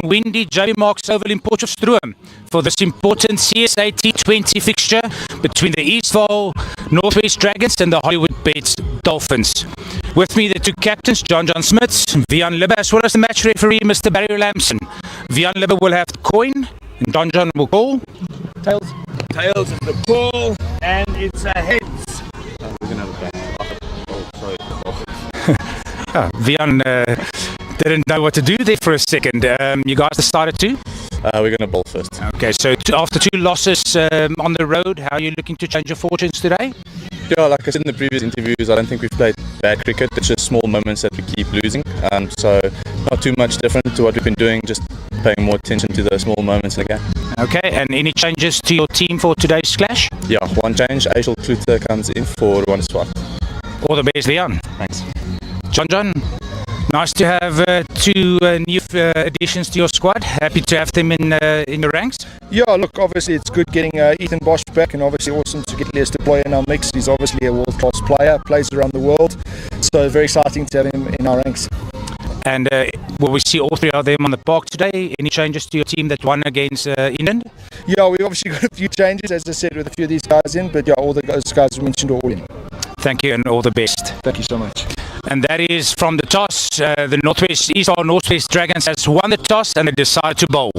windy JB Marks Oval in Potchefstroom for this important CSA T20 fixture between the Eastvaal Northwest Dragons and the Hollywoodbets Dolphins. With me, the two captains, John Smith, Vian Libbe, as well as the match referee, Mr. Barry Lamson. Vian Libbe will have the coin, and John will call. Tails. Tails is the call, and it's a heads. We're going to have a back. Oh, sorry. Vian didn't know what to do there for a second. You guys decided to? We're going to bowl first. Okay, so after two losses on the road, how are you looking to change your fortunes today? Yeah, like I said in the previous interviews, I don't think we've played bad cricket. It's just small moments that we keep losing. So not too much different to what we've been doing, just paying more attention to the small moments in the game. Okay, and any changes to your team for today's clash? Yeah, one change. Aishal Kluter comes in for one spot. All the best, Vian. Thanks. John, nice to have two new additions to your squad. Happy to have them in your ranks. Yeah, look, obviously it's good getting Ethan Bosch back, and obviously awesome to get Lester Boy in our mix. He's obviously a world-class player, plays around the world, so very exciting to have him in our ranks. And will we see all three of them on the park today? Any changes to your team that won against England? Yeah, we obviously got a few changes, as I said, with a few of these guys in, but yeah, all those guys we mentioned are all in. Thank you and all the best. Thank you so much. And that is from the toss. The Eastvaal Northwest Dragons has won the toss and they decided to bowl.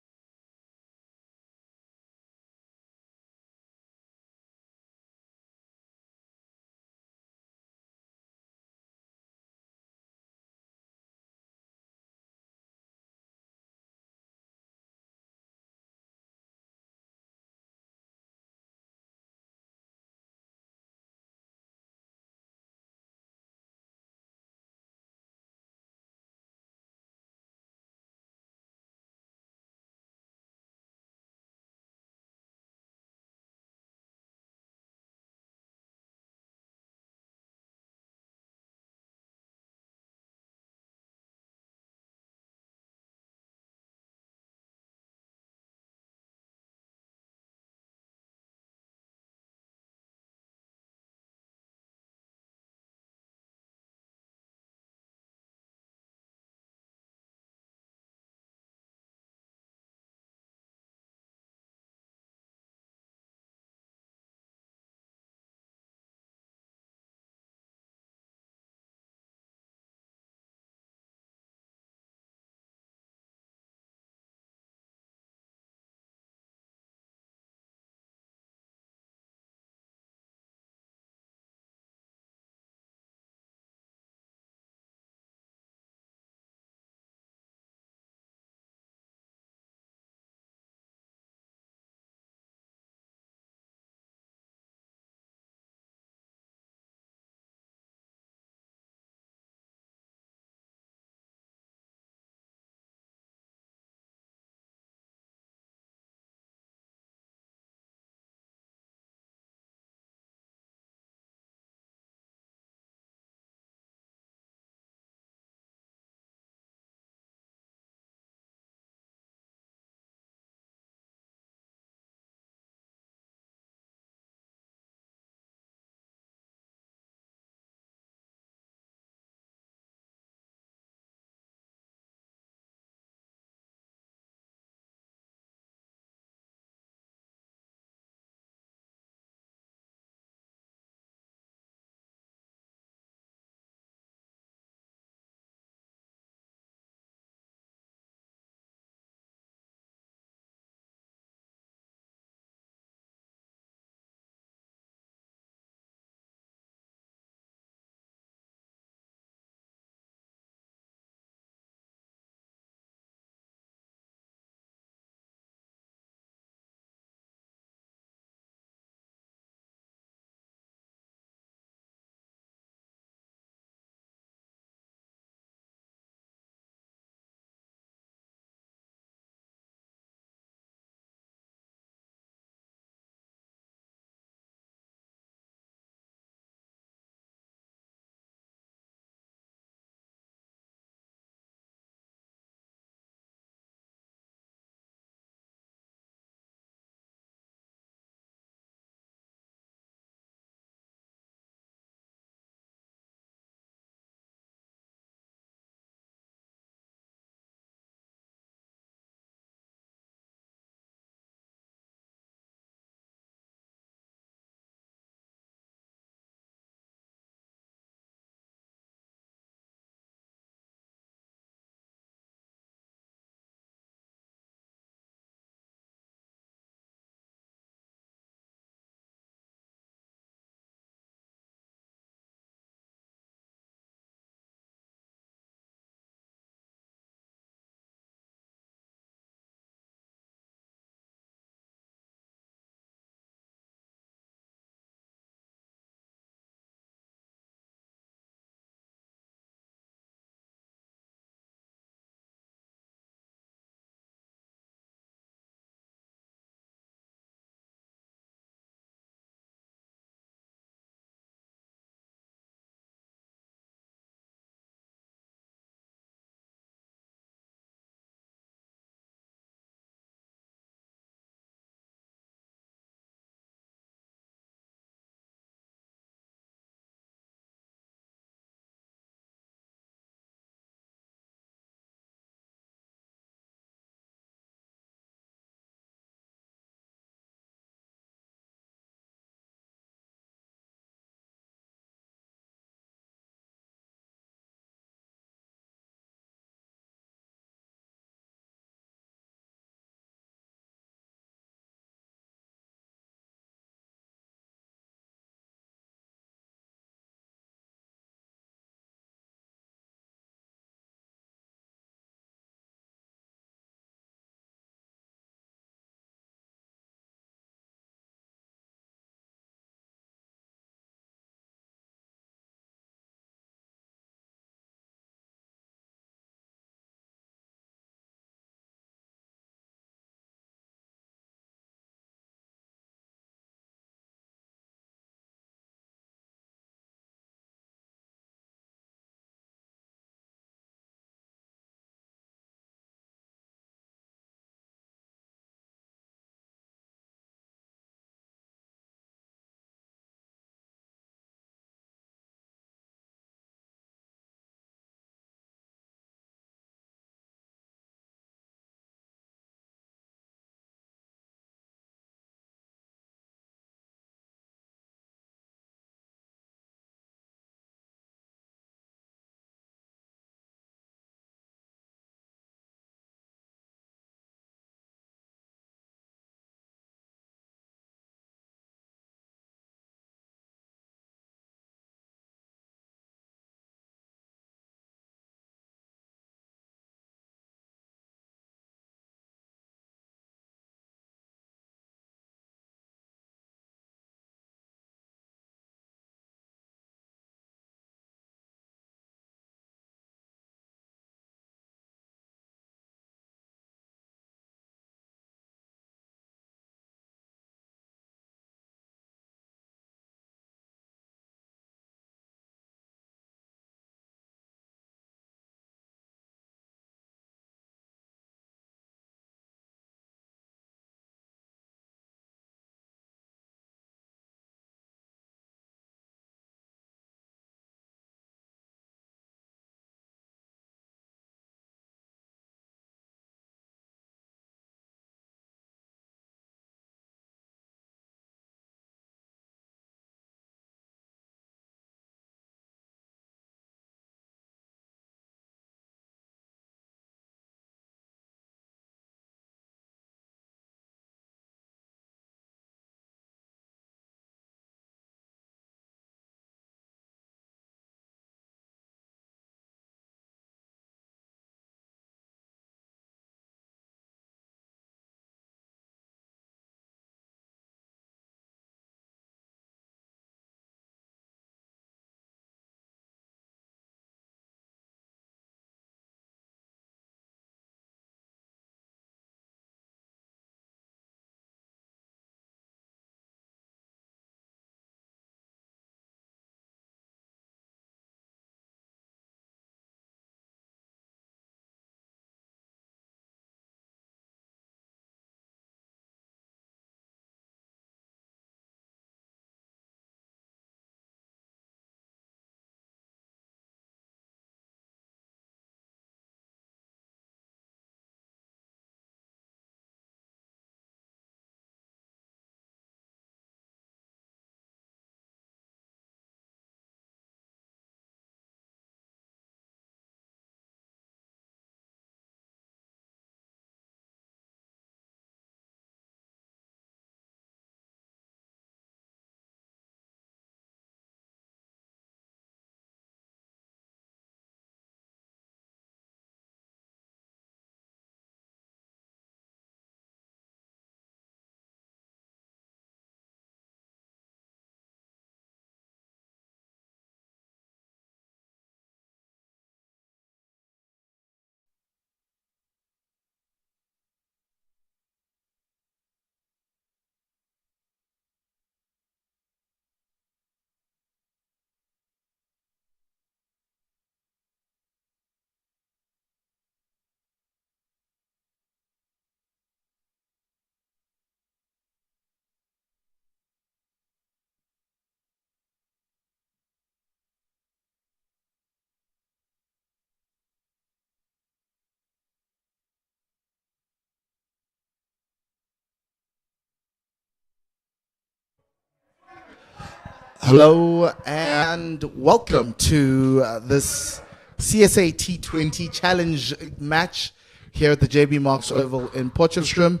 Hello and welcome to this CSA T20 challenge match here at the JB Marks Oval in Potchefstroom.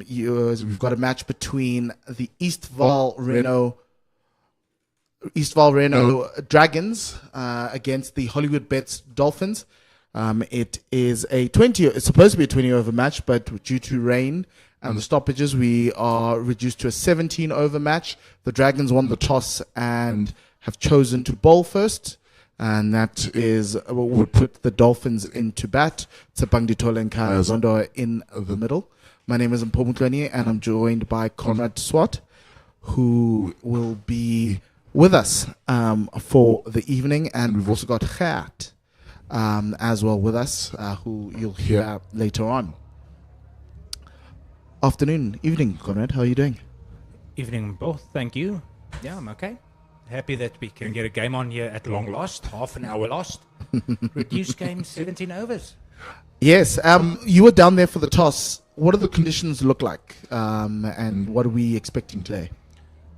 We've got a match between the Eastvaal Renault Dragons against the Hollywoodbets Dolphins. It is it's supposed to be a 20 over match, but due to rain and the stoppages, we are reduced to a 17 over match. The Dragons won the toss and have chosen to bowl first, and that would put the Dolphins into bat. Tsepang Ditole and Kaya Zondo are in the middle. My name is Mpomutweni, and I'm joined by Conrad Swart, who will be with us for the evening, and we've also got Gert as well with us, who you'll hear later on. Afternoon, evening, Conrad. How are you doing? Evening, both. Thank you. Yeah, I'm okay. Happy that we can get a game on here at long last. Half an hour lost. Reduced game, 17 overs. Yes. You were down there for the toss. What do the conditions look like? And what are we expecting today?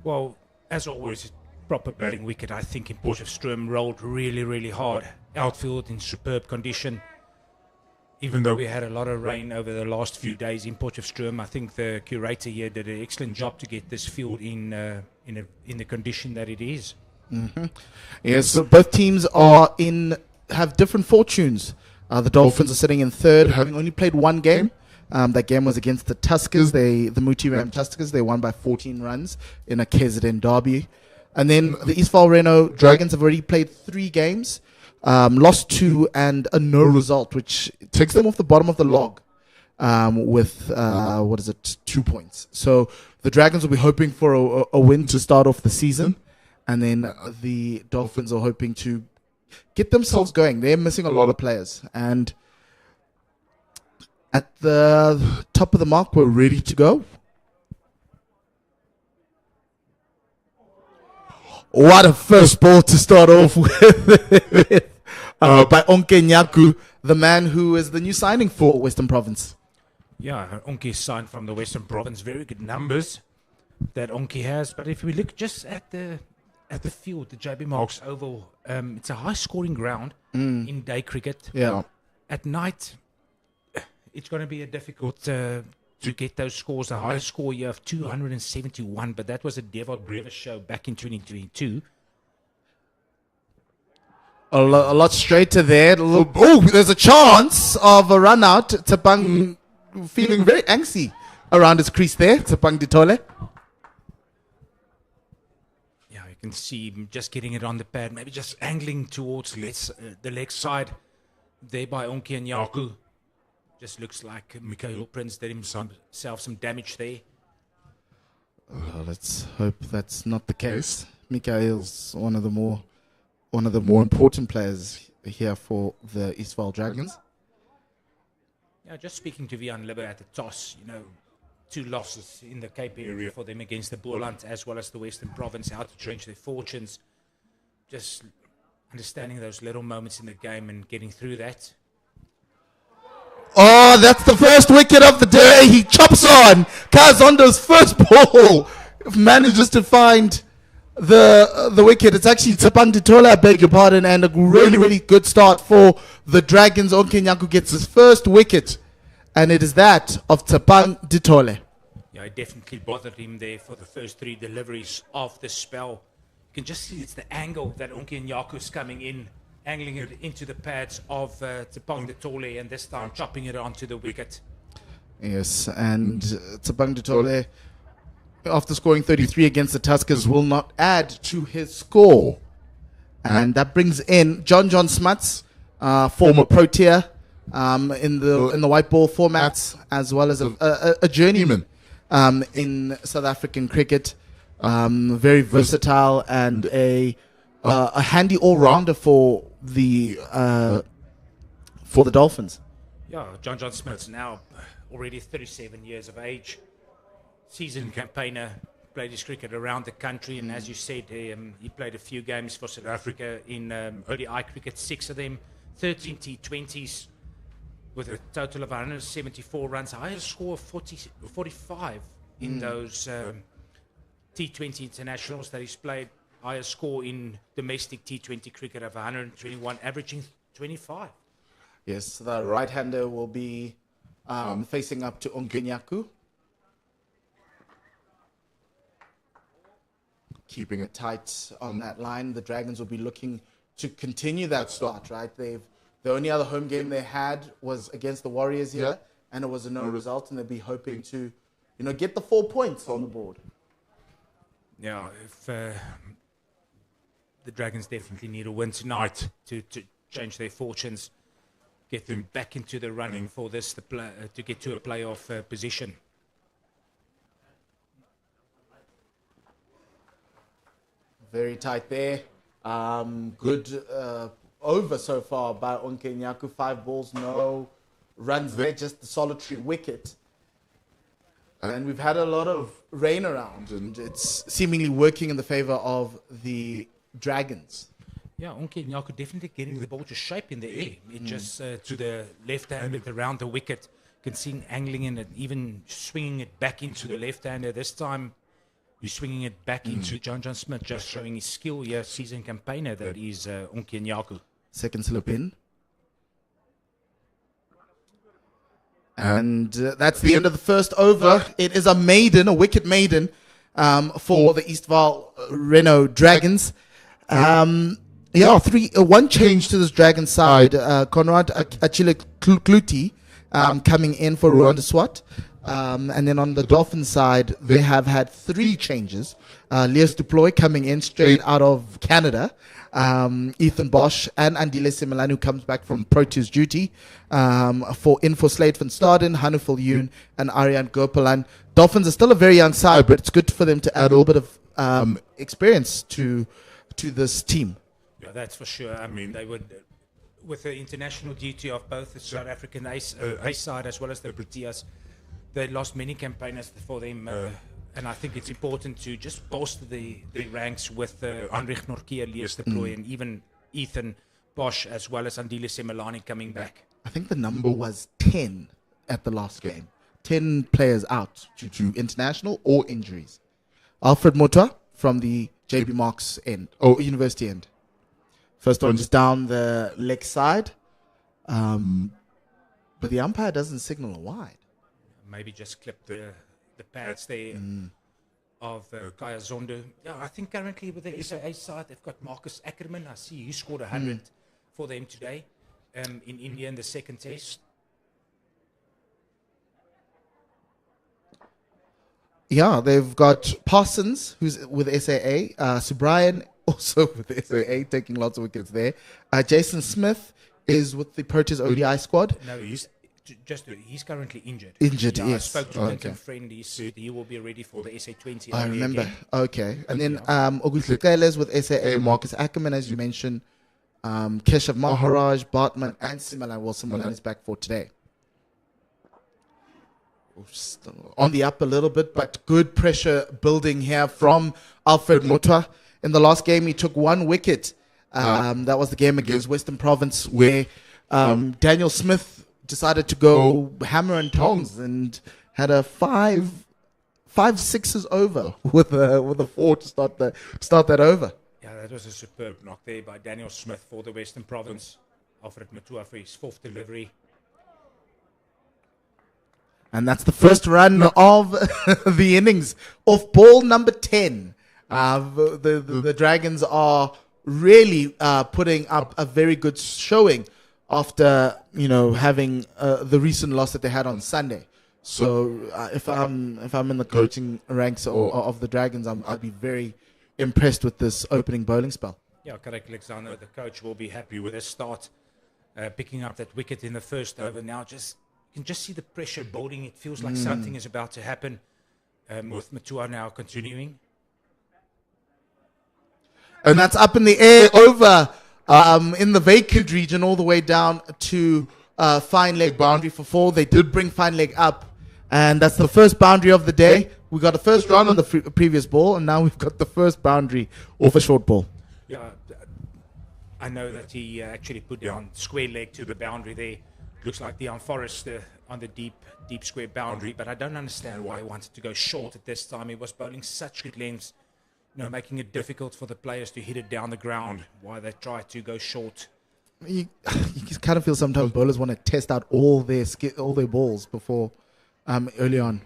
Well, as always, proper batting wicket, I think, in Potchefstroom rolled really, really hard. Outfield in superb condition. Even though we had a lot of rain over the last few days in Potchefstroom, I think the curator here did an excellent job to get this field in the condition that it is. Mm-hmm. Yes, so both teams have different fortunes. The Dolphins are sitting in third, having only played one game. That game was against the Tuskers, the Muti Ram Tuskers. They won by 14 runs in a KZN derby. And then the Eastvaal Renault Dragons have already played 3 games. Lost 2 and a no result, which takes them off the bottom of the log with 2 points. So the Dragons will be hoping for a win to start off the season, and then the Dolphins are hoping to get themselves going. They're missing a lot of players, and at the top of the mark, we're ready to go. What a first ball to start off with. By Onke Nyaku, the man who is the new signing for Western Province. Yeah, Onke signed from the Western Province. Very good numbers that Onke has. But if we look just at the field, the JB Marks Oval, it's a high-scoring ground in day cricket. Yeah. At night, it's going to be difficult to get those scores. The highest score here of 271, but that was a Devon Brevis show back in 2022. A lot straighter there. There's a chance of a run out. Tsepang feeling very angsty around his crease there. Tsepang Ditole. Yeah, you can see him just getting it on the pad, maybe just angling towards the leg side there by Onke and Yaku. Just looks like Mikhail Prince did himself some damage there. Let's hope that's not the case. Mikhail's one of the more important players here for the Eastvaal Dragons. Yeah, just speaking to Vian Libber at the toss, 2 losses in the Cape area for them against the Boerland as well as the Western Province, how to change their fortunes. Just understanding those little moments in the game and getting through that. Oh, that's the first wicket of the day. He chops on. Kazondo's first ball manages to find the wicket. It's actually Tsepang Ditole, I beg your pardon, and a really, really good start for the Dragons. Onke Nyaku gets his first wicket, and it is that of Tsepang Ditole. Yeah, it definitely bothered him there for the first 3 deliveries of the spell. You can just see it's the angle that Onke Nyaku's coming in, angling it into the pads of Tsepang Ditole, and this time chopping it onto the wicket. Yes, and Tsepang Ditole, after scoring 33 against the Tuskers, will not add to his score. And that brings in John Smuts, former Protea in the white ball formats, as well as a journeyman in South African cricket. Very versatile and a handy all-rounder for the Dolphins. Yeah, John Smith's now already 37 years of age. Seasoned campaigner, played his cricket around the country, and as you said, he played a few games for South Africa in ODI cricket, 6 of them, 13 T20s, with a total of 174 runs, a higher score of 45 in those T20 internationals that he's played, highest score in domestic T20 cricket of 121, averaging 25. Yes, the right-hander will be facing up to Onkenyaku. Keeping it tight on that line. The Dragons will be looking to continue that start, right? The only other home game they had was against the Warriors here, and it was a no result, and they'll be hoping to, get the 4 points on the board. Yeah, if the Dragons definitely need a win tonight to change their fortunes, get them back into the running for this to get to a playoff position. Very tight there. Good over so far by Onkenyaku. 5 balls, no runs there, just the solitary wicket. And we've had a lot of rain around, and it's seemingly working in the favor of the Dragons. Yeah, Onkenyaku definitely getting the ball to shape in the air. It just to the left-handed around the wicket, can see angling in it, even swinging it back into the left-hander. This time, he's swinging it back into John Smith, just showing his skill here, seasoned campaigner that is Onkenyaku. Second slip in. And that's the end of the first over. It is a wicket maiden for the Eastvaal Renault Dragons. One change to this Dragon side. Conrad Achille Kluti coming in for Rwanda Swat. And then on the Dolphins side, they have had 3 changes. Leas Duploy coming in straight out of Canada. Ethan Bosch and Andile Simelane, who comes back from Proteas duty. For Slade van Staden, Hanufil Yoon, and Aryan Gopalan. Dolphins are still a very young side, but it's good for them to add a little bit of experience to this team. Yeah, that's for sure. I mean, they would, with the international duty of both the South African A side as well as the Proteas, they lost many campaigners for them, and I think it's important to just bolster the ranks with Anrich Norkia, Leas Deploy, and even Ethan Bosch, as well as Andile Simelane coming back. I think the number was 10 at the last game. 10 players out due to international or injuries. Alfred Motwa from the JB Marks end, or University end. First one just down the leg side, but the umpire doesn't signal a wide. Maybe just clip the pads there of Kaya Zondo. Yeah, I think currently with the SA side, they've got Marcus Ackerman. I see he scored 100 for them today in India in the second test. Yeah, they've got Parsons, who's with SAA, Subrian, also with SAA, taking lots of wickets there. Jason Smith is with the Proteas ODI squad. No, he's currently injured. Injured, yeah, yes. I spoke to Clinton Friend. He said he will be ready for the SA20. I remember. Again. Okay. And then Auguste Lekeles with SAA, Marcus Ackerman, as you mentioned, Keshav Maharaj, Bartman, and Simelane. Well, Simelane is back for today. On the up a little bit, but good pressure building here from Alfred Motwa. In the last game, he took 1 wicket. That was the game against Western Province, where Daniel Smith decided to go hammer and tongs and had a 5 sixes over with a 4 to start that over. Yeah, that was a superb knock there by Daniel Smith for the Western Province. Alfred Motwa for his 4th delivery. And that's the first run of the innings. Off ball number 10. The Dragons are really putting up a very good showing after having the recent loss that they had on Sunday. So if I'm in the coaching ranks of the Dragons, I'll be very impressed with this opening bowling spell. Yeah, correct, Alexander. The coach will be happy with his start, picking up that wicket in the first over. Now you can just see the pressure building. It feels like something is about to happen with Motwa now continuing. And that's up in the air over in the vacant region all the way down to fine leg boundary for 4. They did bring fine leg up, and that's the first boundary of the day. We got the first run on the previous ball, and now we've got the first boundary off a short ball. Yeah, I know that he actually put down square leg to the boundary there. Looks like Dion Forrest on the deep square boundary, but I don't understand why he wanted to go short at this time. He was bowling such good lengths, making it difficult for the players to hit it down the ground. Why they try to go short. You kind of feel sometimes bowlers want to test out all their balls before early on.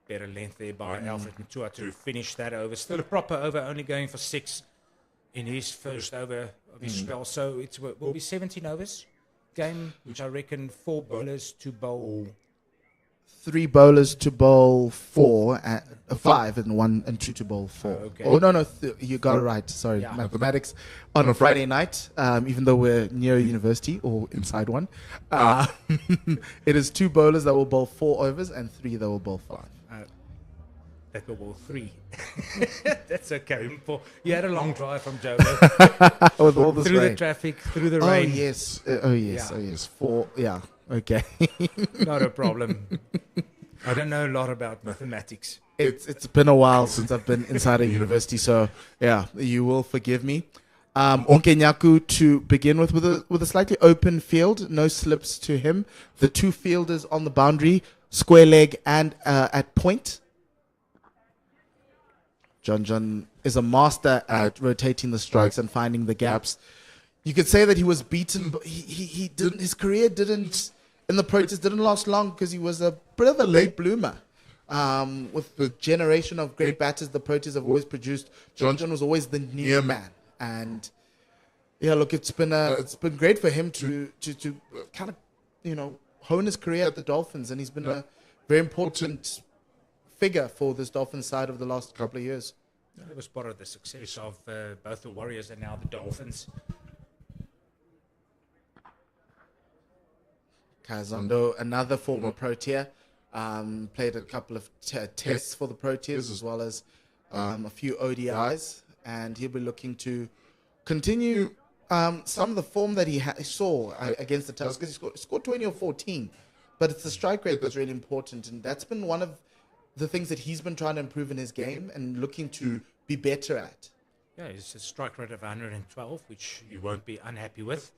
Better length there by Alfred Matua to finish that over. Still a proper over, only going for 6 in his first over of his spell. So it will be 17 overs game, which I reckon 4 bowlers to bowl. 3 bowlers to bowl 4, 5 and 1 and 2 to bowl 4. Okay. Oh no, you got it right. Sorry, mathematics on a Friday night. Even though we're near a university or inside one, it is 2 bowlers that will bowl 4 overs and 3 that will bowl 5. That will bowl 3. That's okay. You had a long drive from Joburg. With all this through rain. The traffic, through the Oh rain. yes. Oh yes. 4. Yeah. Okay. Not a problem. I don't know a lot about mathematics. It's been a while since I've been inside a university, so yeah, you will forgive me. Onkenyaku to begin with a slightly open field, no slips to him. The 2 fielders on the boundary, square leg and at point. John is a master at rotating the strokes and finding the gaps. You could say that he was beaten, but he didn't. His career didn't in the Proteas didn't last long because he was a bit of a late bloomer. With the generation of great batters the Proteas have always produced, John was always the near man. And yeah, look, it's been great for him to kind of hone his career at the Dolphins, and he's been a very important figure for this Dolphins side of the last couple of years. It was part of the success of both the Warriors and now the Dolphins. Kazondo, another former Protea, played a couple of tests for the Proteas as well as a few ODIs, and he'll be looking to continue some of the form that he saw against the Tuskers. He scored 20 or 14, but it's the strike rate that's really important, and that's been one of the things that he's been trying to improve in his game and looking to be better at. Yeah, it's a strike rate of 112, which you won't be unhappy with.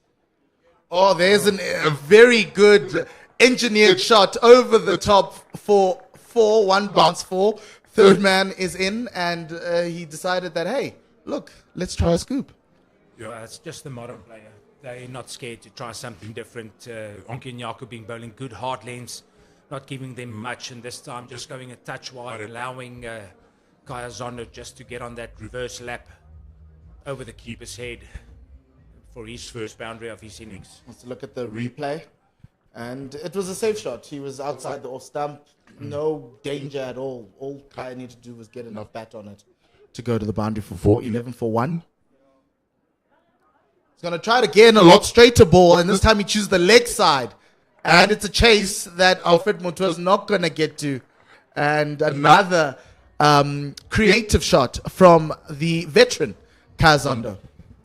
Oh, there's a very good engineered shot over the top for 4, 1 bounce 4. Third man is in, and he decided that, hey, look, let's try a scoop. Yeah, it's just the modern player. They're not scared to try something different. Onkenyaku being bowling good hard lengths, not giving them much, and this time just going a touch wide, allowing Kaya Zondo just to get on that reverse lap over the keeper's head for his first boundary of his innings. Let's look at the replay, and it was a safe shot. He was outside the off stump, no danger at all. All Kaya needed to do was get enough bat on it to go to the boundary for 4, 11 for 1. He's going to try it again, a lot straighter ball, and this time he chooses the leg side. And it's a chase that Alfred Mutua is not going to get to. And another creative shot from the veteran, Kazondo.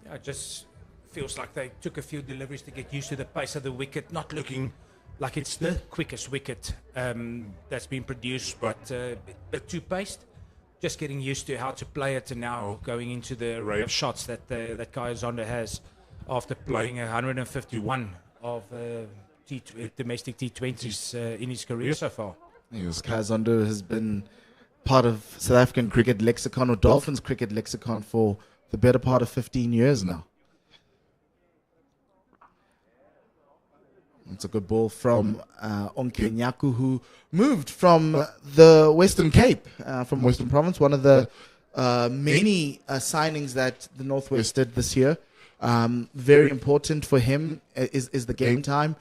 Yeah, it just feels like they took a few deliveries to get used to the pace of the wicket, not looking like it's the quickest wicket that's been produced, but a bit too paced. Just getting used to how to play it, and now going into the array of shots that Kazondo has after playing 151 of domestic T20s in his career so far. Yes, Kazondo has been part of South African cricket lexicon or Dolphins cricket lexicon for the better part of 15 years now. It's a good ball from Onkenyaku, who moved from the Western Cape, from Western Province, one of the many signings that the Northwest did this year. Very important for him is the game time.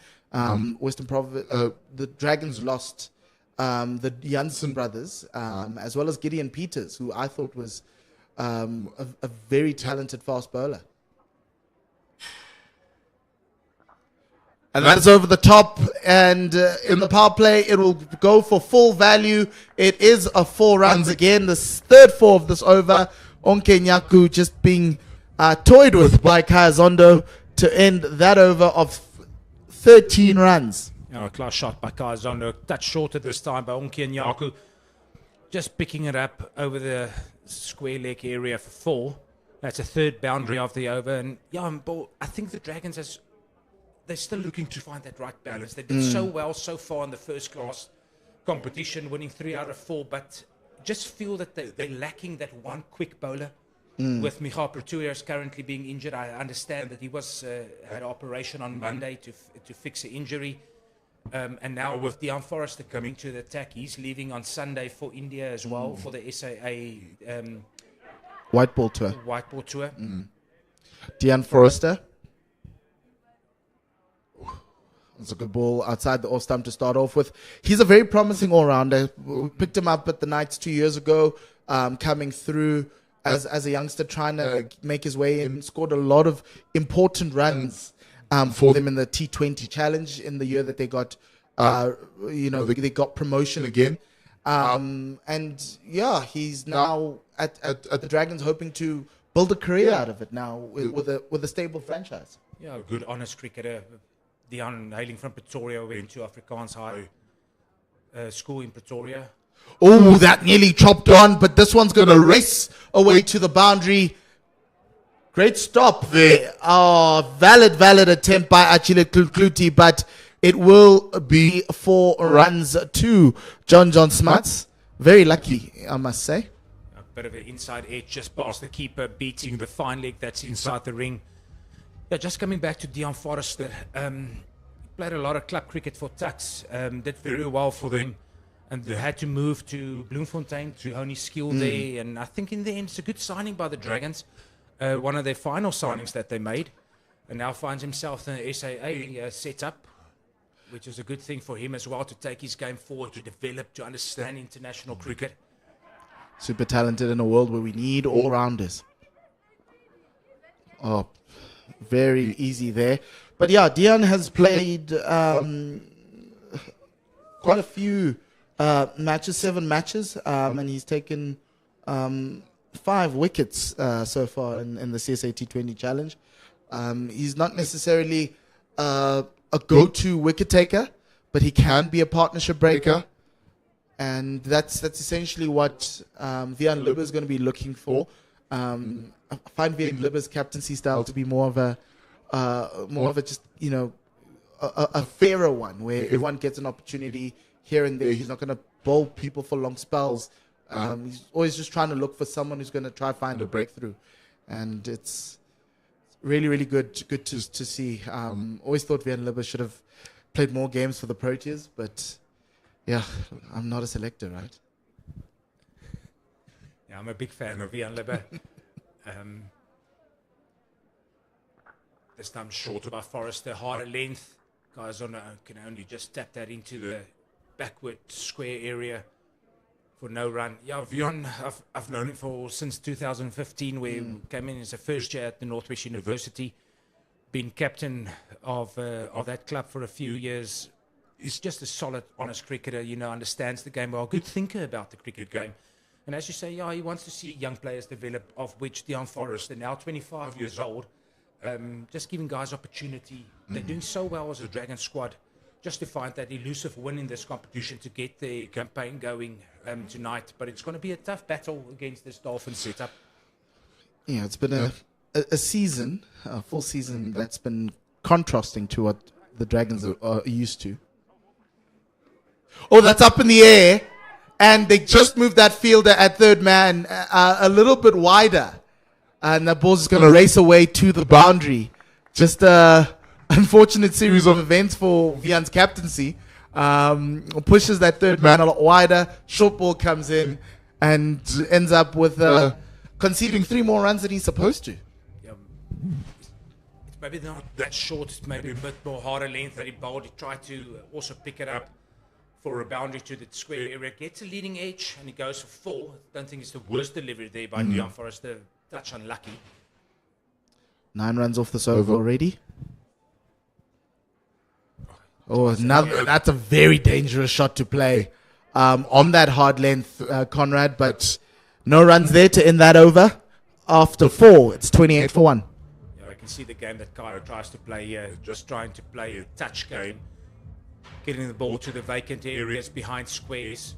Western Province, the Dragons lost the Janssen brothers, as well as Gideon Peters, who I thought was a very talented fast bowler. And that's over the top, and in the power play, it will go for full value. It is a 4 runs again, the third 4 of this over. Onkenyaku just being toyed with by Kazondo to end that over of 13 runs. A class shot by Kazondo, touch shorter this time by Onkenyaku. Just picking it up over the square leg area for 4. That's a third boundary of the over. And yeah, I think the Dragons has they're still looking to find that right balance. They did so well so far in the first class competition, winning 3 out of 4, but just feel that they're lacking that one quick bowler. With Michal Pretorius currently being injured, I understand that he was had an operation on Monday to fix an injury. And now with Deon Forrester coming to the attack, he's leaving on Sunday for India as well for the SAA White ball tour. Deon Forrester. It's a good ball outside the off stump to start off with. He's a very promising all-rounder. We picked him up at the Knights 2 years ago, coming through as a youngster, trying to make his way in. Scored a lot of important runs for them in the T20 challenge in the year that they got, they got promotion again. And yeah, he's now at the Dragons, hoping to build a career out of it now with a stable franchise. Yeah, a good, honest cricketer. Deon, hailing from Pretoria, went to Afrikaans High School in Pretoria. Oh, that nearly chopped on, but this one's going to race away to the boundary. Great stop there. Valid attempt by Achille Kluti, but it will be 4 runs to John Smuts. Very lucky, I must say. A bit of an inside edge just past the keeper, beating the fine leg that's inside the ring. Yeah, just coming back to Deon Forrester. Played a lot of club cricket for Tuks. Did very well for them. And they had to move to Bloemfontein to hone his skill there. And I think in the end, it's a good signing by the Dragons. One of their final signings that they made. And now finds himself in the SAA setup, which is a good thing for him as well, to take his game forward, to develop, to understand international cricket. Super talented in a world where we need all-rounders. Oh, very easy there. But yeah, Deon has played quite a few matches, 7 matches, and he's taken 5 wickets so far in the CSA T20 challenge. He's not necessarily a go-to wicket taker, but he can be a partnership breaker. And that's essentially what Vian Libber is going to be looking for. I find Vian Libber's captaincy style to be more of a just, a fairer one, where everyone gets an opportunity here and there. He's not going to bowl people for long spells. He's always just trying to look for someone who's going to try find a breakthrough. And it's really, really good to see. Always thought Vian Libber should have played more games for the Proteas, but yeah, I'm not a selector, right? Yeah, I'm a big fan of Vian Libber. This time shorter by Forrester, harder length. Guys can only just tap that into the backward square area for no run. Yeah, Vian, I've known him since 2015, where he came in as a first year at the Northwest University, been captain of that club for a few years. He's just a solid, honest cricketer, understands the game well, good thinker about the cricket game. And as you say, yeah, he wants to see young players develop, of which Deon Forrester, now 25 years old, just giving guys opportunity. They're doing so well as a Dragon squad, just to find that elusive win in this competition to get the campaign going tonight. But it's going to be a tough battle against this Dolphins setup. Yeah, it's been a season, a full season, that's been contrasting to what the Dragons are used to. Oh, that's up in the air. And they just moved that fielder at third man a little bit wider. And that ball's just going to race away to the boundary. Just an unfortunate series of events for Vian's captaincy. Pushes that third man a lot wider. Short ball comes in and ends up with conceding 3 more runs than he's supposed to. Yeah. It's maybe not that short. It's maybe a bit more harder length that he bowled. He tried to also pick it up for a boundary to the square area. Gets a leading edge and he goes for 4. I don't think it's the worst delivery there by Deon Forrester. Touch unlucky. 9 runs off this over already. Oh, that's a very dangerous shot to play on that hard length, Conrad. But no runs there to end that over. After 4, it's 28 for 1. Yeah, I can see the game that Cairo tries to play here, just trying to play a touch game, getting the ball to the vacant areas behind squares.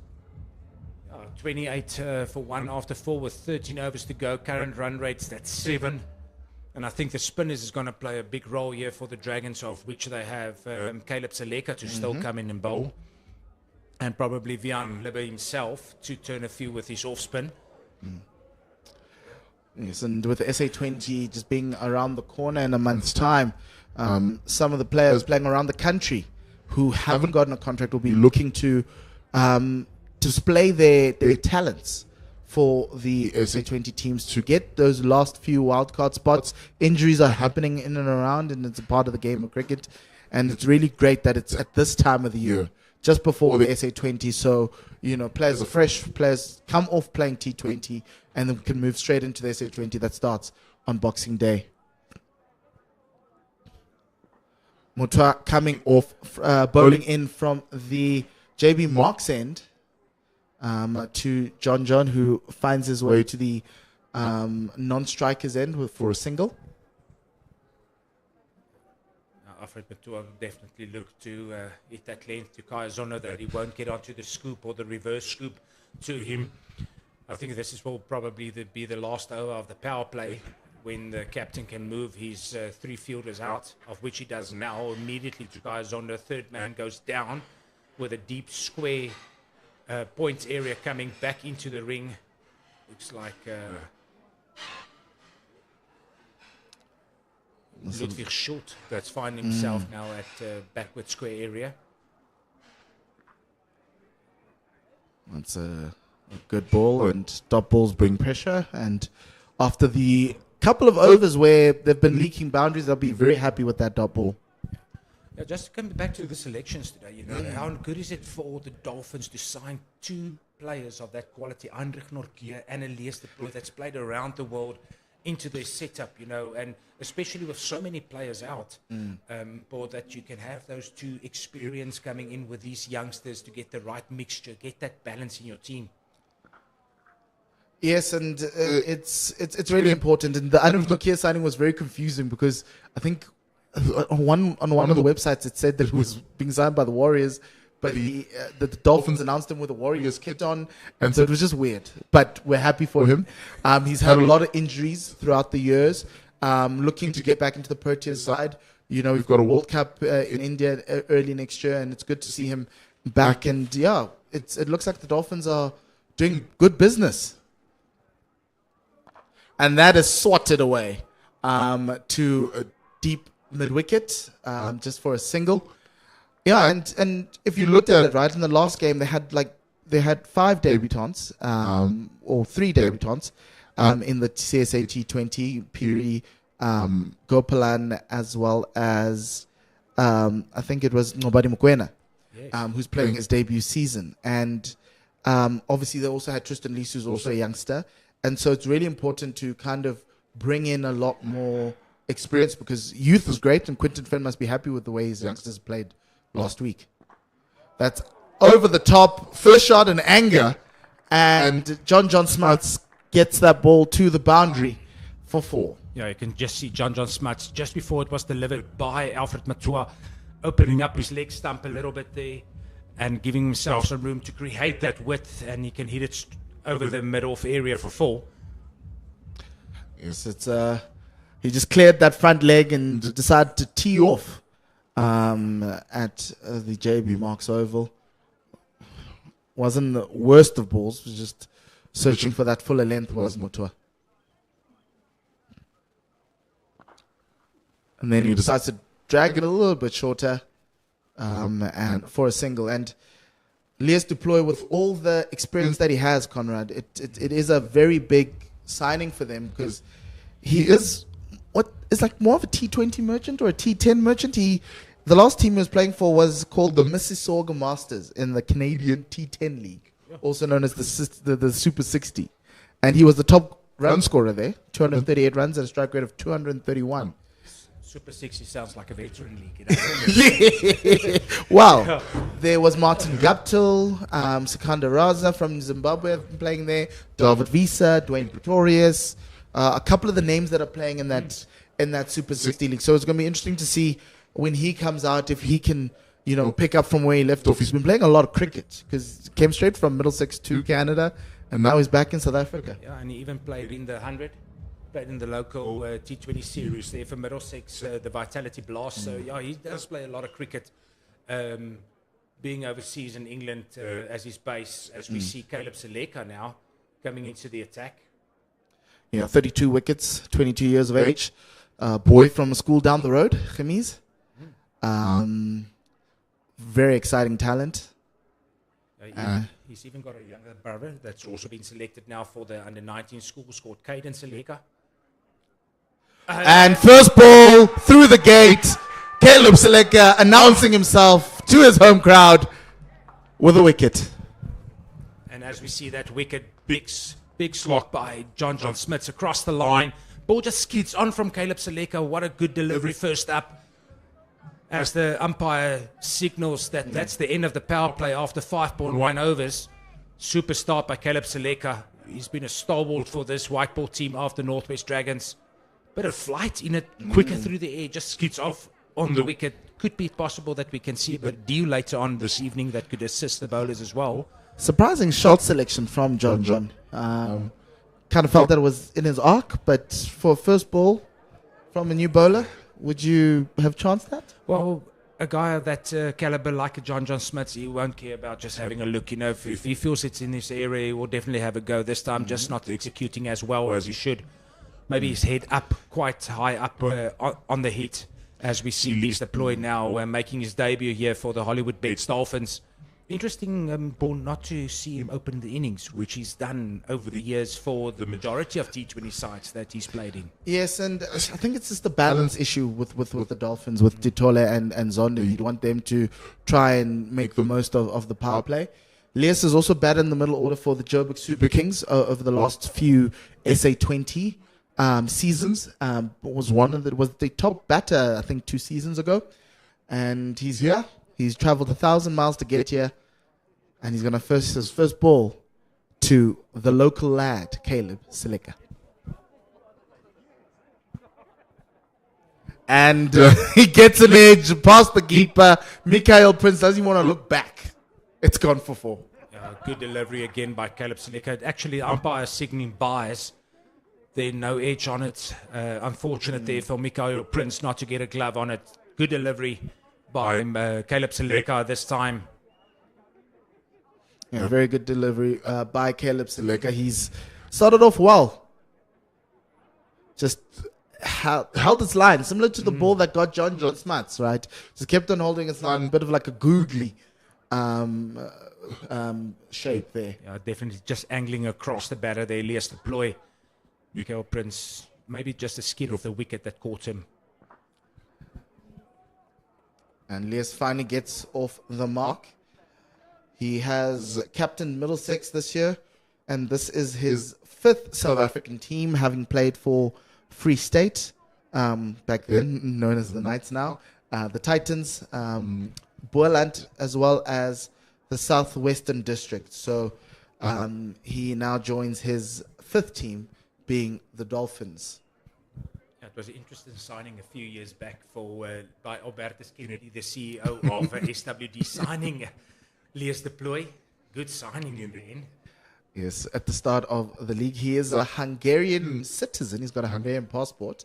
28 for 1 after 4 with 13 overs to go. Current run rates, that's 7. And I think the spinners is going to play a big role here for the Dragons, of which they have Caleb Seleka to still come in and bowl. And probably Vian Libbe himself to turn a few with his off spin. Yes, and with the SA20 just being around the corner in a month's time, some of the players playing around the country who haven't gotten a contract will be looking to display their talents for the SA20 teams to get those last few wildcard spots. Injuries are happening in and around, and it's a part of the game of cricket. And it's really great that it's at this time of the year, just before the SA20. So, players are fresh, players come off playing T20 and then can move straight into the SA20 that starts on Boxing Day. Mutwa coming off, bowling in from the JB Marks end. To John, who finds his way to the non-strikers end for a single. Alfred Matua will definitely look to hit that length to Kaya Zono, that he won't get onto the scoop or the reverse scoop to him. I think this will probably be the last over of the power play, when the captain can move his three fielders out, of which he does now. Immediately to Kaya Zono, third man goes down with a deep square points area coming back into the ring. Looks like Ludwig Schult that's finding himself now at backward square area. That's a good ball, and stop balls bring pressure. And after the couple of overs where they've been leaking boundaries, I'll be very happy with that dot ball. Yeah, just coming back to the selections today, how good is it for the Dolphins to sign two players of that quality, Heinrich Nortje and Elias de Plooy, that's played around the world, into their setup, and especially with so many players out, or that you can have those two experience coming in with these youngsters to get the right mixture, get that balance in your team. Yes, and it's really important. And the Heinrich Nortje signing was very confusing, because I think on one of the websites it said that he was being signed by the Warriors, but the Dolphins announced him with a Warriors kit on, and so it was just weird. But we're happy for him. He's had a lot of injuries throughout the years, looking to get back into the Proteas side. We've got a World Cup in India early next year, and it's good to see him back. And it looks like the Dolphins are doing good business. And that is swatted away to a deep mid-wicket, just for a single. Yeah, and if you looked at it, right, in the last game they had 5 debutants, or 3 debutants, in the CSA T20, Piri, Gopalan, as well as I think it was Nobody Mokwena, who's playing his debut season. And obviously they also had Tristan Lees, who's also a youngster. And so it's really important to kind of bring in a lot more experience, because youth is great, and Quinton Finn must be happy with the way his youngsters played last week. That's over the top, first shot in anger, and John Smuts gets that ball to the boundary for 4. Yeah, you can just see John Smuts just before it was delivered by Alfred Matua, opening up his leg stump a little bit there and giving himself some room to create that width, and he can hit it over the mid-off area for 4. Yes, it's he just cleared that front leg and decided to tee off at the JB Marks Oval. Wasn't the worst of balls, was just searching for that fuller length, was Mutua. And then he decides to drag it a little bit shorter, and for a single. And Elias de Plooy, with all the experience that he has, Conrad, it is a very big signing for them, because he is what is like more of a T20 merchant or a T10 merchant. The last team he was playing for was called the Mississauga Masters in the Canadian T10 League, also known as the Super 60. And he was the top run scorer there, 238 runs at a strike rate of 231. Super 60 sounds like a veteran league. Wow. There was Martin Guptill, Sikandar Raza from Zimbabwe playing there, David Visa, Dwayne Pretorius, a couple of the names that are playing in that Super 60 league. So it's going to be interesting to see when he comes out, if he can, pick up from where he left off. He's been playing a lot of cricket, because he came straight from Middlesex to Canada, and now he's back in South Africa. Yeah, and he even played in the 100. played in the local T20 series there for Middlesex, the Vitality Blast. So, yeah, he does play a lot of cricket. Being overseas in England as his base, as we see Caleb Seleka now coming into the attack. Yeah, 32 wickets, 22 years of age. Boy from a school down the road, Khamiz. Very exciting talent. He's even got a younger brother that's also been selected now for the under-19 schools called Caden Seleka. And first ball through the gate. Caleb Seleka announcing himself to his home crowd with a wicket. And as we see that wicket, big slot by John Smith across the line. Ball just skids on from Caleb Seleka. What a good delivery first up. As the umpire signals that that's the end of the power play after 5.1 overs. Super start by Caleb Seleka. He's been a stalwart for this white ball team of the Northwest Dragons. Bit of flight in it, quicker through the air, just skids off on the wicket. Could be possible that we can see a deal later on this evening that could assist the bowlers as well. Surprising shot selection from John. Kind of felt that it was in his arc, but for first ball from a new bowler, would you have chanced that? Well, a guy of that caliber like a John Smith, he won't care about just having a look. You know, if he feels it's in this area, he will definitely have a go. This time, just not executing as well as he should. Maybe his head up, quite high up on the hit, as we see Lee's deployed now, making his debut here for the Hollywoodbets Dolphins. Interesting ball not to see him open the innings, which he's done over the years for the majority of T20 sides that he's played in. Yes, and I think it's just a balance issue with the Dolphins, with Ditole and Zondo. You'd want them to try and make the most of the power play. Leas has also batted in the middle order for the Joburg Super Kings over the last few SA20 seasons. Was the top batter, I think, 2 seasons ago. And he's here. He's travelled 1,000 miles to get here, and he's going to his first ball to the local lad, Caleb Seleka. And he gets an edge past the keeper. Mikael Prince doesn't want to look back. It's gone for 4. Good delivery again by Caleb Seleka. Actually, the umpire signaling buys. There's no edge on it. Unfortunate there for Mikael Prince not to get a glove on it. Good delivery by Caleb Seleka this time. Yeah, very good delivery by Caleb Seleka. He's started off well. Just held its line, similar to the ball that got John Smuts, right? Just kept on holding its line, a bit of like a googly shape there. Yeah, definitely just angling across the batter there. Elias deploy. Mikael Prince, maybe just a skid off the wicket that caught him. And Leas finally gets off the mark. He has captained Middlesex this year, and this is his 5th South African team, having played for Free State, back then known as the Knights now, the Titans, Boland, as well as the Southwestern District. So he now joins his 5th team, being the Dolphins. It was an interesting signing a few years back by Albertus Kennedy, the CEO of SWD, signing Leas Deploy. Good signing in the end. Yes, at the start of the league. He is a Hungarian citizen. He's got a Hungarian passport.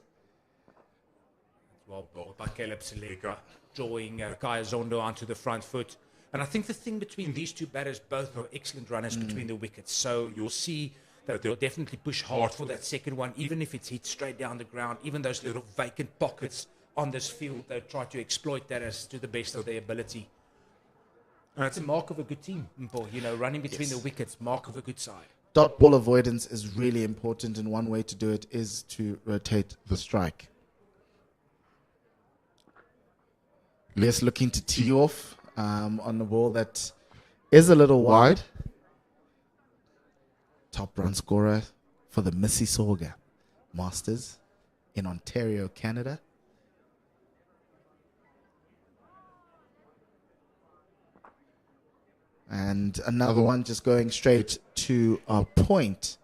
Well bowled by Caleb Seleka, drawing Kaya Zondo onto the front foot. And I think the thing between these two batters, both are excellent runners between the wickets. So you'll see that they'll definitely push hard for that second one, even if it's hit straight down the ground. Even those little vacant pockets on this field, they'll try to exploit that as to the best of their ability. And it's a mark of a good team, you know, running between the wickets, mark of a good side. Dot ball avoidance is really important, and one way to do it is to rotate the strike. Les looking to tee off on the ball that is a little wide. Top run scorer for the Mississauga Masters in Ontario, Canada. And another one just going straight to a point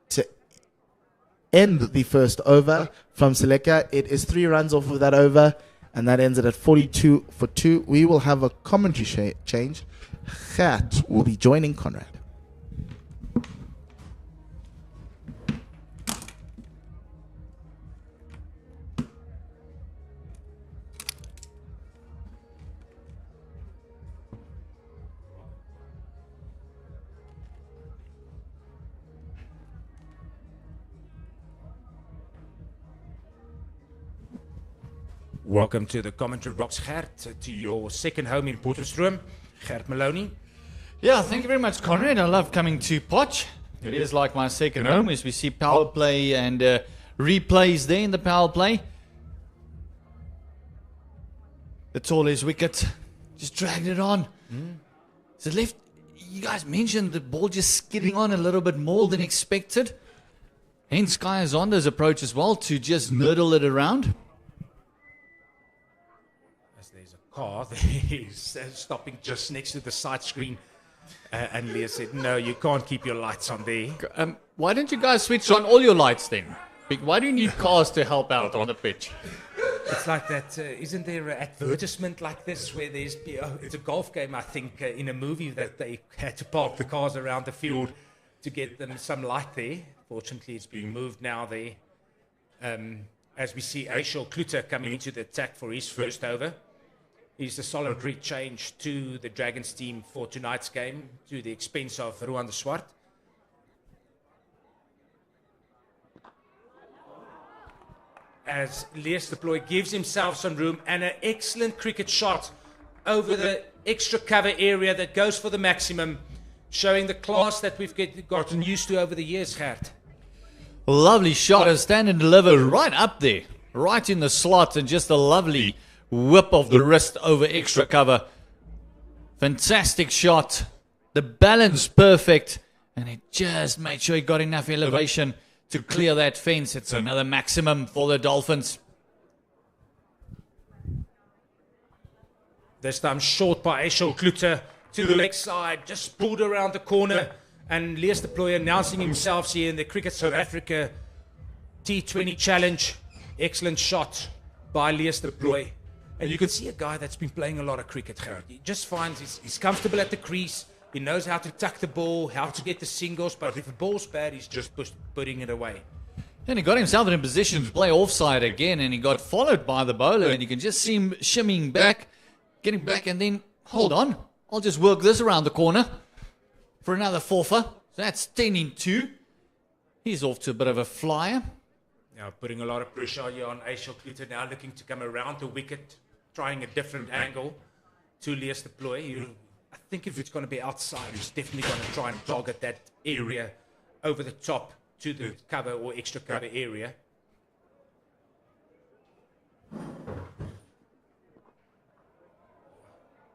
to end the first over from Seleka. It is 3 runs off of that over, and that ends it at 42 for 2. We will have a commentary change. Gert will be joining Conrad. Welcome to the commentary box, Gert, to your second home in Potchefstroom. Gert Maloney. Yeah, thank you very much, Conrad. I love coming to Potch. It is like my second home as we see power play and replays there in the power play. The tallest wicket, just dragged it on. So left, you guys mentioned the ball just skidding on a little bit more than expected. Hence Kaya Zonda's approach as well to just nurdle it around. As there's a car, he's stopping just next to the side screen. And Leah said, no, you can't keep your lights on there. Why don't you guys switch on all your lights then? Why do you need cars to help out on the pitch? It's like that, isn't there an advertisement like this where there's, it's a golf game, I think, in a movie that they had to park the cars around the field to get them some light there. Fortunately, it's being moved now there. As we see Aishal Kluter coming into the attack for his first over. He's a solid rechange to the Dragons team for tonight's game, to the expense of Ruan de Swart. As Lees Deploy gives himself some room and an excellent cricket shot over the extra cover area that goes for the maximum, showing the class that we've gotten used to over the years, Gert. Lovely shot, a stand and deliver right up there, right in the slot, and just a lovely whip of the wrist over extra cover. Fantastic shot. The balance perfect. And it just made sure he got enough elevation to clear that fence. It's another maximum for the Dolphins. This time short by Aishal Kluter to the leg side. Just pulled around the corner. And Lees Deploy announcing himself here in the Cricket South Africa T20 Challenge. Excellent shot by Lees Deploy. And you can see a guy that's been playing a lot of cricket, Gerard. He just finds he's comfortable at the crease. He knows how to tuck the ball, how to get the singles. But if the ball's bad, he's just putting it away. And he got himself in a position to play offside again. And he got followed by the bowler. And you can just see him shimmying back, getting back. And then, hold on, I'll just work this around the corner for another fourfer. So that's 10 in 2. He's off to a bit of a flyer. Now putting a lot of pressure here on Aishal Kluter, now looking to come around the wicket, trying a different angle to Lees Deploy. I think if it's going to be outside, he's definitely going to try and target that area over the top to the cover or extra cover area.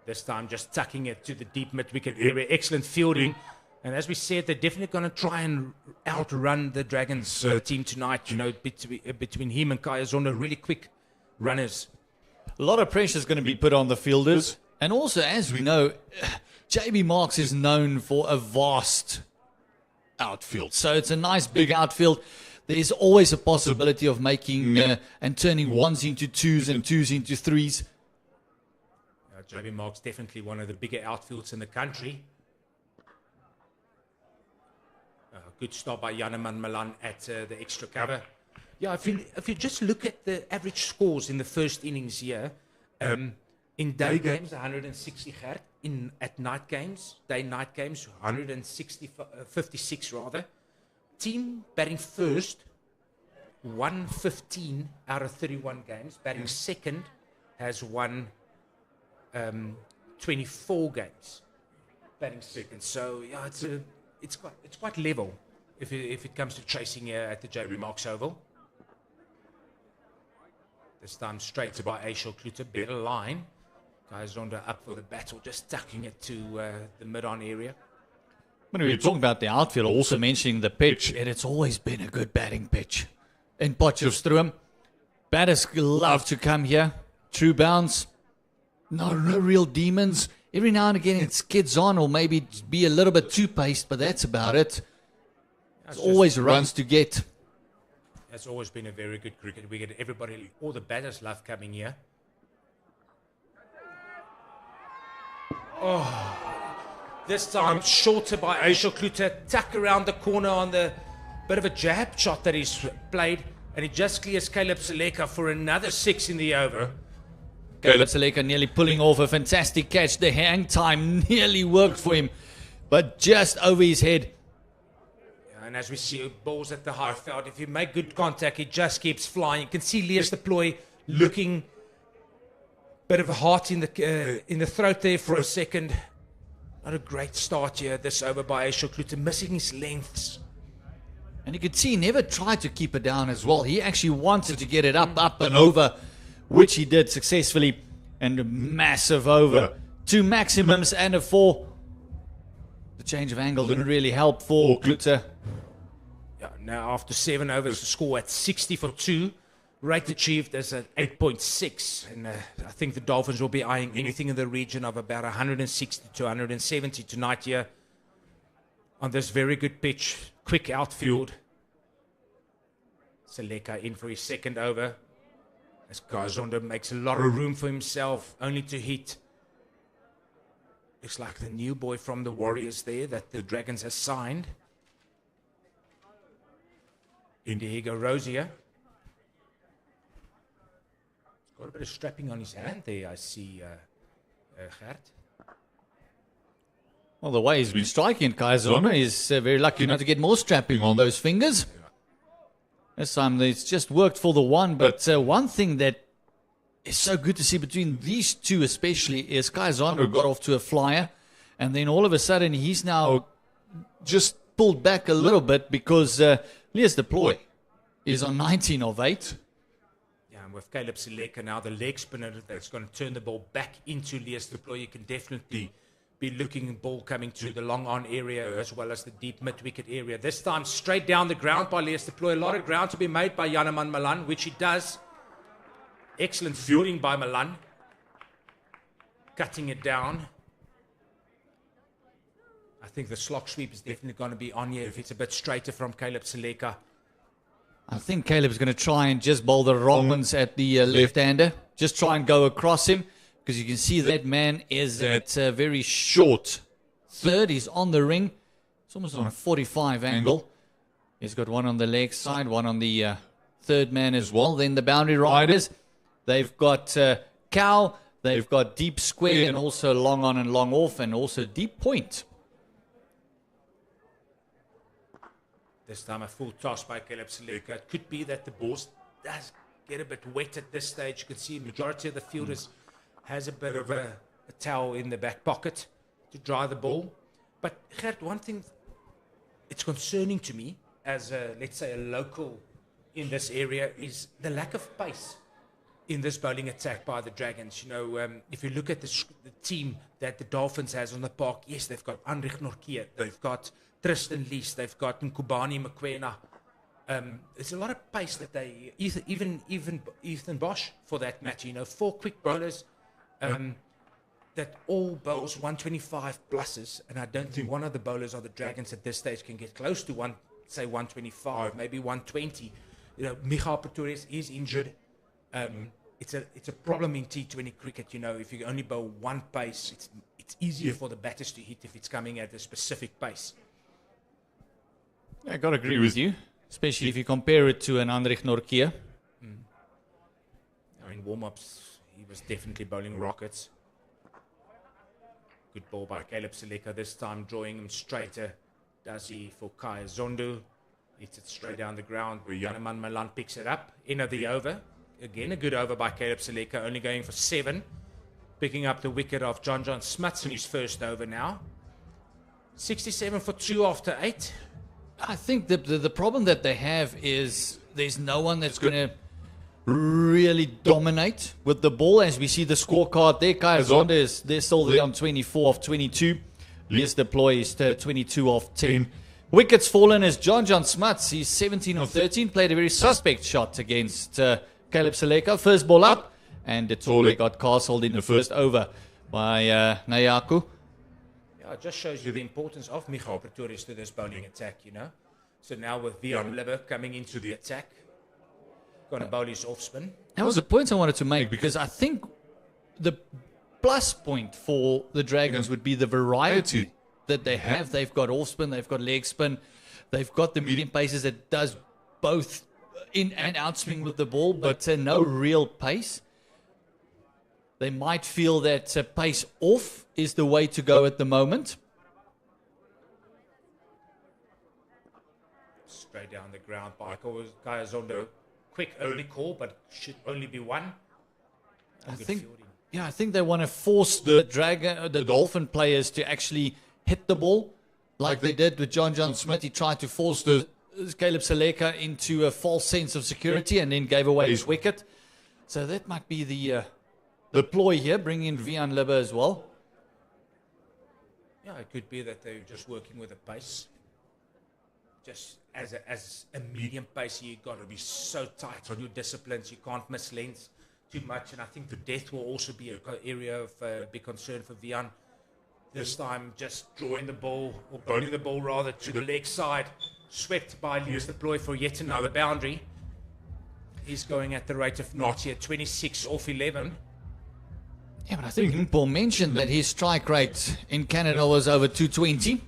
This time just tucking it to the deep mid-wicket area. Excellent fielding. And as we said, they're definitely going to try and outrun the Dragons team tonight. You know, between him and Kaya Zonda, really quick runners. A lot of pressure is going to be put on the fielders. And also, as we know, JB Marks is known for a vast outfield. So it's a nice big outfield. There's always a possibility of making and turning ones into twos and twos into threes. JB Marks definitely one of the bigger outfields in the country. Good start by Janeman Milan at the extra cover. Yeah, if you just look at the average scores in the first innings here, in day games 160 Gert, at night games, day-night games 56 rather. Team batting first 115 out of 31 games. Batting second has won 24 games. Batting second, so yeah, it's quite level if it comes to chasing here at the JB Marks Oval. This time straight by Aishal Kluter, better line. Guys Zonda up for the battle, just tucking it to the mid-on area. When we were talking about the outfield, also mentioning the pitch, and it's always been a good batting pitch. In Potchefstroom, batters love to come here. True bounce, no real demons. Every now and again it skids on or maybe be a little bit too paced, but that's about it. It's always runs to get. That's always been a very good cricket wicket. Everybody, all the batters love coming here. Oh, this time shorter by Aishal Kluter. Tuck around the corner on the bit of a jab shot that he's played. And he just clears Caleb Seleka for another 6 in the over. Caleb Seleka nearly pulling off a fantastic catch. The hang time nearly worked for him, but just over his head. And as we see balls at the high field, if you make good contact, it just keeps flying. You can see Lees Deploy looking Bit of a heart in the throat there for a second. Not a great start here, this over by Aisha Klute, missing his lengths. And you could see he never tried to keep it down as well. He actually wanted to get it up and over, which he did successfully. And a massive over. 2 maximums and a 4. The change of angle didn't really help for Klute. Yeah, now after 7 overs, the score at 60 for 2. Rate achieved as at 8.6. And I think the Dolphins will be eyeing anything in the region of about 160 to 170 tonight here on this very good pitch. Quick outfield. Seleka in for his second over. As Gazondo makes a lot of room for himself, only to hit. Looks like the new boy from the Warriors there that the Dragons has signed. Diego Rosier. Got a bit of strapping on his hand there, I see, Gert. Well, the way he's been striking, Kaizono is very lucky not to get more strapping on those fingers. This time it's just worked for the one, but one thing that is so good to see between these two especially is Kaizono got off to a flyer, and then all of a sudden he's now just pulled back a little bit because Leas Deploy is on 19 of 8. Yeah, and with Caleb Seleka now, the leg spinner that's going to turn the ball back into Leas Deploy, you can definitely be looking at ball coming to the long on area as well as the deep mid-wicket area. This time straight down the ground by Leas Deploy. A lot of ground to be made by Janeman Malan, which he does. Excellent fielding by Malan. Cutting it down. I think the slog sweep is definitely going to be on here if it's a bit straighter from Caleb Seleka. I think Caleb's going to try and just bowl the wrong ones at the left-hander. Just try and go across him. Because you can see that man is at a very short third. He's on the ring. It's almost on a 45 angle. He's got one on the leg side, one on the third man as well. Then the boundary riders, they've got cow, they've got deep square, and also long on and long off, and also deep point. This time a full toss by Caleb Seleka. It could be that the ball does get a bit wet at this stage. You can see the majority of the fielders has a bit of a towel in the back pocket to dry the ball. But Gert, one thing it's concerning to me as let's say a local in this area is the lack of pace in this bowling attack by the Dragons. You know, if you look at the team that the Dolphins has on the park, yes, they've got Andrich Norkier, they've got Tristan Lees, they've got Nkubani Mokoena. There's a lot of pace that they, even Ethan Bosch for that matter, you know, 4 quick bowlers that all bowls 125 pluses, and I don't think one of the bowlers of the Dragons at this stage can get close to 125, maybe 120. You know, Michal Pretorius is injured. It's a problem in T20 cricket. You know, if you only bowl one pace, it's easier for the batters to hit if it's coming at a specific pace. I got to agree with you, especially if you compare it to an Andrich Norkier. In warm-ups, he was definitely bowling rockets. Good ball by Caleb Seleka this time, drawing him straighter. Does he for Kaya Zondo? Hits it straight down the ground. Janeman Malan picks it up. End of the over. Again, a good over by Caleb Seleka, only going for 7. Picking up the wicket of John Smuts in his first over now. 67 for 2 after 8. I think the problem that they have is there's no one that's going to really dominate with the ball. As we see the scorecard there, Kaya Zonda they're still there on 24 of 22. Leas Deploy is 22 of 10. Wickets fallen as John Smuts. He's 17 of 13. Played a very suspect shot against Caleb Seleka. First ball up, and Detole got castled in the first over by Nayaku. Yeah, it just shows you the importance of Michal Pretorius to this bowling attack, you know. So now with Vian Libber coming into the attack, going to bowl his off spin. That was the point I wanted to make, because I think the plus point for the Dragons would be the variety that they have. They've got off spin, they've got leg spin, they've got the medium paces that does both in and out swing with the ball, but no real pace. They might feel that pace off is the way to go at the moment. Straight down the ground by Kaya Zondo. Quick early call, but should only be 1. I think Yeah, I think they want to force the Dolphin players to actually hit the ball like they did with John Smith. He tried to force Caleb Seleka into a false sense of security and then gave away his wicket. So that might be the ploy here, bringing in Vian Libbe as well. Yeah, it could be that they're just working with a pace. Just as a medium pace, you've got to be so tight on your disciplines. You can't miss lengths too much. And I think the death will also be an area of big concern for Vian. This time, just drawing the ball, or bowling the ball rather, to the leg side. Swept by Lewis de Ploy for yet another boundary. He's going at the rate of not here, 26 off 11. Yeah, but I think Paul mentioned that his strike rate in Canada was over 220.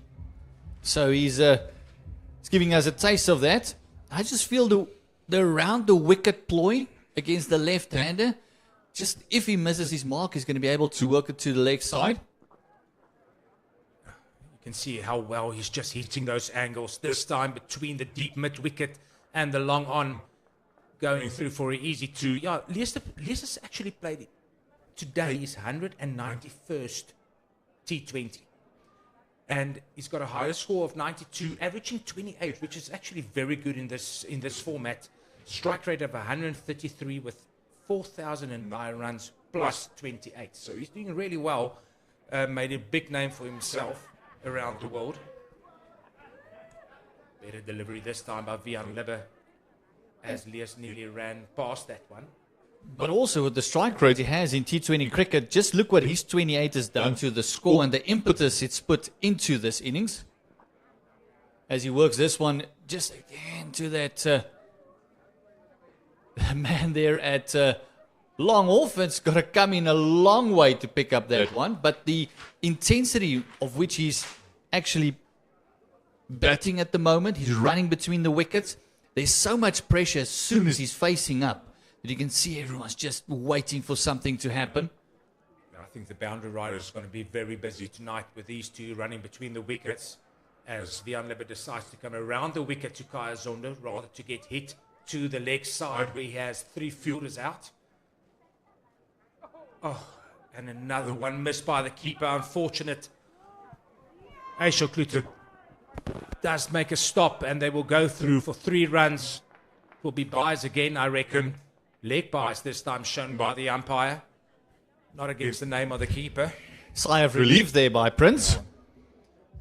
So he's giving us a taste of that. I just feel the around the wicket ploy against the left-hander, just if he misses his mark, he's going to be able to work it to the leg side. You can see how well he's just hitting those angles. This time between the deep mid-wicket and the long on, going through for an easy two. Yeah, Leicester has actually played today his 191st T20. And he's got a higher score of 92, averaging 28, which is actually very good in this format. Strike rate of 133 with 4,009 runs plus 28. So he's doing really well. Made a big name for himself around the world. Better delivery this time by Vian Libbe, as Leas nearly ran past that one. But also with the strike rate he has in T20 cricket, just look what his 28 has done to the score and the impetus it's put into this innings. As he works this one just again to that man there at long off. It's got to come in a long way to pick up that one. But the intensity of which he's actually batting at the moment, he's running between the wickets. There's so much pressure as soon as he's facing up that you can see everyone's just waiting for something to happen. I think the boundary rider is going to be very busy tonight with these two running between the wickets, as Vian Libbe decides to come around the wicket to Kaya Zondo rather to get hit to the leg side where he has three fielders out. Oh, and another one missed by the keeper. Unfortunate. Aisha Klute does make a stop, and they will go through for 3 runs. Will be buys again, I reckon. Leg buys this time shown by the umpire. Not against the name of the keeper. Sigh of relief there by Prince.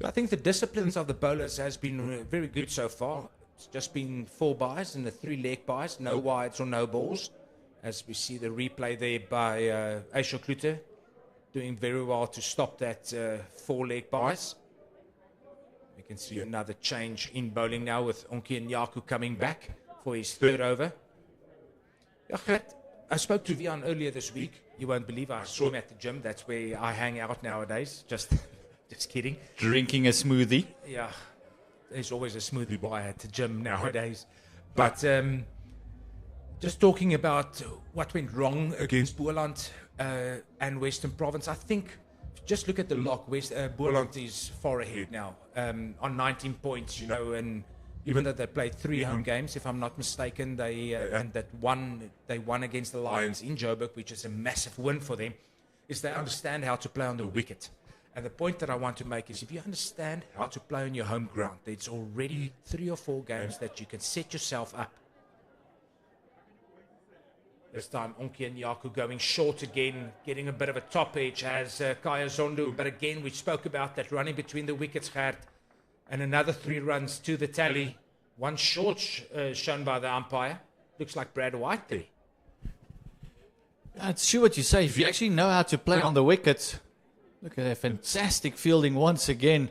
I think the disciplines of the bowlers has been very good so far. It's just been 4 buys and the 3 leg buys, no wides or no balls. As we see the replay there by Aisha Klute, doing very well to stop that 4 leg buys. We can see another change in bowling now with Onki Nyaku coming back for his 3rd over. I spoke to Vian earlier this week. You won't believe I saw him at the gym. That's where I hang out nowadays. Just kidding. Drinking a smoothie. Yeah, there's always a smoothie buy at the gym nowadays. But just talking about what went wrong against Boland and Western Province, I think just look at the lock. Boland is far ahead now on 19 points, and even though they played 3 home games, if I'm not mistaken, they won against the Lions in Joburg, which is a massive win for them, is they understand how to play on the wicket. And the point that I want to make is if you understand how to play on your home ground, there's already 3 or 4 games that you can set yourself up. This time, Onki Nyaku going short again, getting a bit of a top edge as Kaya Zondo. But again, we spoke about that running between the wickets, Gert. And another 3 runs to the tally. 1 short shown by the umpire. Looks like Brad White there. It's true what you say. If you actually know how to play on the wickets, look at that fantastic fielding once again.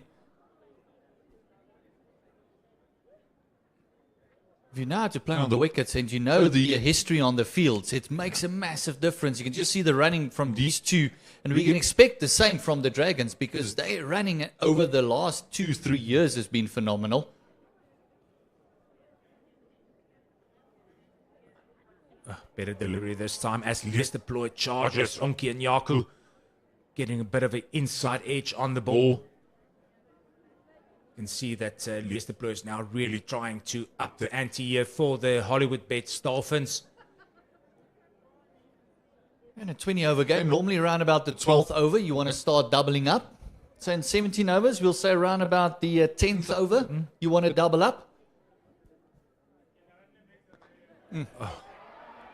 If you know how to play on the wickets and you know the history on the fields, it makes a massive difference. You can just see the running from these two, and we can expect the same from the Dragons because their running over the last 2-3 years has been phenomenal. Better delivery this time as Lewis deployed charges. Onki Nyaku getting a bit of an inside edge on the ball. You can see that Lewis deploy is now really trying to up the ante here for the Hollywoodbets Dolphins. In a 20 over game, normally around about the 12th over, you want to start doubling up. So in 17 overs, we'll say around about the 10th over, you want to double up.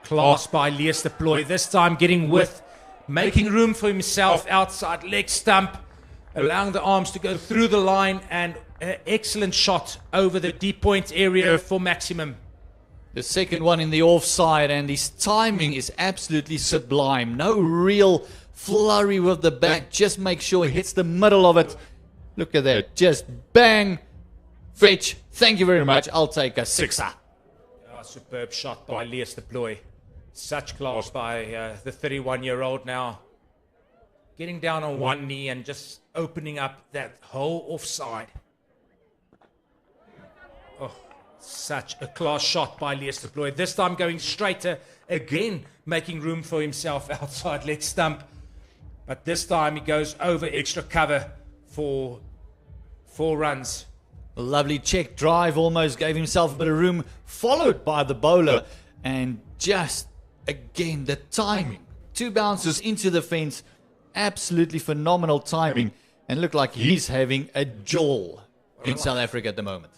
Class by Lees de Ploy. This time getting width, making room for himself outside leg stump, allowing the arms to go through the line, and an excellent shot over the deep point area for maximum. The second one in the offside, and his timing is absolutely sublime. No real flurry with the back. Just make sure he hits the middle of it. Look at that. Just bang. Fetch. Thank you very much. I'll take a sixer. Superb shot by Lees de Ploy. Such class by the 31-year-old now. Getting down on one knee and just opening up that whole offside. Oh, such a class shot by Lees de Ploy. This time going straighter, again making room for himself outside leg stump. But this time he goes over extra cover for 4 runs. A lovely check drive, almost gave himself a bit of room, followed by the bowler. And just, again, the timing. 2 bounces into the fence. Absolutely phenomenal timing. And looked like he's having a jaw in South Africa at the moment.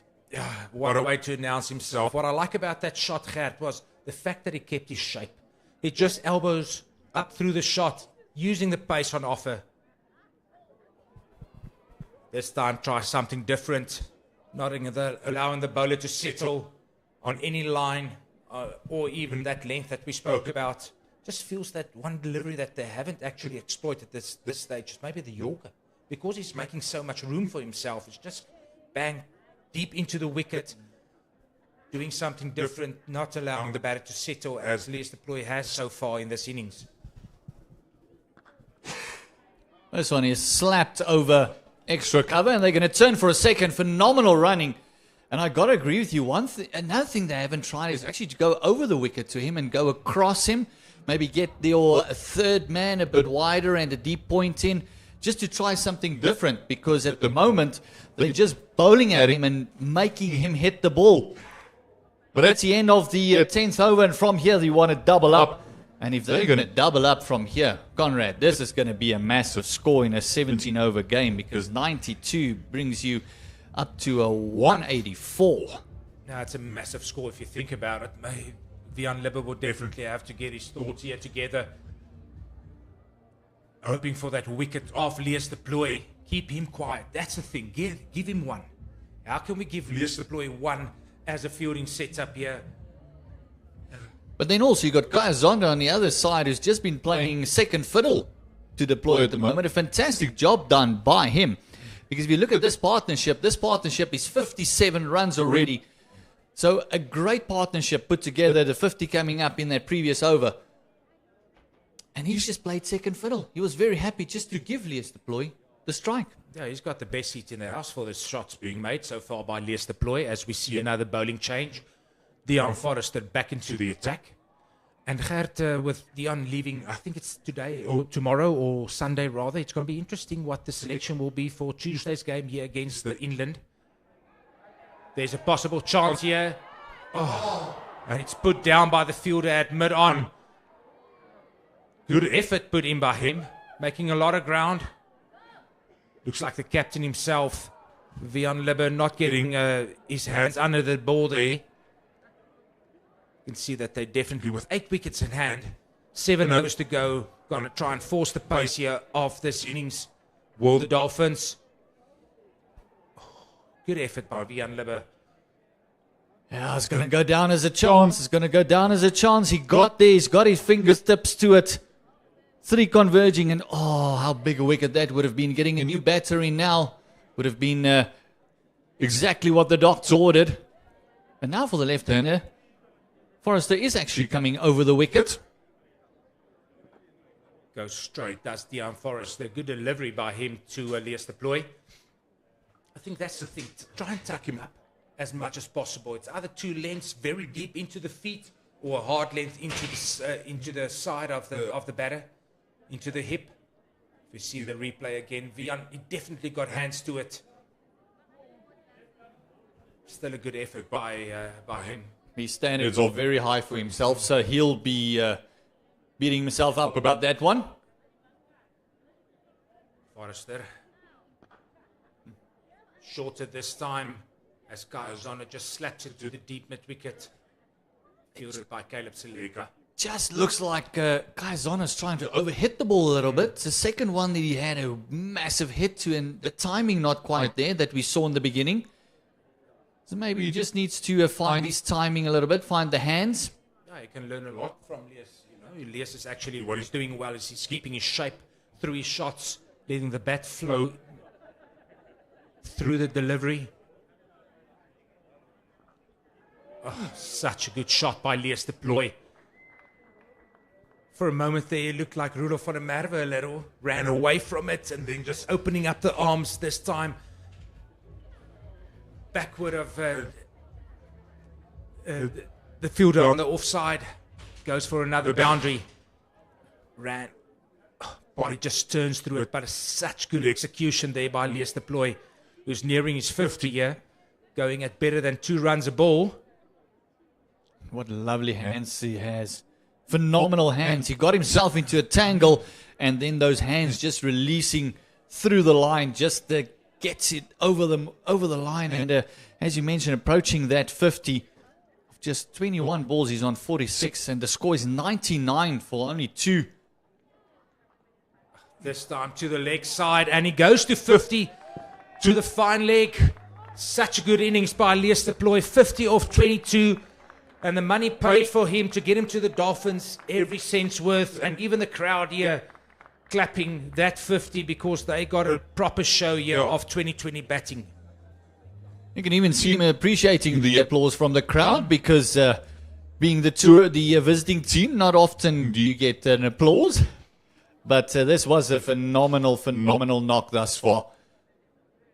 What a way to announce himself. What I like about that shot, Gert, was the fact that he kept his shape. He just elbows up through the shot, using the pace on offer. This time, try something different. Not allowing the bowler to settle on any line or even that length that we spoke about. Just feels that one delivery that they haven't actually exploited this stage is maybe the Yorker. Because he's making so much room for himself, it's just bang, deep into the wicket, doing something different, not allowing the batter to settle as Lees de Ploy has so far in this innings. This one is slapped over extra cover, and they're going to turn for a second. Phenomenal running. And I got to agree with you. Another thing they haven't tried is actually to go over the wicket to him and go across him. Maybe get your third man a bit wider and a deep point in, just to try something different, because at the moment they're just bowling at him and making him hit the ball. But that's the end of the 10th over, and from here they want to double up. And if they're going to double up from here, Conrad, this is going to be a massive score in a 17-over game, because 92 brings you up to a 184. Now, it's a massive score if you think about it. Vian Libber will definitely have to get his thoughts here together. Hoping for that wicket off Lees de Ploy. Keep him quiet. That's the thing. Give him one. How can we give Lees de Ploy one as a fielding setup here? But then also you got Kaya Zonda on the other side, who's just been playing second fiddle to de Ploy at the moment. A fantastic job done by him. Because if you look at this partnership is 57 runs already. So a great partnership put together, the 50 coming up in that previous over. And he's just played second fiddle. He was very happy just to give Lees de Ploy the strike. Yeah, he's got the best seat in the house for the shots being made so far by Lees de Ploy, as we see another bowling change. Dion Forrester back into the attack. And Gert, with Dion leaving, I think it's today or tomorrow or Sunday rather, it's going to be interesting what the selection will be for Tuesday's game here against the Inland. There's a possible chance here. Oh, and it's put down by the fielder at mid-on. Good effort put in by him, making a lot of ground. Looks like the captain himself, Vian Libber, not getting his hands under the ball there. You can see that they definitely, with 8 wickets in hand, 7 overs to go, going to try and force the pace here of this innings. Will the Dolphins? Good effort by Vian Libber. Yeah, it's going to go down as a chance. He got there. He's got his fingertips to it. 3 converging, and how big a wicket that would have been. Getting a new batter in now would have been exactly what the doctor ordered. And now for the left-hander, Forrester is actually coming over the wicket. Goes straight, does Dion Forrester. Good delivery by him to Lees de Ploy. I think that's the thing. Try and tuck him up as much as possible. It's either 2 lengths very deep into the feet, or a hard length into the side of the batter, into the hip. If we see the replay again, Vian, he definitely got hands to it. Still a good effort by him. His standards are very high for himself, so he'll be beating himself up about that one. Forrester. Shorter this time as Kayozana just slaps it to the deep mid-wicket. Fielded by Caleb Seleka. Just looks like Kayozana's trying to overhit the ball a little bit. It's the second one that he had a massive hit to, and the timing not quite there that we saw in the beginning. So maybe he just needs to find his timing a little bit, find the hands. Yeah, you can learn a lot from Lias. Lias is actually, what he's doing well is he's keeping his shape through his shots, letting the bat flow through the delivery. Oh, such a good shot by Lias de Plooi. For a moment there, it looked like Rudolf van der Merwe a little, ran away from it, and then just opening up the arms this time. Backward of the fielder on the offside. Goes for another boundary. Ran. Body just turns through it, but such good execution there by Lias de Plooi, who's nearing his 50 year, going at better than 2 runs a ball. What lovely hands he has. Phenomenal hands. He got himself into a tangle, and then those hands just releasing through the line, just gets it over the line. And as you mentioned, approaching that 50, just 21 balls, he's on 46, and the score is 99 for only 2. This time to the leg side, and he goes to 50 to the fine leg. Such a good innings by Lias de Plooi, 50 off 22. And the money paid for him to get him to the Dolphins, every cent's worth. And even the crowd here clapping that 50 because they got a proper show here of 2020 batting. You can even see him appreciating the applause from the crowd because being the visiting team, not often do you get an applause. But this was a phenomenal knock thus far.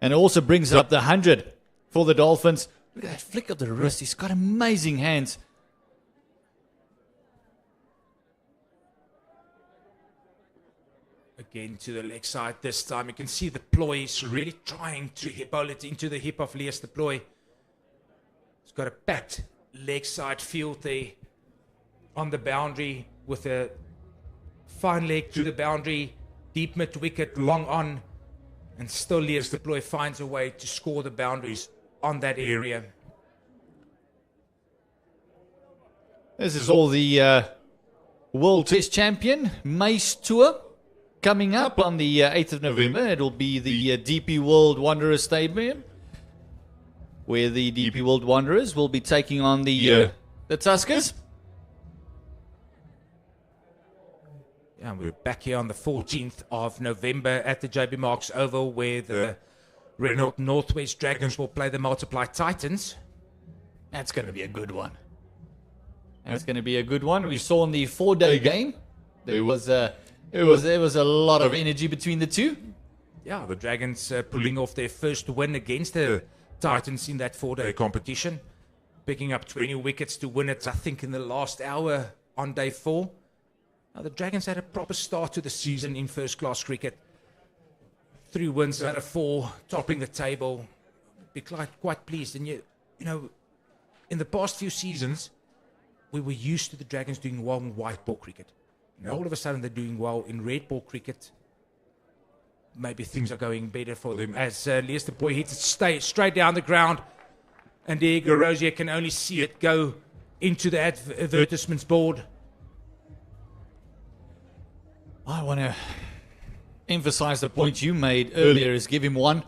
And it also brings up the 100 for the Dolphins. Look at that flick of the wrist. He's got amazing hands. Again to the leg side this time. You can see the Plooi is really trying to bowl it into the hip of Lias de Plooi. He's got a packed leg side field there on the boundary with a fine leg to the boundary, deep mid wicket, long on, and still Lias de Plooi finds a way to score the boundaries on that area. This is all the World Test Champion Mace Tour coming up on the 8th of November. It'll be the DP World Wanderers Stadium, where the DP World Wanderers will be taking on the Tuskers. Yeah, we're back here on the 14th of November at the JB Marks Oval, where the Renault Northwest Dragons will play the Multiply Titans. That's going to be a good one. That's going to be a good one. We saw in the 4-day game, there was a lot of energy between the two. Yeah, the Dragons pulling off their first win against the Titans in that 4-day competition, picking up 20 wickets to win it, I think, in the last hour on day 4. Now, the Dragons had a proper start to the season in first-class cricket. 3 wins out of 4, topping the table. Be quite pleased. And, you know, in the past few seasons, we were used to the Dragons doing well in white ball cricket. Now, all of a sudden, they're doing well in red ball cricket. Maybe things are going better for them. As Lias de Plooi hits it straight down the ground, and Diego Rosier can only see it go into the advertisements board. I want to emphasize the point you made earlier, is give him one.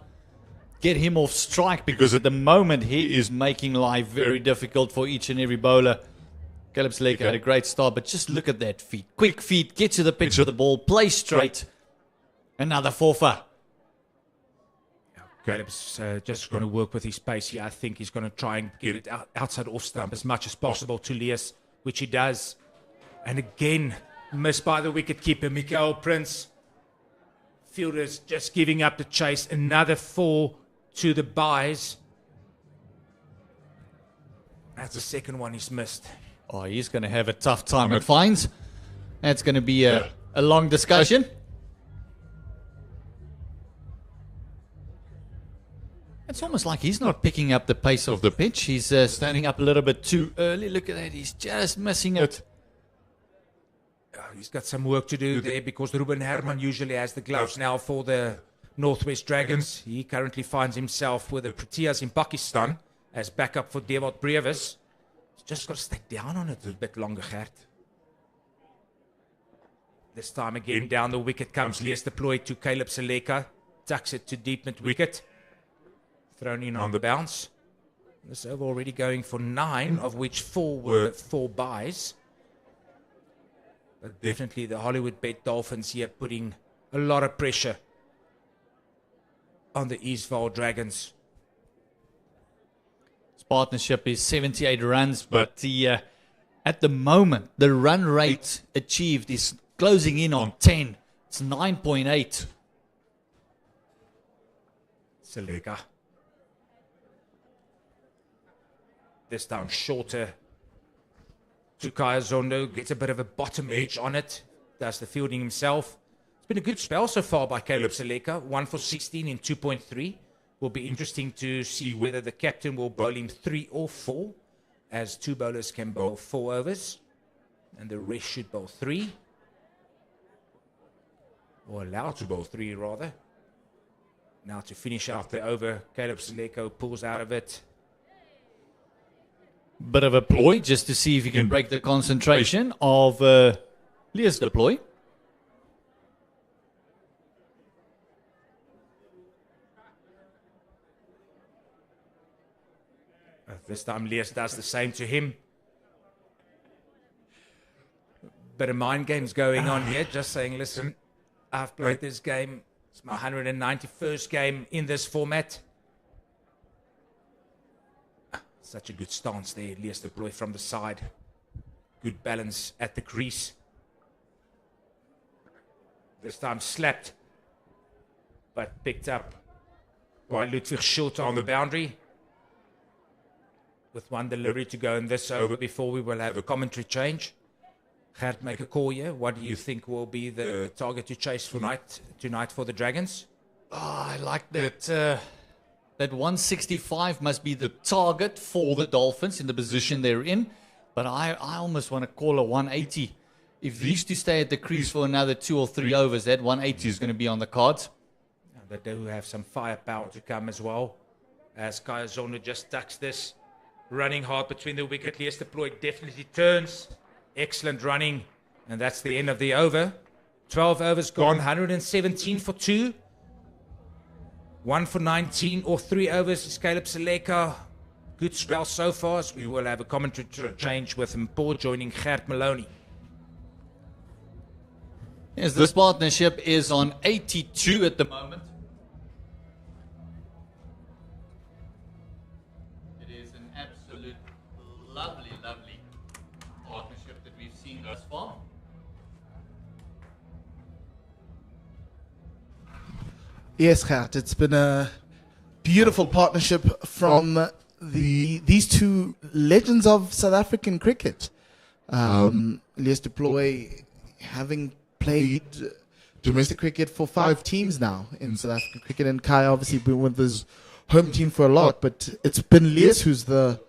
Get him off strike, because at the moment he is making life very difficult for each and every bowler. Caleb Seleka had a great start, but just look at that feet. Quick feet, get to the pitch of the ball, play straight. Another forfer. Caleb's just going to work with his pace here. I think he's going to try and get it outside off stump as much as possible to Lias, which he does. And again, missed by the wicketkeeper, Mikael Prince. Fielders just giving up the chase. Another 4 to the buys. That's the second one he's missed. Oh, he's going to have a tough time at fines. That's going to be a long discussion. It's almost like he's not picking up the pace of the pitch. He's standing up a little bit too early. Look at that. He's just missing it. He's got some work to do there because Ruben Herman usually has the gloves now for the Northwest Dragons. He currently finds himself with the Proteas in Pakistan as backup for Dewald Brevis. He's just got to stay down on it a bit longer, Gert. This time again, down the wicket comes Lees deployed to Caleb Seleka. Tucks it to deep mid wicket. Thrown in on the bounce. This over already going for 9, of which 4 were 4 buys. But definitely the Hollywoodbet Dolphins here putting a lot of pressure on the Eastvaal Dragons. This partnership is 78 runs, but at the moment, the run rate achieved is closing in on 10. It's 9.8. Seleka. This down shorter to Kaya Zondo. Gets a bit of a bottom edge on it. Does the fielding himself. It's been a good spell so far by Caleb Seleka. 1 for 16 in 2.3. Will be interesting to see whether the captain will bowl him 3 or 4. As 2 bowlers can bowl 4 overs. And the rest should bowl 3. Or allowed to bowl 3 rather. Now to finish out the over, Caleb Seleka pulls out of it. Bit of a ploy just to see if he can break the concentration of Lees deploy. This time Lees does the same to him. Bit of mind games going on here. Just saying, listen, I've played this game. It's my 191st game in this format. Such a good stance there. Lees deploy from the side. Good balance at the crease. This time slapped, but picked up by Ludwig Schulte on the boundary. With 1 delivery to go in this over before we will have a commentary change. Gert, make a call here. What do you think will be the target to chase for tonight for the Dragons? Oh, I like that. That 165 must be the target for the Dolphins in the position they're in. But I almost want to call a 180. If these two stay at the crease for another 2 or 3 overs, that 180 is going to be on the cards. They do have some firepower to come as well. As Kaya Zondo just tucks this. Running hard between the wicket. Lees deployed definitely turns. Excellent running. And that's the end of the over. 12 overs gone. 117 for 2. 1 for 19 or 3 overs is Caleb Seleka. Good spell so far. So we will have a commentary change with Mpho joining Gert Maloney. Yes, this partnership is on 82 at the moment. It is an absolute lovely partnership that we've seen thus far. Yes, Gert, it's been a beautiful partnership from these two legends of South African cricket. Lees Deploy having played domestic cricket for 5 teams now in South African cricket, and Kai obviously been with his home team for a lot, but it's been Lees who's the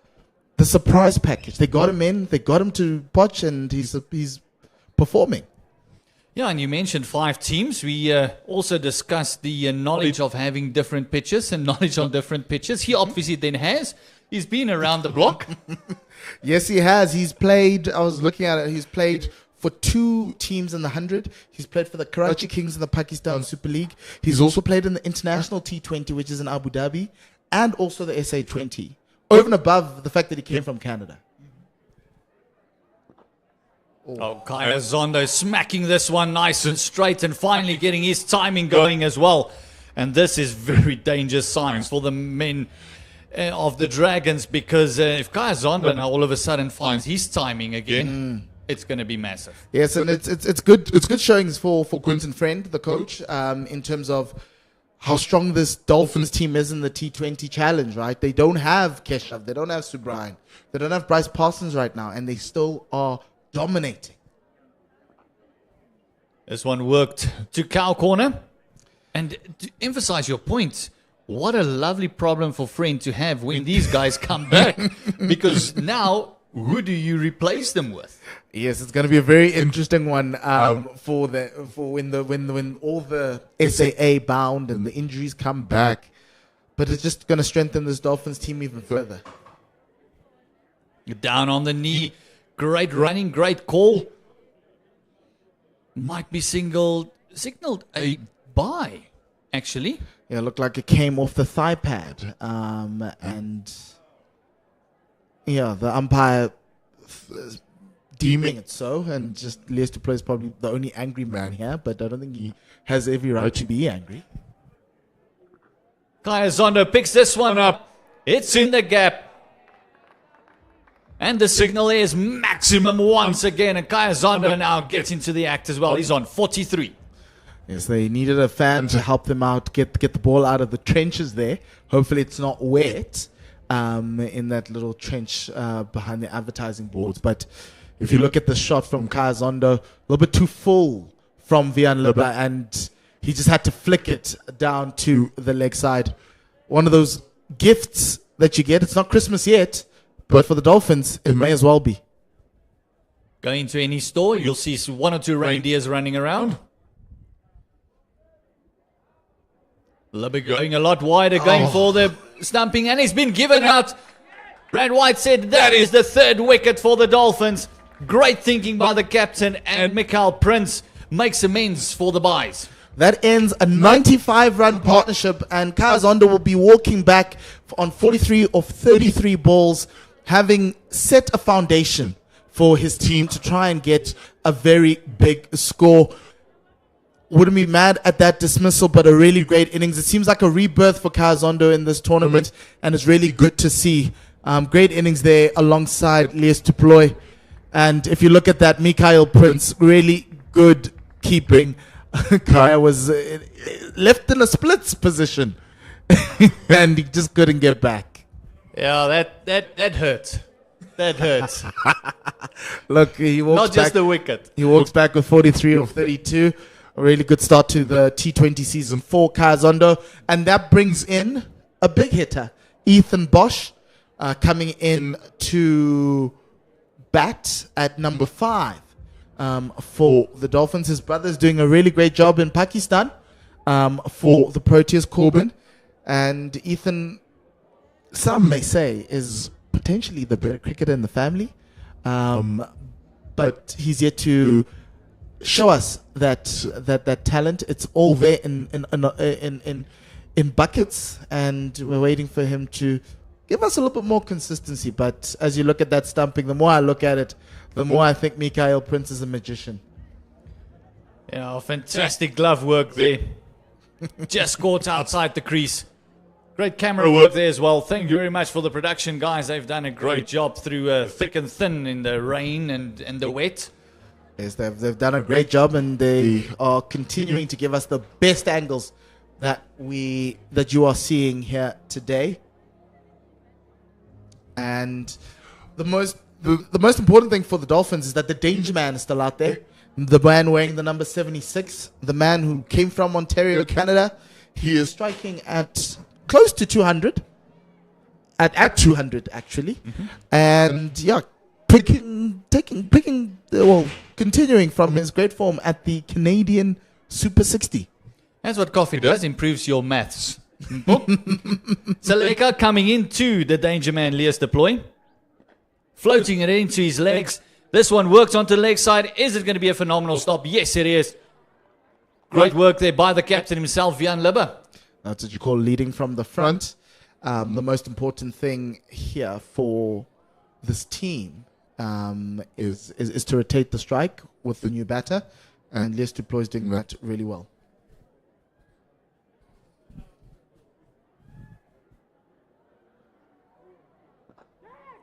surprise package. They got him in, they got him to Potch, and he's performing. Yeah, and you mentioned 5 teams. We also discussed the knowledge of having different pitches and knowledge on different pitches. He obviously then has. He's been around the block. Yes, he has. He's played, I was looking at it, he's played for 2 teams in the 100. He's played for the Karachi Kings in the Pakistan Super League. He's also played in the International T20, which is in Abu Dhabi, and also the SA20, over and above the fact that he came from Canada. Oh, Kaya Zondo smacking this one nice and straight and finally getting his timing going as well. And this is very dangerous signs for the men of the Dragons, because if Kaya Zondo now all of a sudden finds his timing again, it's going to be massive. Yes, and it's good. It's good showings for Quinton Friend, the coach, in terms of how strong this Dolphins team is in the T20 challenge. Right, they don't have Keshav, they don't have Subrian, they don't have Bryce Parsons right now, and they still are dominating. This one worked to cow corner. And to emphasize your point, what a lovely problem for Friend to have when these guys come back. Because now Who do you replace them with? Yes, it's going to be a very interesting one when all the SAA bound and the injuries come back. But it's just going to strengthen this Dolphins team even further. Down on the knee. Great running, great call. Might be signaled a bye, actually. Yeah, it looked like it came off the thigh pad. And yeah, the umpire deeming it so, and just Leicester Player is probably the only angry man here, but I don't think he has every right to be angry. Kaya Zondo picks this one up. It's in the gap. And the signal is maximum once again. And Kaya Zondo now gets into the act as well. He's on 43. Yes, they needed a fan to help them out, get the ball out of the trenches there. Hopefully it's not wet in that little trench behind the advertising boards. But if you look at the shot from Kaya Zondo, a little bit too full from Vian Libba, and he just had to flick it down to the leg side. One of those gifts that you get. It's not Christmas yet, but for the Dolphins, it may as well be. Going to any store, you'll see one or two reindeers running around. Libba going a lot wider, going for the stumping, and he's been given out. Brad White said that is the third wicket for the Dolphins. Great thinking by the captain, and Mikael Prince makes amends for the byes. That ends a 95-run partnership, and Kaya Zondo will be walking back on 43 of 33 balls, having set a foundation for his team to try and get a very big score. Wouldn't be mad at that dismissal, but a really great innings. It seems like a rebirth for Kaya Zondo in this tournament, and it's really good to see. Great innings there alongside Lies Duploy. And if you look at that, Mikael Prince, really good keeping. Kaya was left in a splits position, and he just couldn't get back. Yeah, that hurts. That hurts. Look, he walks Not just back, the wicket. He walks back with 43 of 32. A really good start to the T20 season for Kaya Zondo, and that brings in a big hitter, Ethan Bosch, coming in to bat at number 5. For the Dolphins. His brother's doing a really great job in Pakistan for the Proteas, Corbin. And Ethan, some may say, is potentially the better cricketer in the family. But he's yet to show us that talent. It's all there in buckets, and we're waiting for him to give us a little bit more consistency. But as you look at that stumping, the more I look at it, the more I think Mikael Prince is a magician. Yeah, fantastic glove work there. Just caught outside the crease. Great camera work there as well. Thank you very much for the production, guys. They've done a great job through thick and thin in the rain and the wet. Yes, they've done a great job, and they are continuing to give us the best angles that you are seeing here today. And the most important thing for the Dolphins is that the danger man is still out there. The man wearing the number 76, the man who came from Ontario, Canada. He is striking at close to 200. At 200, actually. Mm-hmm. And yeah, continuing from his great form at the Canadian Super 60. That's what coffee does, improves your maths. Saleka coming into the danger man, Lias Deploy. Floating it into his legs. This one works onto the leg side. Is it going to be a phenomenal stop? Yes, it is. Great work there by the captain himself, Vian Libba. That's what you call leading from the front. The most important thing here for this team is to rotate the strike with the new batter. And Les Duploy is doing that really well.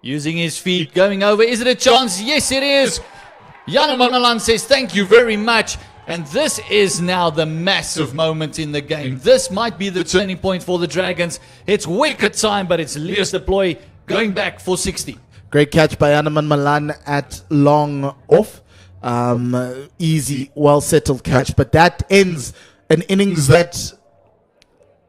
Using his feet, going over. Is it a chance? Yes, it is. Jan Manalan says, thank you very much. And this is now the massive moment in the game. This might be the turning point for the Dragons. It's wicket time, but it's Lias Deploy going back for 60. Great catch by Anaman Malan at long off. Easy, well-settled catch. But that ends an innings that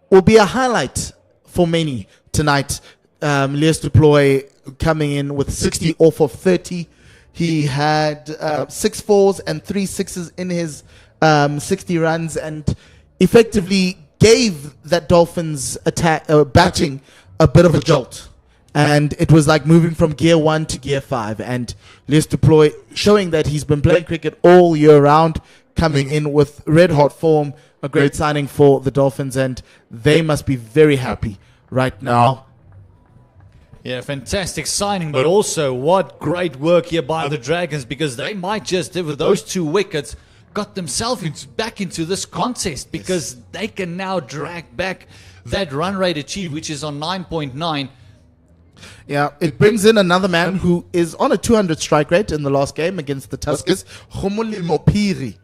will be a highlight for many tonight. Lias Deploy coming in with 60 off of 30. He had 6 fours and 3 sixes in his 60 runs, and effectively gave that Dolphins batting a bit of a jolt. And it was like moving from gear 1 to gear 5. And Les Deploy showing that he's been playing cricket all year round, coming in with red hot form, a great signing for the Dolphins, and they must be very happy right now. Yeah, fantastic signing, but also what great work here by the Dragons, because they might just, with those 2 wickets, got themselves back into this contest, because they can now drag back that run rate achieved, which is on 9.9. Yeah, it brings in another man who is on a 200 strike rate in the last game against the Tuskers, Khomoli Mopiri.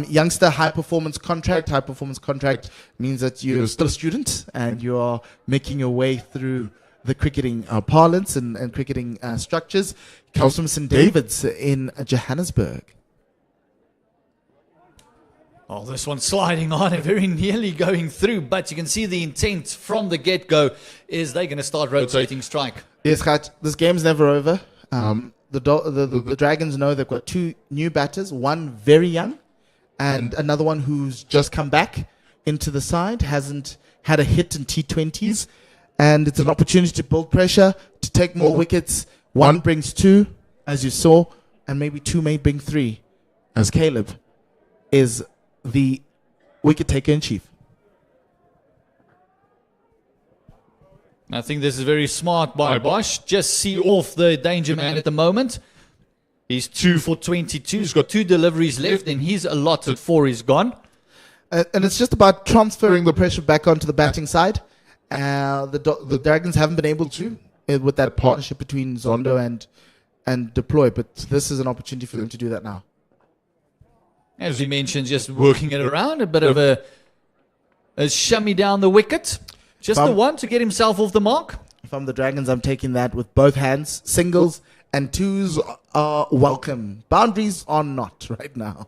Youngster, high performance contract. High performance contract means that you're still a student and you are making your way through the cricketing parlance and cricketing structures. Comes from St. David's in Johannesburg. Oh, this one's sliding on and very nearly going through, but you can see the intent from the get-go is they're going to start rotating strike. Yes, Khat, this game's never over. The Dragons know they've got 2 new batters, one very young and another one who's just come back into the side, hasn't had a hit in T20s, and it's an opportunity to build pressure, to take more wickets. One brings 2, as you saw, and maybe 2 may bring 3, as Caleb is the wicket taker in chief. I think this is very smart by Bosch. Just see off the danger man at the moment. He's 2 for 22. He's got 2 deliveries left, and his allotted 4 is gone. And it's just about transferring the pressure back onto the batting side. The Dragons haven't been able to with that partnership between Zondo and Deploy, but this is an opportunity for them to do that now. As we mentioned, just working it around, a bit of a shimmy down the wicket. Just the one to get himself off the mark. If I'm the Dragons, I'm taking that with both hands. Singles and 2s are welcome. Boundaries are not right now.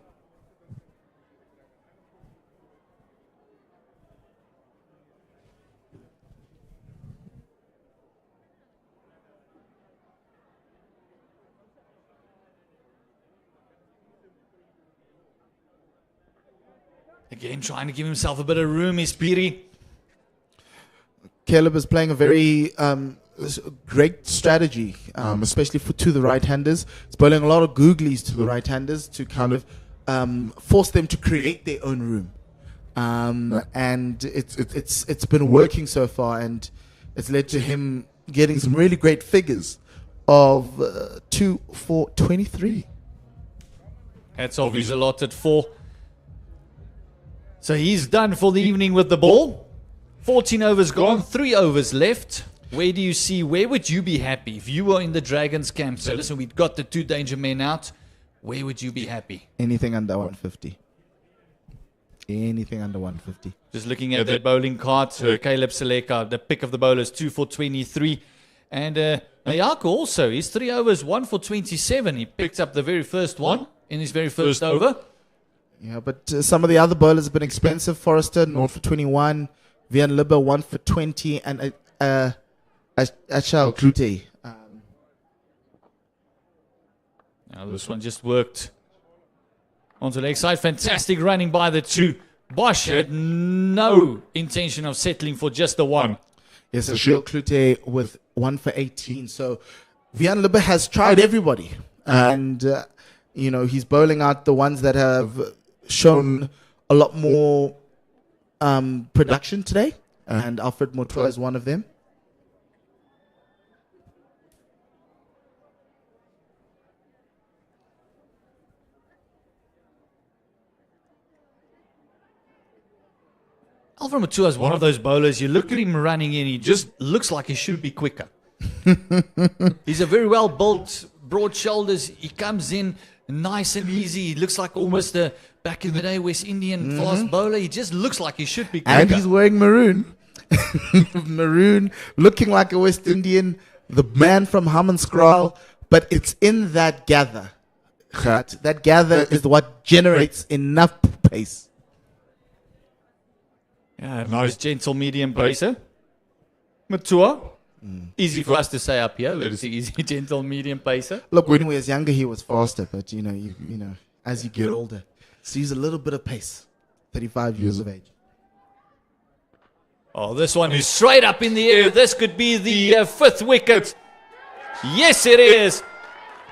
Again, trying to give himself a bit of room, is Piri. Caleb is playing a very great strategy, especially to the right-handers. He's bowling a lot of googlies to the right-handers to kind of force them to create their own room. And it's been working so far, and it's led to him getting some really great figures of 2 for 23. That's off his allotted 4. So he's done for the evening with the ball. 14 overs gone, 3 overs left. Where would you be happy if you were in the Dragons camp? So listen, we've got the 2 danger men out. Where would you be happy? Anything under 150. Anything under 150. Just looking at that bowling card, Caleb Seleka, the pick of the bowlers, 2 for 23. And Ayako also, he's 3 overs, 1 for 27. He picked up the very first one in his very first over. Yeah, but some of the other bowlers have been expensive. Forrester, 0 for 21. Vian Libba, 1 for 20. And Achal Klute. Now this one just worked onto the leg side. Fantastic running by the 2. Bosch had no intention of settling for just the 1. Yes, Achal Klute with 1 for 18. So Vian Libba has tried everybody. And, he's bowling out the ones that have shown a lot more production today, and Alfred Motoa is one of them. Alfred Motoa is one of those bowlers, you look at him running in, he just looks like he should be quicker. He's a very well built, broad shoulders, he comes in nice and easy. He looks like almost a back in the day West Indian fast bowler. He just looks like he should be quicker. And he's wearing maroon. Maroon, looking like a West Indian, the man from Hammanskraal, but it's in that gather. That gather is what generates enough pace. Yeah, nice gentle medium pacer. Motoa Easy for us to say up here. Let's see, easy, gentle, medium pacer. Look, when he was younger, he was faster, but you know, as you get older, so he's a little bit of pace. 35 years of age. Oh, this one is straight up in the air. This could be the fifth wicket. Yes, it is.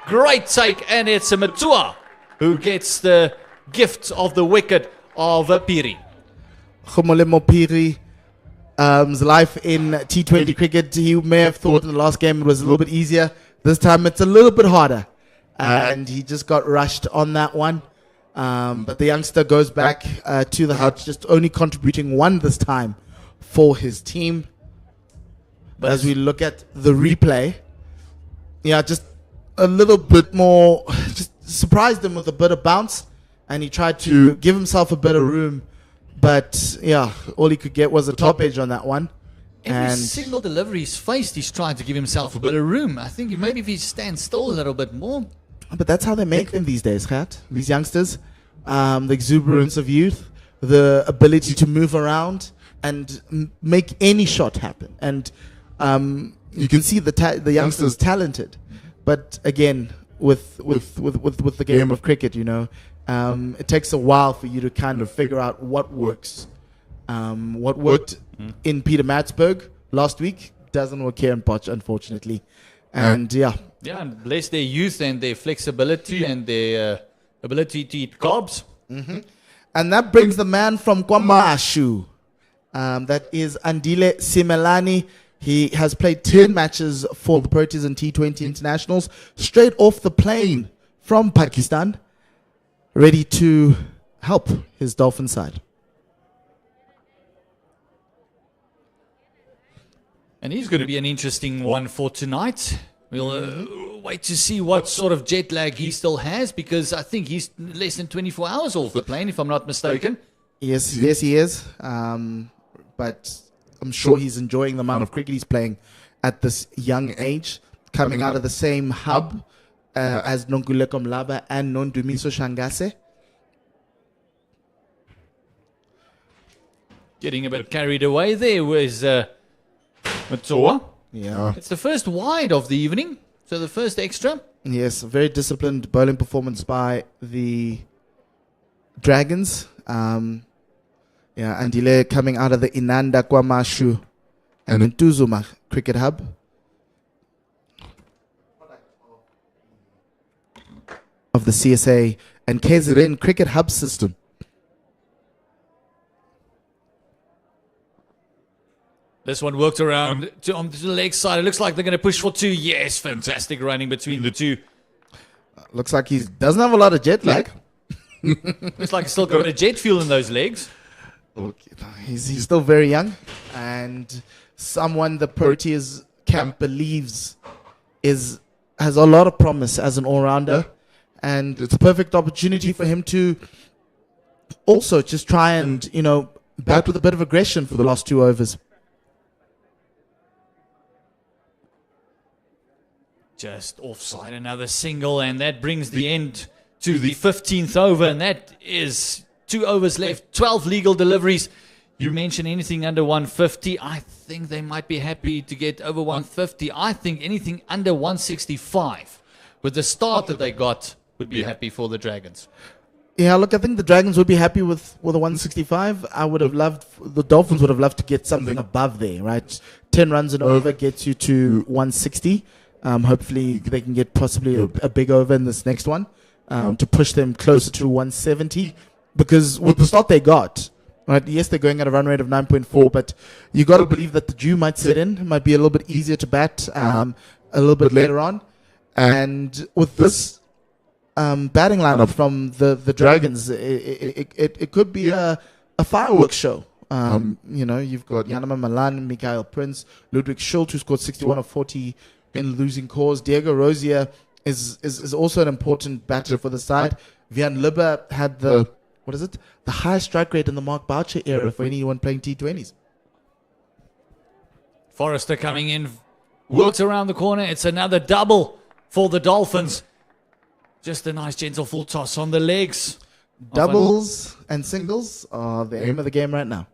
Great take, and it's a Matua who gets the gift of the wicket of Piri. Khumolemo Piri, his life in T20 cricket, he may have thought in the last game it was a little bit easier. This time it's a little bit harder. And he just got rushed on that one. But the youngster goes back to the hut, just only contributing one this time for his team. But as we look at the replay, yeah, just a little bit more, just surprised him with a bit of bounce. And he tried to give himself a bit of room. But, yeah, all he could get was a top edge on that one. Every single delivery he's faced, he's trying to give himself a bit of room. I think maybe if he stands still a little bit more. But that's how they make them these days, Kat. These youngsters, the exuberance of youth, the ability to move around and make any shot happen. And you can see the youngsters talented. But again, with the game of cricket, it takes a while for you to kind of figure out what works. What worked in Pietermaritzburg last week doesn't work here in Potch, unfortunately. And yeah, and bless their youth and their flexibility and their ability to eat carbs. Mm-hmm. And that brings the man from KwaMashu. That is Andile Simelani. He has played 10 matches for the Proteas and T20 internationals, straight off the plane from Pakistan, ready to help his Dolphin side. And he's going to be an interesting one for tonight. We'll wait to see what sort of jet lag he still has, because I think he's less than 24 hours off the plane, if I'm not mistaken. Yes, he is. But I'm sure he's enjoying the amount of cricket he's playing at this young age, coming out of the same hub as Nonkuleko Mlaba and Nondumiso Shangase. Getting a bit carried away there was Matua. Yeah. It's the first wide of the evening, so the first extra. Yes, a very disciplined bowling performance by the Dragons. Andile coming out of the Inanda KwaMashu and Ntuzuma Cricket Hub. Of the CSA and KZN Cricket Hub system. This one worked around on the leg side. It looks like they're going to push for two. Yes, fantastic running between the two. Looks like he doesn't have a lot of jet lag. Looks like he's still got a bit of jet fuel in those legs. He's still very young, and someone the Proteas camp believes has a lot of promise as an all-rounder, and it's a perfect opportunity for him to also just try and bat with a bit of aggression for the last 2 overs. Just offside, another single, and that brings the end to the 15th over, and that is 2 overs left, 12 legal deliveries. You mention anything under 150, I think they might be happy to get over 150. I think anything under 165, with the start that they got, would be happy for the Dragons. Yeah, look, I think the Dragons would be happy with a 165. The Dolphins would have loved to get something above there, right? 10 runs and over gets you to 160. Hopefully they can get possibly a big over in this next one to push them closer to 170. Because with the start they got, right? Yes, they're going at a run rate of 9.4, but you got to believe that the dew might set in. It might be a little bit easier to bat a little bit later on. And with this batting lineup from the Dragons, it could be a fireworks show. You've got Yanama Malan, Mikael Prince, Ludwig Schultz, who scored 61 of 40 in losing cause. Diego Rosier is also an important batter for the side. Vian Libber had the highest strike rate in the Mark Boucher era for anyone playing T20s. Forrester coming in, works around the corner. It's another double for the Dolphins. Just a nice gentle full toss on the legs. Doubles and singles are the aim of the game right now.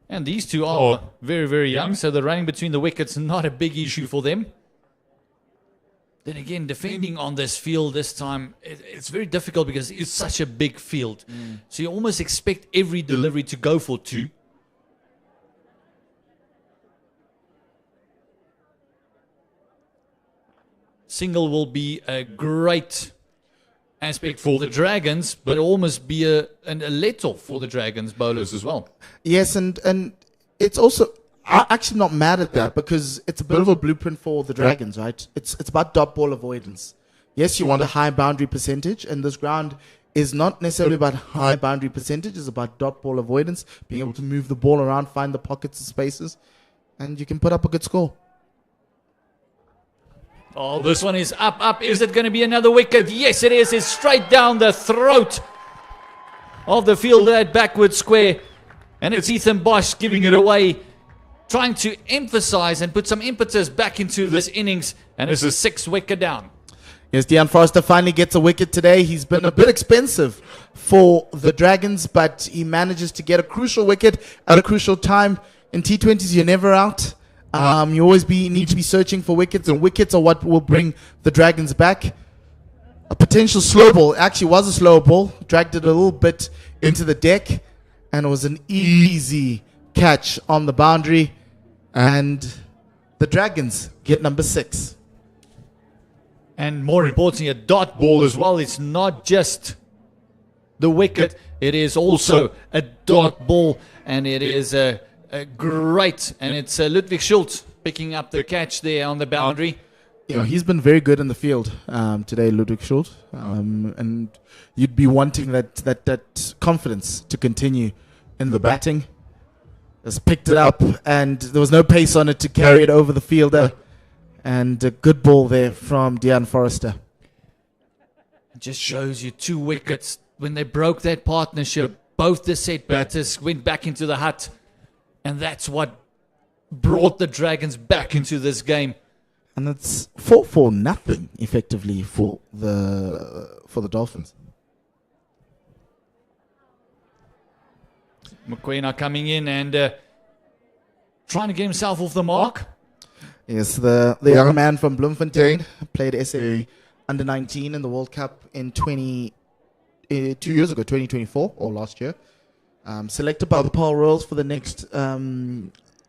And these two are very, very young, so the running between the wickets not a big issue for them. Then again, defending on this field this time, it's very difficult because it's such a big field. So you almost expect every delivery to go for 2. Single will be a great aspect for the Dragons, but almost be a let-off for the Dragons bowlers as well. Yes, and it's also, I'm actually not mad at that because it's a bit of a blueprint for the Dragons, right? It's about dot ball avoidance. Yes, you want a high boundary percentage, and this ground is not necessarily about high boundary percentage. It's about dot ball avoidance, being able to move the ball around, find the pockets and spaces, and you can put up a good score. Oh, this one is up. Is it going to be another wicket? Yes, it is. It's straight down the throat of the fielder at backward square. And it's Ethan Bosch giving it away, trying to emphasize and put some impetus back into this innings. And it's a 6 wicket down. Yes, Dejan Forrester finally gets a wicket today. He's been a bit expensive for the Dragons, but he manages to get a crucial wicket at a crucial time. In T20s, you're never out. You always need to be searching for wickets, and wickets are what will bring the Dragons back. A potential slow ball, actually was a slow ball, dragged it a little bit into the deck, and it was an easy catch on the boundary, and the Dragons get number 6. And more importantly, a dot ball as well. It's not just the wicket, it is also a dot ball, and it is a great, and it's Ludwig Schultz picking up the catch there on the boundary. You know, he's been very good in the field today, Ludwig Schultz, and you'd be wanting that confidence to continue in the batting. Just picked it up, and there was no pace on it to carry it over the fielder, and a good ball there from Dejan Forrester. It just shows you 2 wickets. When they broke that partnership, both the set batters went back into the hut. And that's what brought the Dragons back into this game. And it's 4-0 effectively for the Dolphins. Mokoena coming in and trying to get himself off the mark. Yes, the young man from Bloemfontein played SA Under-19 in the World Cup in 2 years ago, 2024, or last year. Selected by the Paul Royals for the next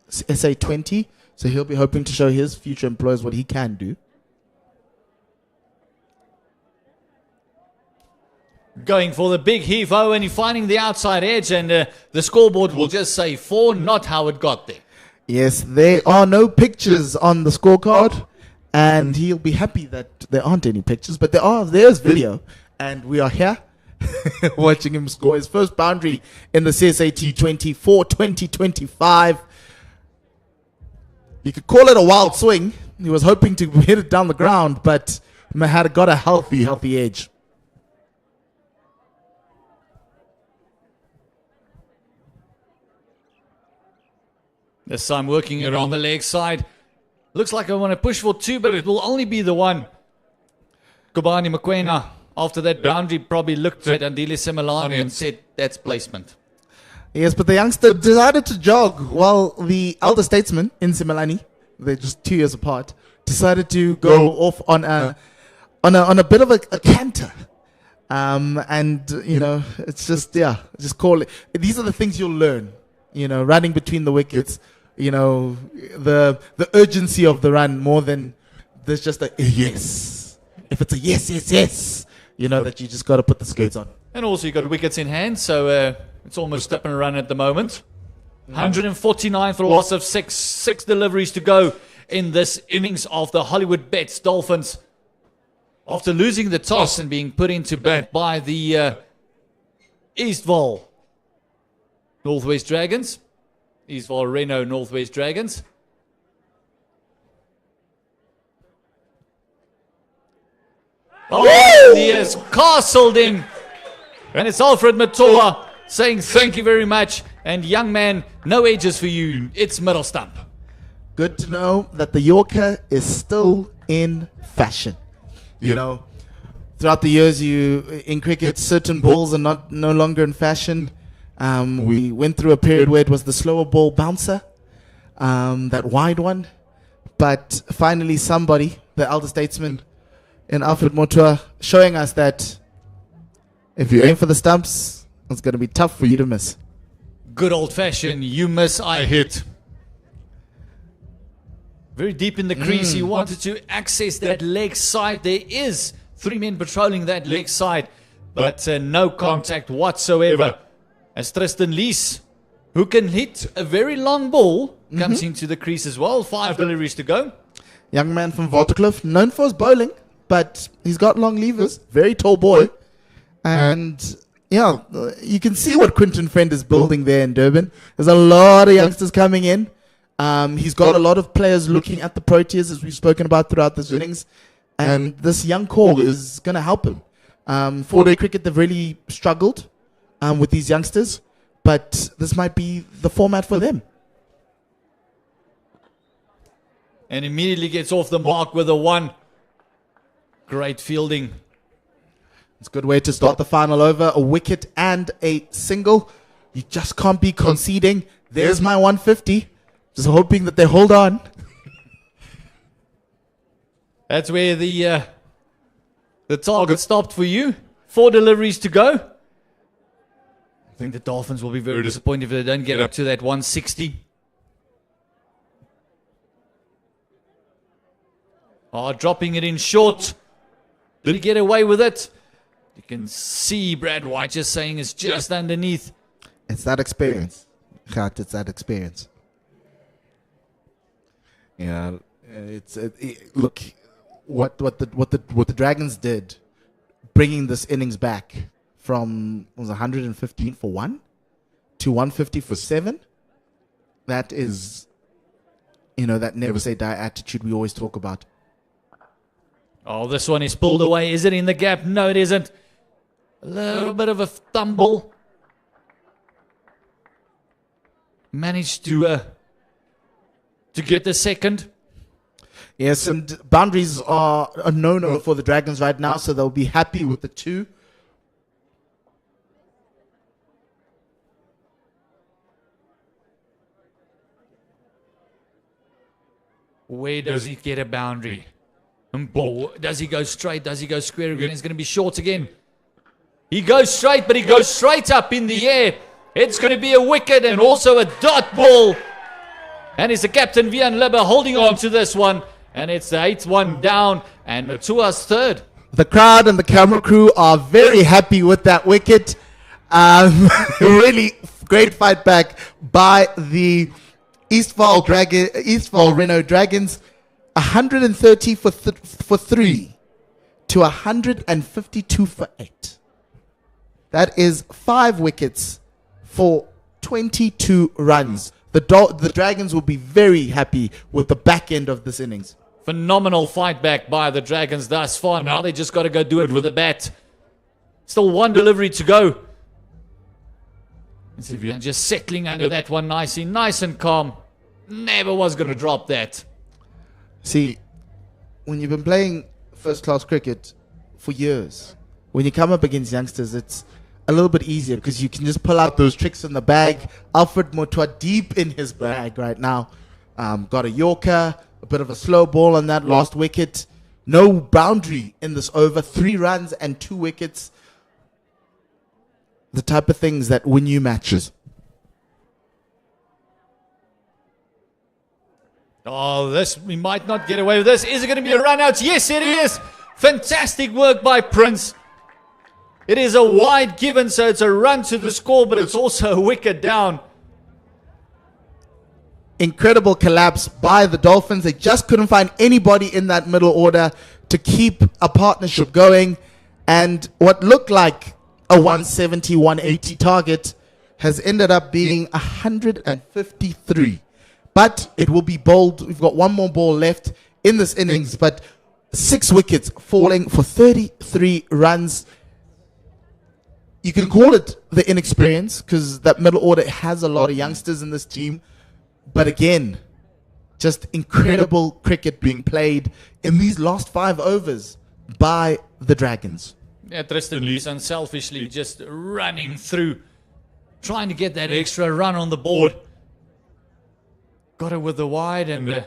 SA 20. So he'll be hoping to show his future employers what he can do. Going for the big heave-o, and he's finding the outside edge, and the scoreboard will just say 4, not how it got there. Yes, there are no pictures on the scorecard, and he'll be happy that there aren't any pictures, but there's video, and we are here watching him score his first boundary in the CSA T20 for 2025. You could call it a wild swing. He was hoping to hit it down the ground, but had got a healthy edge. This time working it on the leg side. Looks like I want to push for 2, but it will only be the 1. Kobani Mokoena, after that boundary, probably looked at Andile Simelane and said, that's placement. Yes, but the youngster decided to jog while the elder statesman in Simelane, they're just 2 years apart, decided to go off on a bit of a canter. And, you know, it's just, just call it. These are the things you'll learn, you know, running between the wickets, you know, the urgency of the run more than there's just a yes. If it's a yes, you know that you just got to put the skates on. And also you got wickets in hand, so it's almost up and run at the moment. 149 for a loss of 6. 6 deliveries to go in this innings of the Hollywoodbets Dolphins. After losing the toss and being put into bat by the Eastvaal Northwest Dragons. Eastvaal Renault Northwest Dragons. Oh, he is castled in. And it's Alfred Matoa saying thank you very much. And young man, no edges for you. It's middle stump. Good to know that the Yorker is still in fashion. You know, throughout the years, in cricket, certain balls are no longer in fashion. We went through a period where it was the slower ball bouncer, that wide one. But finally somebody, the elder statesman in Alfred Motua, showing us that if you aim for the stumps, it's going to be tough for you to miss. Good old-fashioned, you miss, I hit. Very deep in the crease, he wanted to access that leg side. There is 3 men patrolling that leg side, but no contact whatsoever. As Tristan Lees, who can hit a very long ball, comes into the crease as well. 5 deliveries to go. Young man from Waterkloof, known for his bowling, but he's got long levers. Very tall boy. And yeah, you can see what Quinton Friend is building there in Durban. There's a lot of youngsters coming in. He's got a lot of players looking at the Proteas, as we've spoken about throughout this innings. And this young core is going to help him. 4-day cricket, they've really struggled with these youngsters. But this might be the format for them. And immediately gets off the mark with a 1. Great fielding. It's a good way to start the final over. A wicket and a single. You just can't be conceding. There's my 150. Just hoping that they hold on. That's where the target stopped for you. 4 deliveries to go. I think the Dolphins will be very disappointed if they don't get up to that 160. Dropping it in short. Did he get away with it? You can see Brad White just saying it's just underneath. It's that experience. Gert, it's that experience. Yeah, look what the Dragons did, bringing this innings back from 115 for 1 to 150 for 7. That is, that never say die attitude we always talk about. Oh, this one is pulled away. Is it in the gap? No, it isn't. A little bit of a stumble. Managed to get the second. Yes, and boundaries are a no-no for the Dragons right now, so they'll be happy with the 2. Where does he get a boundary? Does he go straight? Does he go square again? It's going to be short again. He goes straight, but he goes straight up in the air. It's going to be a wicket and also a dot ball. And it's the captain, Vian Libbe, holding on to this one. And it's the 8th one down and Matua's 3rd. The crowd and the camera crew are very happy with that wicket. Really great fight back by the Eastvaal Renault Dragons. 130 for 3 to 152 for 8. That is 5 wickets for 22 runs. The Dragons will be very happy with the back end of this innings. Phenomenal fight back by the Dragons thus far. Now they just got to go do it with the bat. Still 1 delivery to go. And just settling under that one nicely, nice and calm. Never was going to drop that. See, when you've been playing first-class cricket for years, when you come up against youngsters, it's a little bit easier because you can just pull out those tricks in the bag. Alfred Motua deep in his bag right now. Got a Yorker, a bit of a slow ball on that last wicket. No boundary in this over. 3 runs and 2 wickets. The type of things that win you matches. Oh, we might not get away with this. Is it going to be a run out? Yes, it is. Fantastic work by Prince. It is a wide given, so it's a run to the score, but it's also a wicket down. Incredible collapse by the Dolphins. They just couldn't find anybody in that middle order to keep a partnership going. And what looked like a 170, 180 target has ended up being 153. But it will be bowled. We've got 1 more ball left in this innings, but 6 wickets falling for 33 runs. You can call it the inexperience because that middle order has a lot of youngsters in this team. But again, just incredible cricket being played in these last 5 overs by the Dragons. Yeah, Tristan Lees unselfishly just running through trying to get that extra run on the board. Got it with the wide and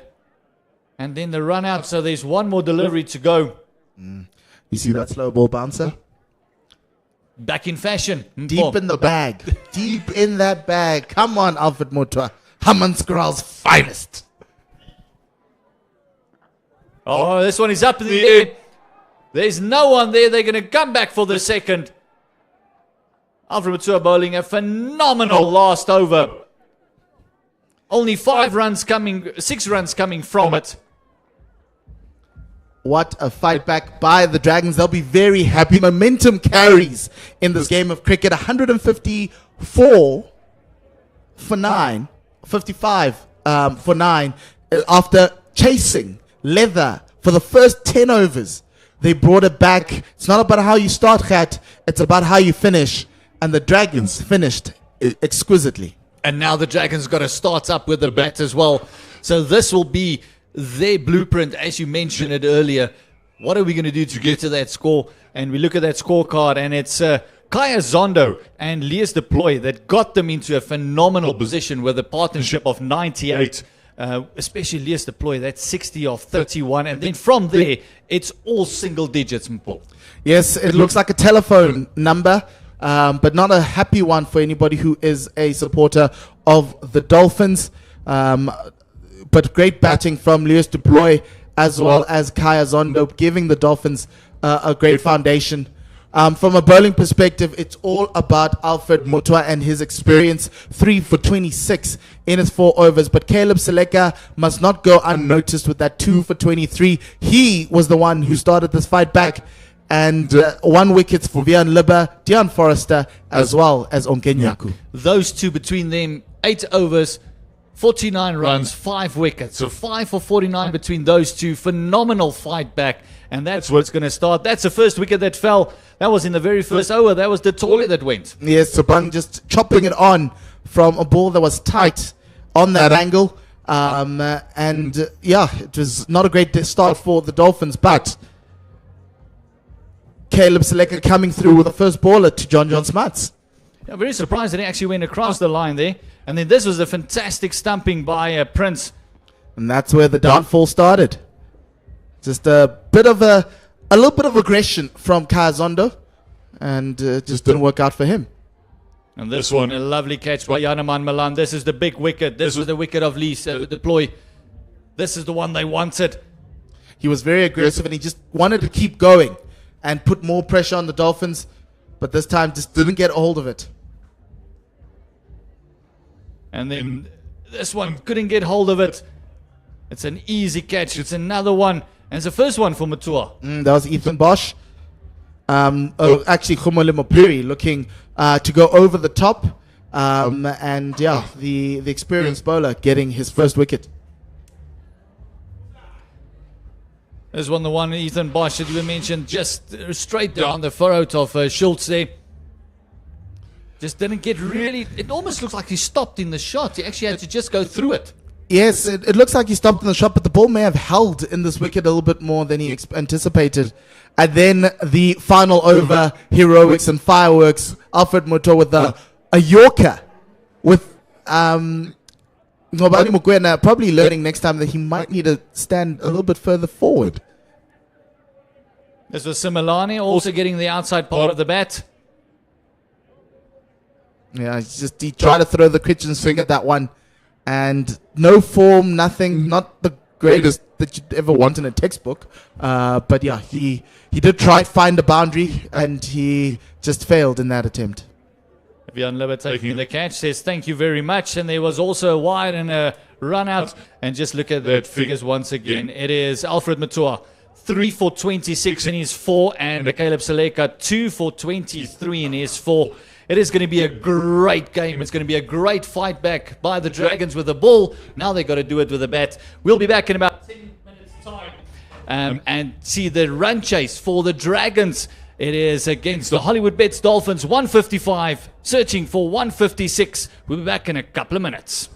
then the run out. So there's one more delivery to go. You see that slow ball bouncer? Back in fashion. Deep in the bag. Deep in that bag. Come on, Alfred Motua. Hammanskral's finest. Oh, this one is up in the air. There's no one there. They're going to come back for the second. Alfred Motua bowling a phenomenal last over. Only 6 runs coming from it. What a fight back by the Dragons. They'll be very happy. Momentum carries in this game of cricket. 154 for 9. 55 for 9. After chasing leather for the first 10 overs, they brought it back. It's not about how you start, Khat. It's about how you finish. And the Dragons finished exquisitely. And now the Dragons got to start up with the bat as well. So this will be their blueprint, as you mentioned it earlier. What are we going to do to get to that score? And we look at that scorecard, and it's Kaya Zondo and Leas Deploy that got them into a phenomenal position with a partnership of 98. Especially Leas Deploy, that's 60 of 31. And then from there, it's all single digits, Mpho. Yes, it looks like a telephone number, but not a happy one for anybody who is a supporter of the Dolphins. But great batting from Leas Deploy as well as Kaya Zondo, giving the Dolphins a great foundation. From a bowling perspective, it's all about Alfred Motua and his experience. 3 for 26 in his 4 overs. But Caleb Seleka must not go unnoticed with that 2 for 23. He was the one who started this fight back. And 1 wicket for Vian Libber, Dion Forrester, as well as Onkenyaku. Those two between them, 8 overs, 49 runs, 5 wickets. So 5 for 49 between those two. Phenomenal fight back. And that's what's going to start. That's the first wicket that fell. That was in the very first over. That was the toilet that went. Yes, Sabang just chopping it on from a ball that was tight on that angle. It was not a great start for the Dolphins, but Caleb Seleka coming through with the first baller to John Smuts. Yeah, very surprised that he actually went across the line there. And then this was a fantastic stumping by Prince. And that's where the downfall started. Just a little bit of aggression from Kaya Zondo, and it just didn't work out for him. And this one, a lovely catch by Yanaman Milan. This is the big wicket. This was the wicket of Leas Deploy. This is the one they wanted. He was very aggressive, and he just wanted to keep going and put more pressure on the Dolphins, but this time just didn't get a hold of it. And then this one couldn't get hold of it. It's an easy catch. It's another one. And it's the first one for Motua. That was Ethan Bosch. Actually, Khumole Mopiri looking to go over the top. The experienced bowler getting his first wicket. There's the one Ethan Bosch that you mentioned, just straight down the furrow of Schultz there. Just didn't get really... It almost looks like he stopped in the shot. He actually had to just go through it. Yes, it looks like he stopped in the shot, but the ball may have held in this wicket a little bit more than he anticipated. And then the final over, heroics and fireworks. Alfred Motua with a Yorker with Ngobani Mokoena probably learning next time that he might need to stand a little bit further forward. This was Similani also getting the outside part of the bat. Yeah, he tried to throw the kitchen swing at that one. And no form, nothing, not the greatest that you'd ever want in a textbook. But yeah, he did try to find a boundary, and he just failed in that attempt. Vian Libber taking the catch, says thank you very much. And there was also a wide and a run out. And just look at the figures once again. It is Alfred Motua, 3 for 26 in his 4, and Caleb Seleka, 2 for 23 in his 4. It is going to be a great game. It's going to be a great fight back by the Dragons with the ball. Now they've got to do it with the bat. We'll be back in about 10 minutes' time and see the run chase for the Dragons. It is against the Hollywoodbets Dolphins, 155, searching for 156. We'll be back in a couple of minutes.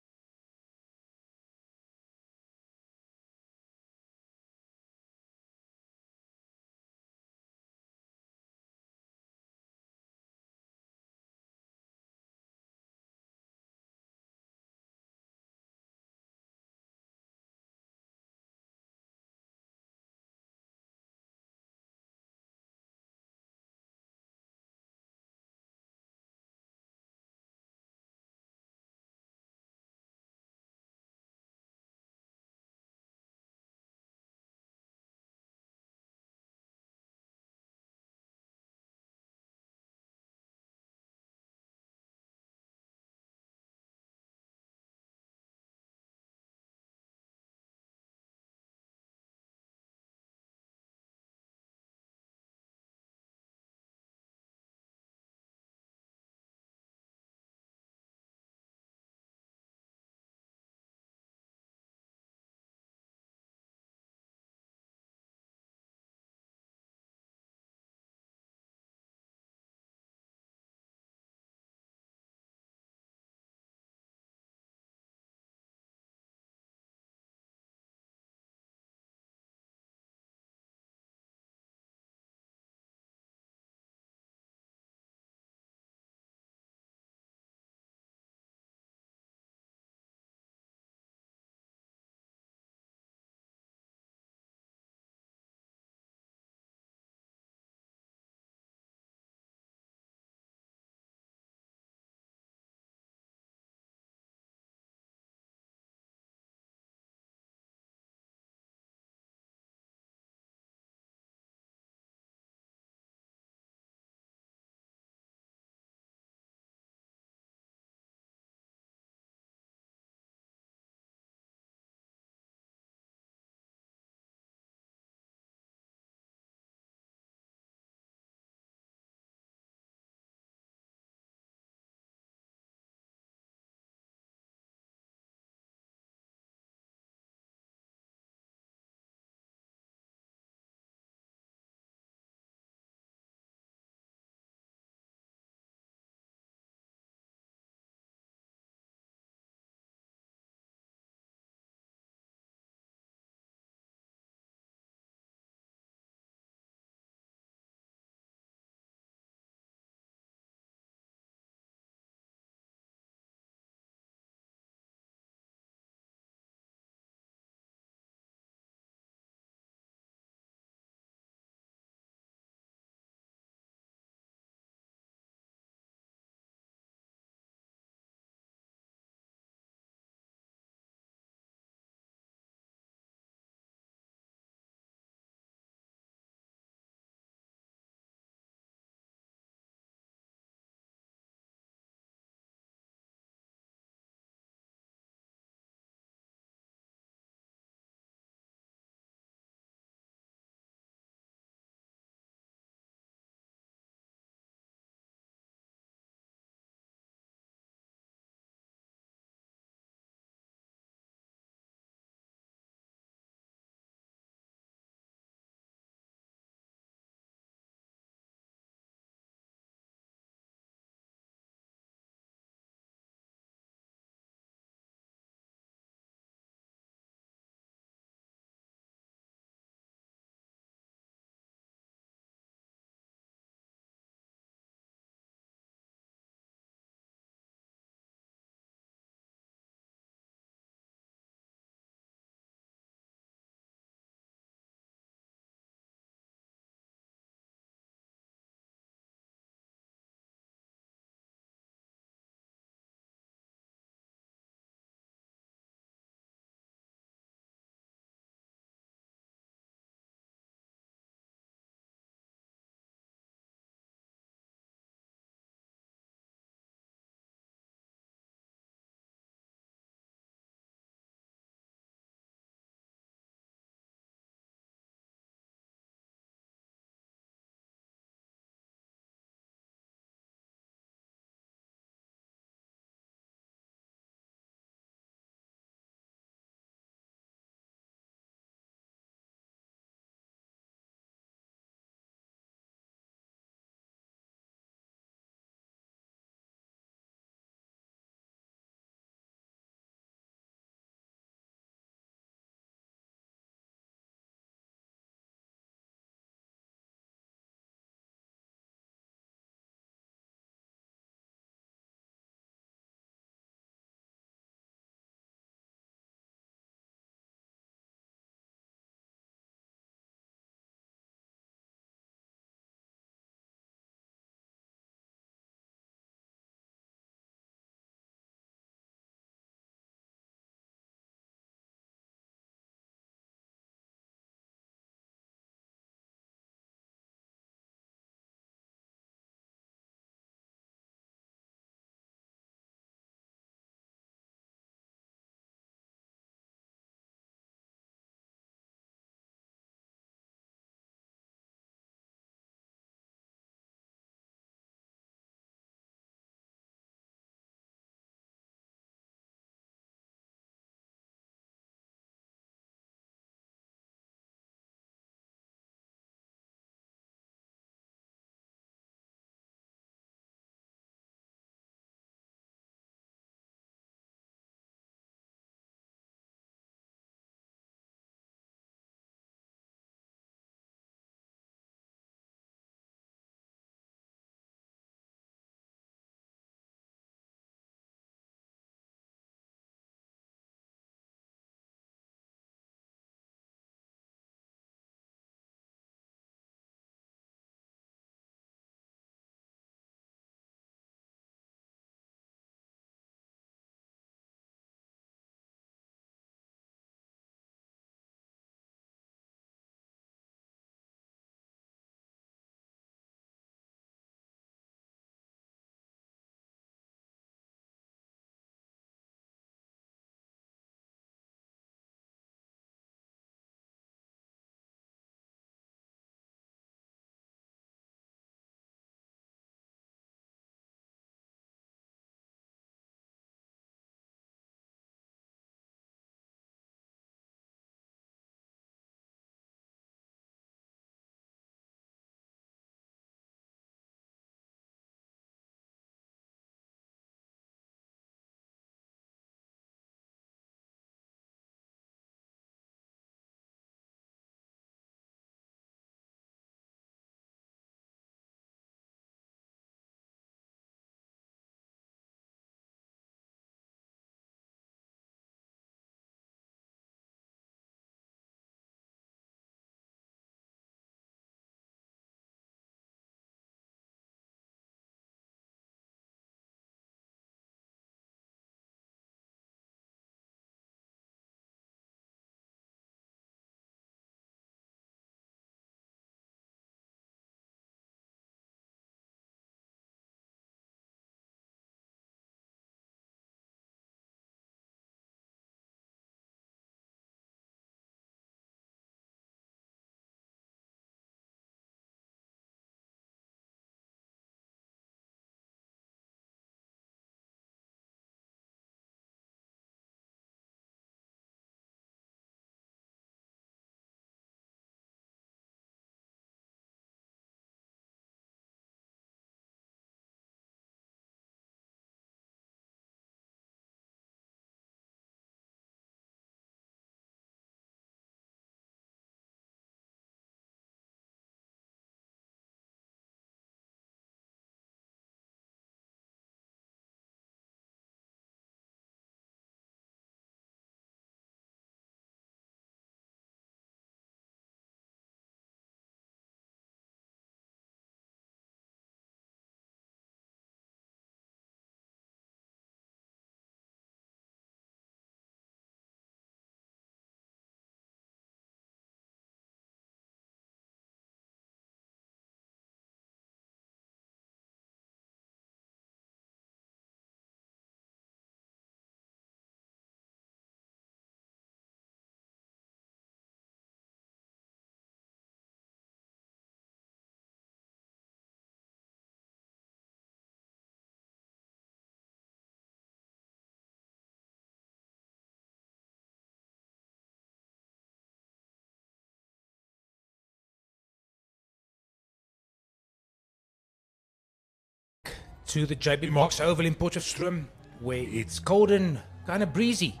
to the JB Marks Oval in Potchefstroom, where it's cold and kind of breezy.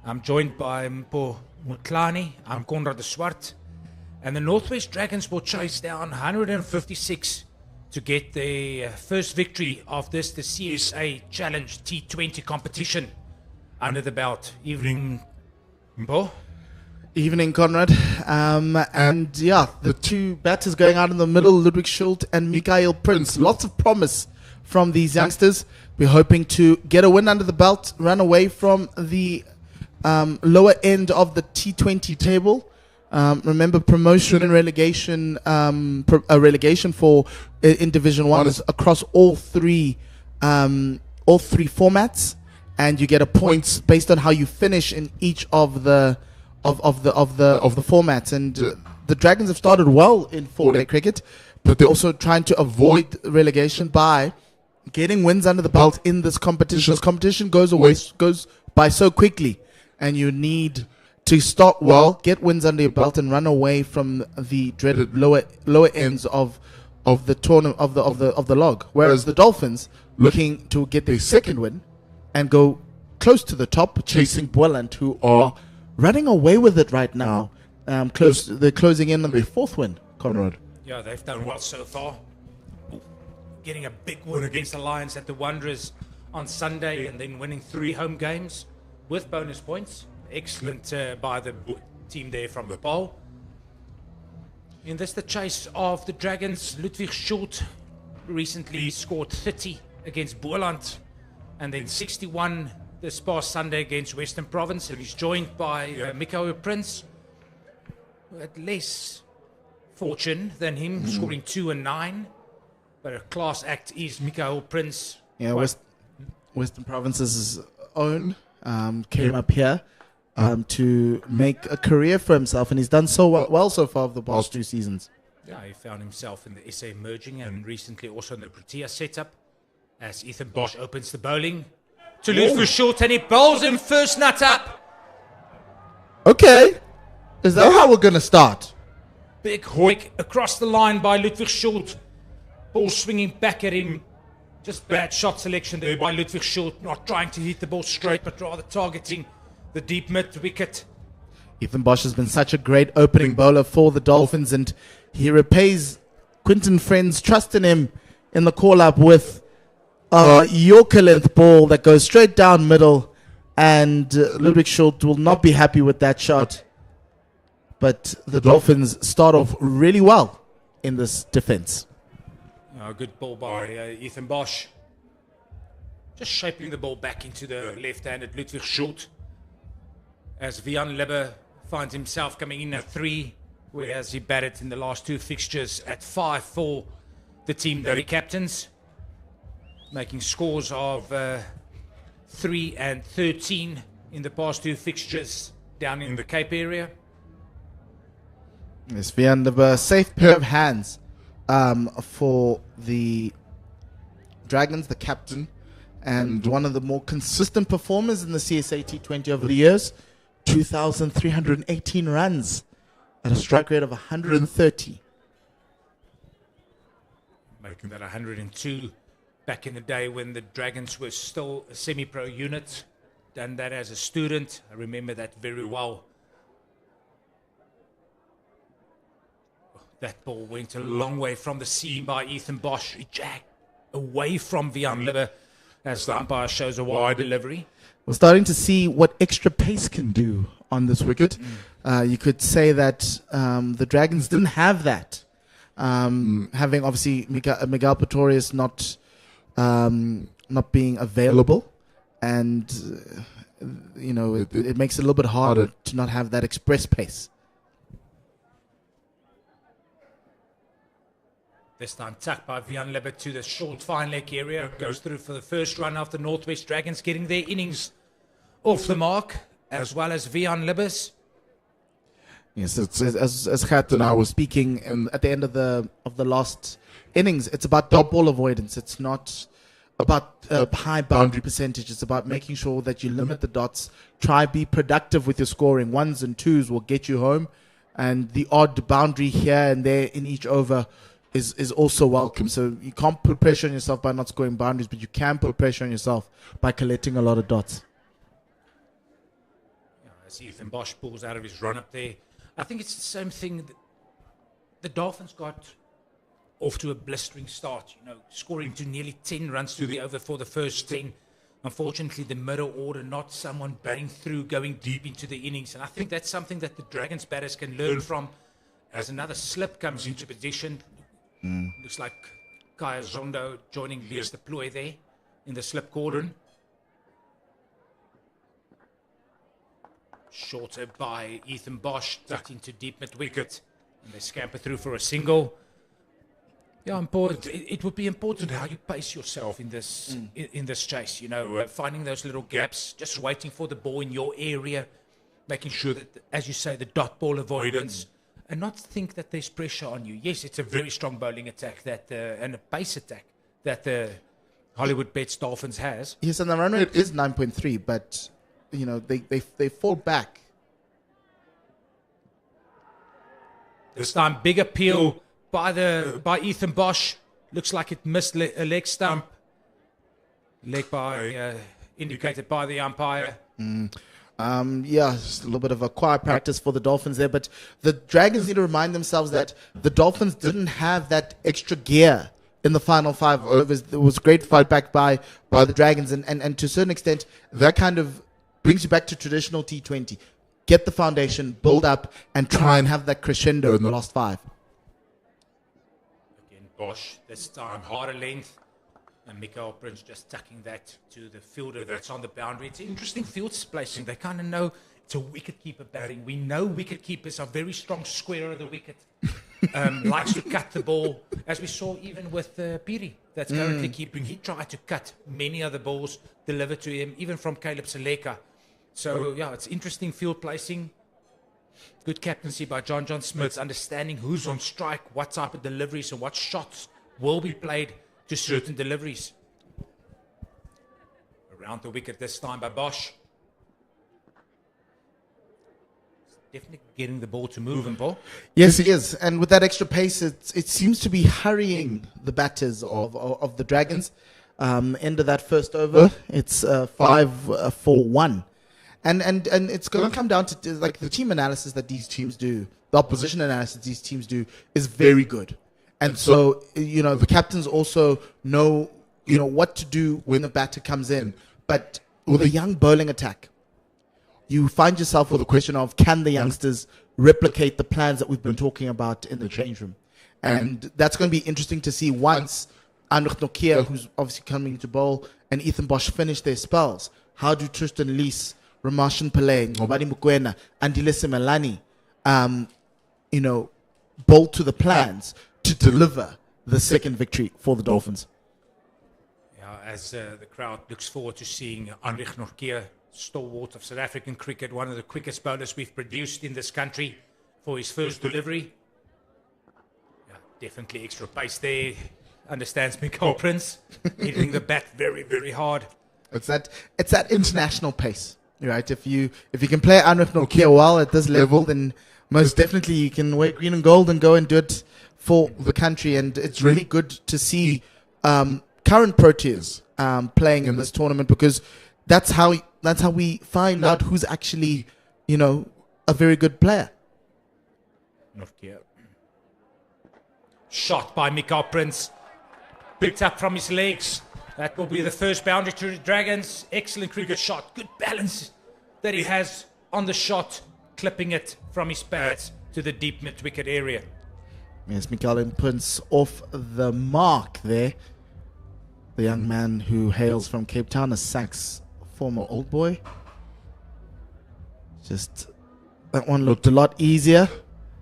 I'm joined by Mpo Mutlani, I'm Conrad de Swart, and the Northwest Dragons will chase down 156 to get their first victory of the CSA Challenge T20 competition under the belt. Evening, Mpo. Evening, Conrad. And yeah, the two batters going out in the middle, Ludwig Schult and Michael Prince. Lots of promise from these youngsters. We're hoping to get a win under the belt, run away from the lower end of the T20 table. Remember, promotion and relegation, relegation for in Division 1 is across all three formats, and you get a points based on how you finish in each of the formats. And the Dragons have started well in 4-day cricket, but they're also trying to avoid relegation by getting wins under the belt in this competition. This competition goes by so quickly, and you need to start well, get wins under your belt, and run away from the dreaded lower ends of the tournament of the log. Whereas the Dolphins looking to get their second win and go close to the top, chasing Boland, who are running away with it right now. They're closing in on their fourth win, Conrad. Yeah, they've done well so far. Getting a big win against the Lions at the Wanderers on Sunday, and then winning 3 home games with bonus points. Excellent by the team there from the bowl. In this, the chase of the Dragons, Ludwig Schult recently scored 30 against Boland, and then 61 this past Sunday against Western Province. And he's joined by Michael Prince, who had less fortune than him, scoring 2 and 9. But a class act is Michael Prince. Yeah, Western Province's own came up here to make a career for himself, and he's done so well so far of the past 2 seasons. Yeah, he found himself in the SA merging and recently also in the Protea setup as Ethan Bosch opens the bowling to Ludwig Schult, and he bowls him first nut up. Okay, is that how we're going to start? Big hoik across the line by Ludwig Schult. Ball swinging back at him. Just bad shot selection there by Ludwig Schult, not trying to hit the ball straight, but rather targeting the deep mid wicket. Ethan Bosch has been such a great opening bowler for the Dolphins, and he repays Quinton Friend's trust in him in the call-up with a Yorker-length ball that goes straight down middle, and Ludwig Schult will not be happy with that shot. But the Dolphins start off really well in this defense. Good ball by Ethan Bosch. Just shaping the ball back into the left-handed Ludwig Schult, as Vian Lebbe finds himself coming in at 3, whereas he batted in the last 2 fixtures at 5 for the team that he captains, making scores of 3 and 13 in the past 2 fixtures down in the Cape area. Yes, Vian Lebbe, safe pair of hands for the Dragons, the captain, and one of the more consistent performers in the CSA T20 over the years. 2,318 runs at a strike rate of 130. Making that 102 back in the day when the Dragons were still a semi-pro unit. Done that as a student. I remember that very well. That ball went a long way from the seam by Ethan Bosch. He jacked away from Vian Lebbe as the umpire shows a wide delivery. We're starting to see what extra pace can do on this wicket. You could say that the Dragons didn't have that. Having obviously Miguel Pretorius not being available, and it makes it a little bit harder to not have that express pace. This time tucked by Vian Lebbe to the short fine leg area. Goes through for the first run of the Northwest Dragons, getting their innings off the mark, as well as Vian Lebbe's. Yes, it's, as Gert and I were speaking at the end of the last innings, it's about dot ball avoidance. It's not about high boundary percentage. It's about making sure that you limit the dots. Try be productive with your scoring. 1s and 2s will get you home, and the odd boundary here and there in each over is also welcome. So you can't put pressure on yourself by not scoring boundaries, but you can put pressure on yourself by collecting a lot of dots. As Ethan Bosch pulls out of his run up there, I think it's the same thing. The Dolphins got off to a blistering start, scoring to nearly 10 runs to the over for the first 10. Unfortunately, the middle order, not someone batting through, going deep into the innings. And I think that's something that the Dragons batters can learn from as another slip comes into position. Looks like Kaya Zondo joining Lias de Plooi there in the slip cordon. Shorter by Ethan Bosch, tucked into deep mid-wicket. And they scamper through for a single. Yeah, important. It would be important how you pace yourself in this in this chase. Finding those little gaps, just waiting for the ball in your area, making sure that, as you say, the dot ball avoidance, and not think that there's pressure on you. Yes, it's a very strong bowling attack and a pace attack that the Hollywoodbets Dolphins has. Yes, and the run rate is 9.3, but they fall back. This time, big appeal by Ethan Bosch. Looks like it missed a leg stump. Leg by indicated by the umpire. Just a little bit of a quiet practice for the Dolphins there, but the Dragons need to remind themselves that the Dolphins didn't have that extra gear in the final 5 overs. There was a great fight back by the Dragons, and to a certain extent, that kind of brings you back to traditional T20. Get the foundation, build up, and try and have that crescendo in the last 5. Again, Bosch, this time harder length. And Mikael Prince just tucking that to the fielder that's on the boundary. It's an interesting field placing. They kind of know it's a wicket-keeper batting. We know wicket-keepers are very strong square of the wicket. Likes to cut the ball, as we saw even with Piri, that's currently keeping. He tried to cut many other balls delivered to him, even from Caleb Seleka. So, it's interesting field placing. Good captaincy by John Smith, understanding who's on strike, what type of deliveries and what shots will be played to certain deliveries. Around the wicket this time by Bosch. Definitely getting the ball to move and ball. Yes, he is. And with that extra pace, it seems to be hurrying the batters of the Dragons. End of that first over, it's 5-4-1. And it's going to come down to like the team analysis that these teams do, the opposition analysis these teams do is very good. And so, the captains also know, what to do when the batter comes in. But with a young bowling attack, you find yourself with the question of, can the youngsters replicate the plans that we've been talking about in the change room? And that's going to be interesting to see once Anrich Nokia, who's obviously coming to bowl, and Ethan Bosch finish their spells. How do Tristan Lees, Ramashan Pillay, Ngobani Mukwena, and Dilisi Melani, bowl to the plans to deliver the second victory for the Dolphins? Yeah, as the crowd looks forward to seeing Anrich Nokia, stalwart of South African cricket, one of the quickest bowlers we've produced in this country, for his first delivery. Yeah, definitely extra pace there. Understands Mikael Prince, hitting the bat very, very hard. It's that international pace, right? If you can play Anrich Nokia well at this level, then most definitely you can wear green and gold and go and do it for the country. And it's really good to see current Proteas playing in this tournament, because that's how we find out who's actually, a very good player. Nokia. Shot by Mikael Prince. Picked up from his legs. That will be the first boundary to the Dragons. Excellent cricket shot. Good balance that he has on the shot. Clipping it from his pads to the deep mid-wicket area. Yes, Mikael Prince off the mark there. The young man who hails from Cape Town, a Sax former old boy. Just, that one looked a lot easier.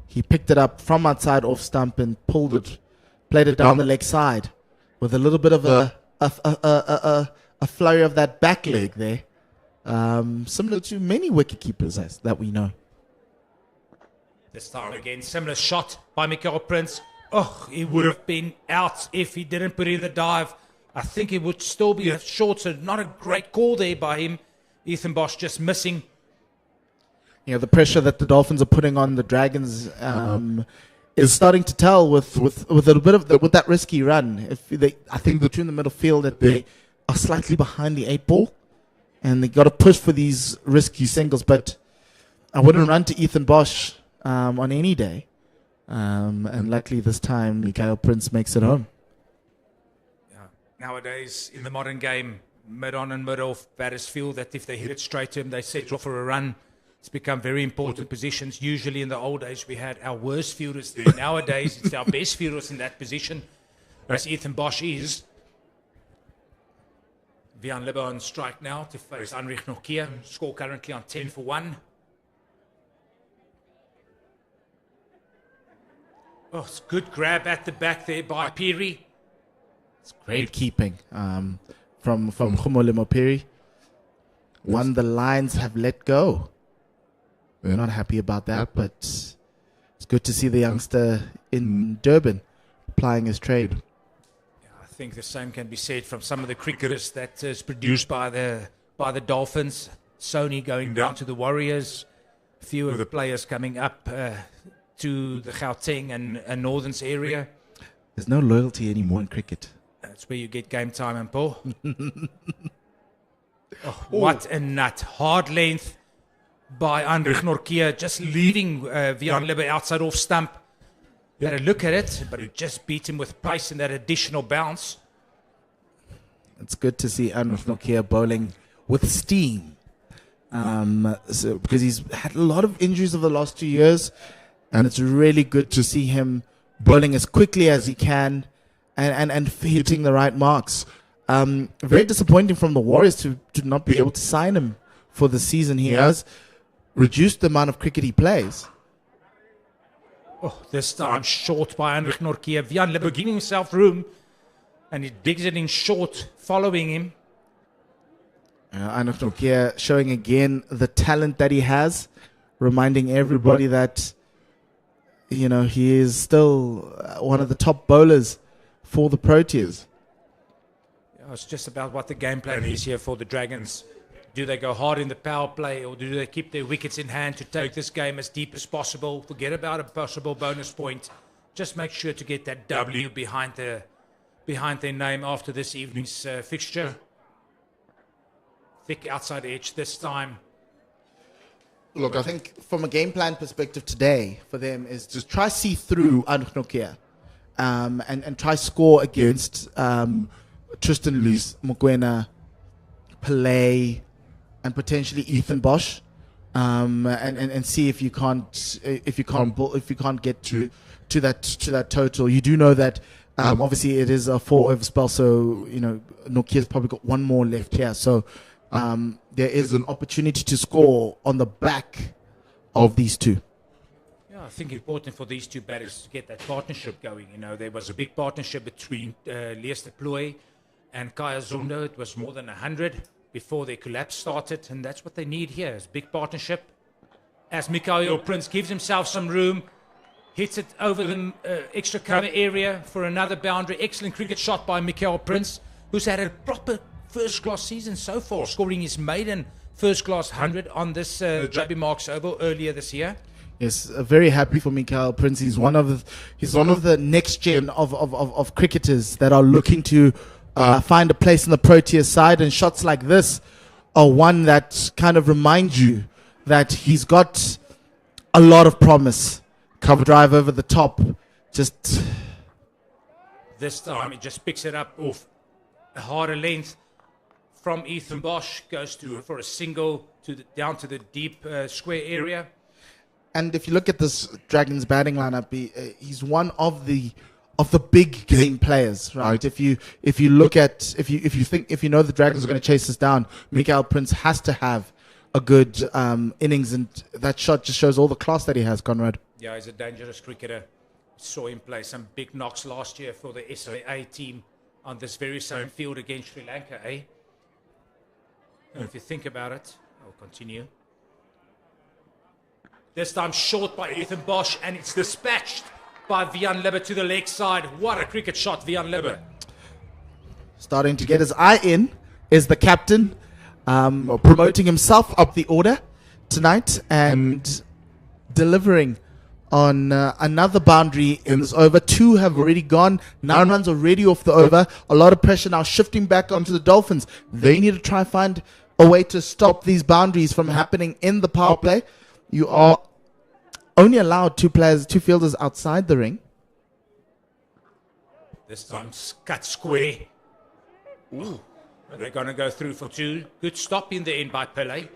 He picked it up from outside off stump and played it down the leg side with a little bit of a flurry of that back leg there. Similar to many wicketkeepers that we know. This time again, similar shot by Mikael Prince. Oh, he would have been out if he didn't put in the dive. I think it would still be a short, so not a great call there by him. Ethan Bosch just missing. The pressure that the Dolphins are putting on the Dragons is starting to tell with a little bit of with that risky run. I think the two in the middle feel that they are slightly behind the 8 ball, and they got to push for these risky singles. But I wouldn't run to Ethan Bosch on any day, and luckily this time Mikael Prince makes it home. Nowadays, in the modern game, mid-on and mid-off, batters feel that if they hit it straight to him, they set off for a run. It's become very important positions. Usually in the old days, we had our worst fielders there. Nowadays, it's our best fielders in that position, as Ethan Bosch is. Vian Libbe on strike now to face Heinrich Nokia. Score currently on 10-1. Oh, it's a good grab at the back there by Piri. It's great keeping from Khumolemo Piri. One the Lions have let go. We're not happy about that, but it's good to see the youngster in Durban plying his trade. I think the same can be said from some of the cricketers that is produced by the Dolphins. Sony going down to the Warriors. A few of the players coming up to the Gauteng and Northerns area. There's no loyalty anymore in cricket. That's where you get game time and Paul. What a nut. Hard length by Heinrich Nokia, just leaving Vian Libbe outside off stump. You had a look at it, but it just beat him with pace in that additional bounce. It's good to see Heinrich Nokia bowling with steam. Because he's had a lot of injuries over the last 2 years, and it's really good to see him bowling as quickly as he can and hitting the right marks. Very disappointing from the Warriors to not be able to sign him for the season. He has reduced the amount of cricket he plays. Oh, this time short by Heinrich Nokia. Vian Libbe giving himself room, and he digs it in short, following him. Heinrich Nokia showing again the talent that he has, reminding everybody that, you know, he is still one of the top bowlers for the Proteas. It's just about what the game plan is here for the Dragons. Do they go hard in the power play, or do they keep their wickets in hand to take this game as deep as possible? Forget about a possible bonus point. Just make sure to get that W behind their name after this evening's fixture. Thick outside edge this time. Look, I think from a game plan perspective today for them is to try see through Heinrich Nokia and try score against Tristan Luce, Mokoena, Pillay, and potentially Ethan Bosch, and see if you can't get to that total. You do know that obviously it is a 4-over spell, so you know Nokia's probably got one more left here. So there is an opportunity to score on the back of these two. Yeah, I think important for these two batters to get that partnership going. You know, there was a big partnership between Lees de Plooy and Kaya Zondo. It was more than 100 before their collapse started, and that's what they need here, is big partnership. As Mikael Prince gives himself some room, hits it over the extra cover area for another boundary. Excellent cricket shot by Mikael Prince, who's had a proper first-class season so far, scoring his maiden first-class 100 on this JB Marks Oval earlier this year. Yes, very happy for Mikael Prince. He's one of the next gen of cricketers that are looking to find a place in the Proteas side, and shots like this are one that kind of remind you that he's got a lot of promise. Cover drive over the top, just this time he just picks it up off a harder length from Ethan Bosch, goes for a single down to the deep square area. And if you look at this Dragons batting lineup, he's one of the big game players, right? If you know the Dragons are going to chase us down, Mikael Prince has to have a good innings, and that shot just shows all the class that he has, Conrad. Yeah, he's a dangerous cricketer. Saw him play some big knocks last year for the SAA team on this very same field against Sri Lanka, eh? And if you think about it, I'll continue. This time short by Ethan Bosch, and it's dispatched by Vian Libbe to the leg side. What a cricket shot, Vian Libbe. Starting to get his eye in is the captain, promoting himself up the order tonight and delivering on another boundary in this over. 2 have already gone. 9 runs already off the over. A lot of pressure now shifting back onto the Dolphins. They need to try and find a way to stop these boundaries from happening in the power play. You are only allowed 2 fielders outside the ring. This time cut square. Ooh. They're going to go through for 2. Good stop in the end by Pele.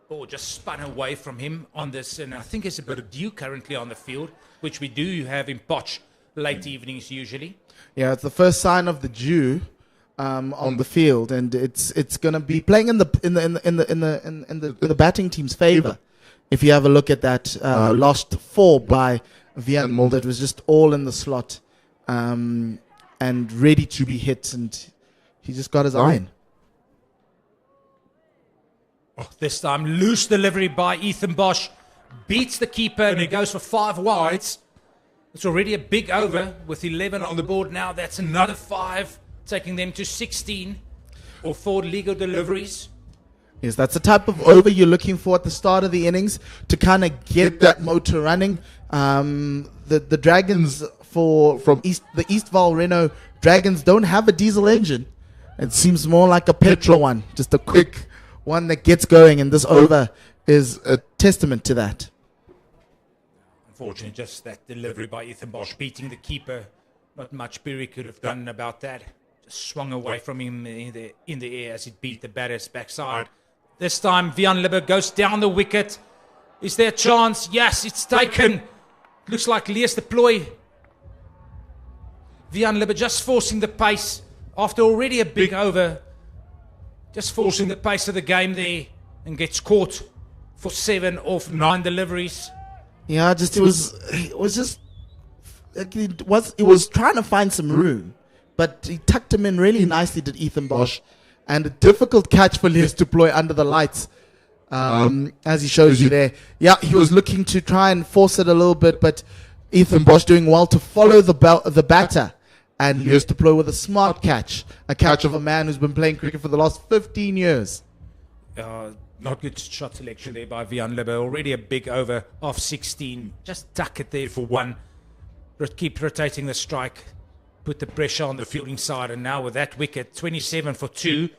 Ball just spun away from him on this, and I think there's a bit of dew currently on the field, which we do have in Potch late evenings usually. Yeah, it's the first sign of the dew on the field, and it's going to be playing in the batting team's favor. If you have a look at that last 4 by Vian, that was just all in the slot and ready to be hit, and he just got his iron. Oh, this time, loose delivery by Ethan Bosch. Beats the keeper, and he goes for 5 wides. It's already a big over with 11 on the board now. That's another 5, taking them to 16 or 4 legal deliveries. Yes, that's the type of over you're looking for at the start of the innings to kind of get that motor running. The Dragons the Eastvaal Renault Dragons don't have a diesel engine. It seems more like a petrol one, just a quick one that gets going, and this over is a testament to that. Unfortunately, just that delivery by Ethan Bosch beating the keeper. Not much Perry could have done about that. Just swung away from him in the air as it beat the batter's backside. This time, Vian Libber goes down the wicket. Is there a chance? Yes, it's taken. Looks like Lees deploy. Vian Libber just forcing the pace after already a big over. Just forcing the pace of the game there, and gets caught for 7 off 9 deliveries. Yeah, it was trying to find some room, but he tucked him in really nicely, did Ethan Bosch. And a difficult catch for Lees to deploy under the lights, as he shows you there. Yeah, he was looking to try and force it a little bit, but Ethan Bosch doing well to follow the batter. And Lees deploy with a smart catch, a catch of a man who's been playing cricket for the last 15 years. Not good shot selection there by Vian Libber. Already a big over of 16. Just duck it there for 1. Keep rotating the strike. Put the pressure on the fielding side. And now with that wicket, 27 for 2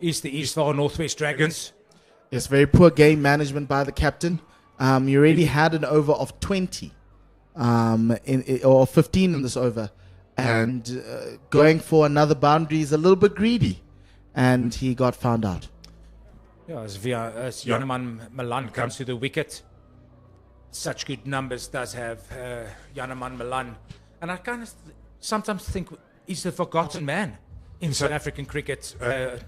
is the Eastvaal Northwest Dragons. Yes, very poor game management by the captain. You already had an over of 20 or 15 in this over. And going for another boundary is a little bit greedy. And he got found out. Yeah, as Janeman Malan comes to the wicket. Such good numbers does have Janeman Malan. And I kind of sometimes think he's the forgotten man in South African cricket.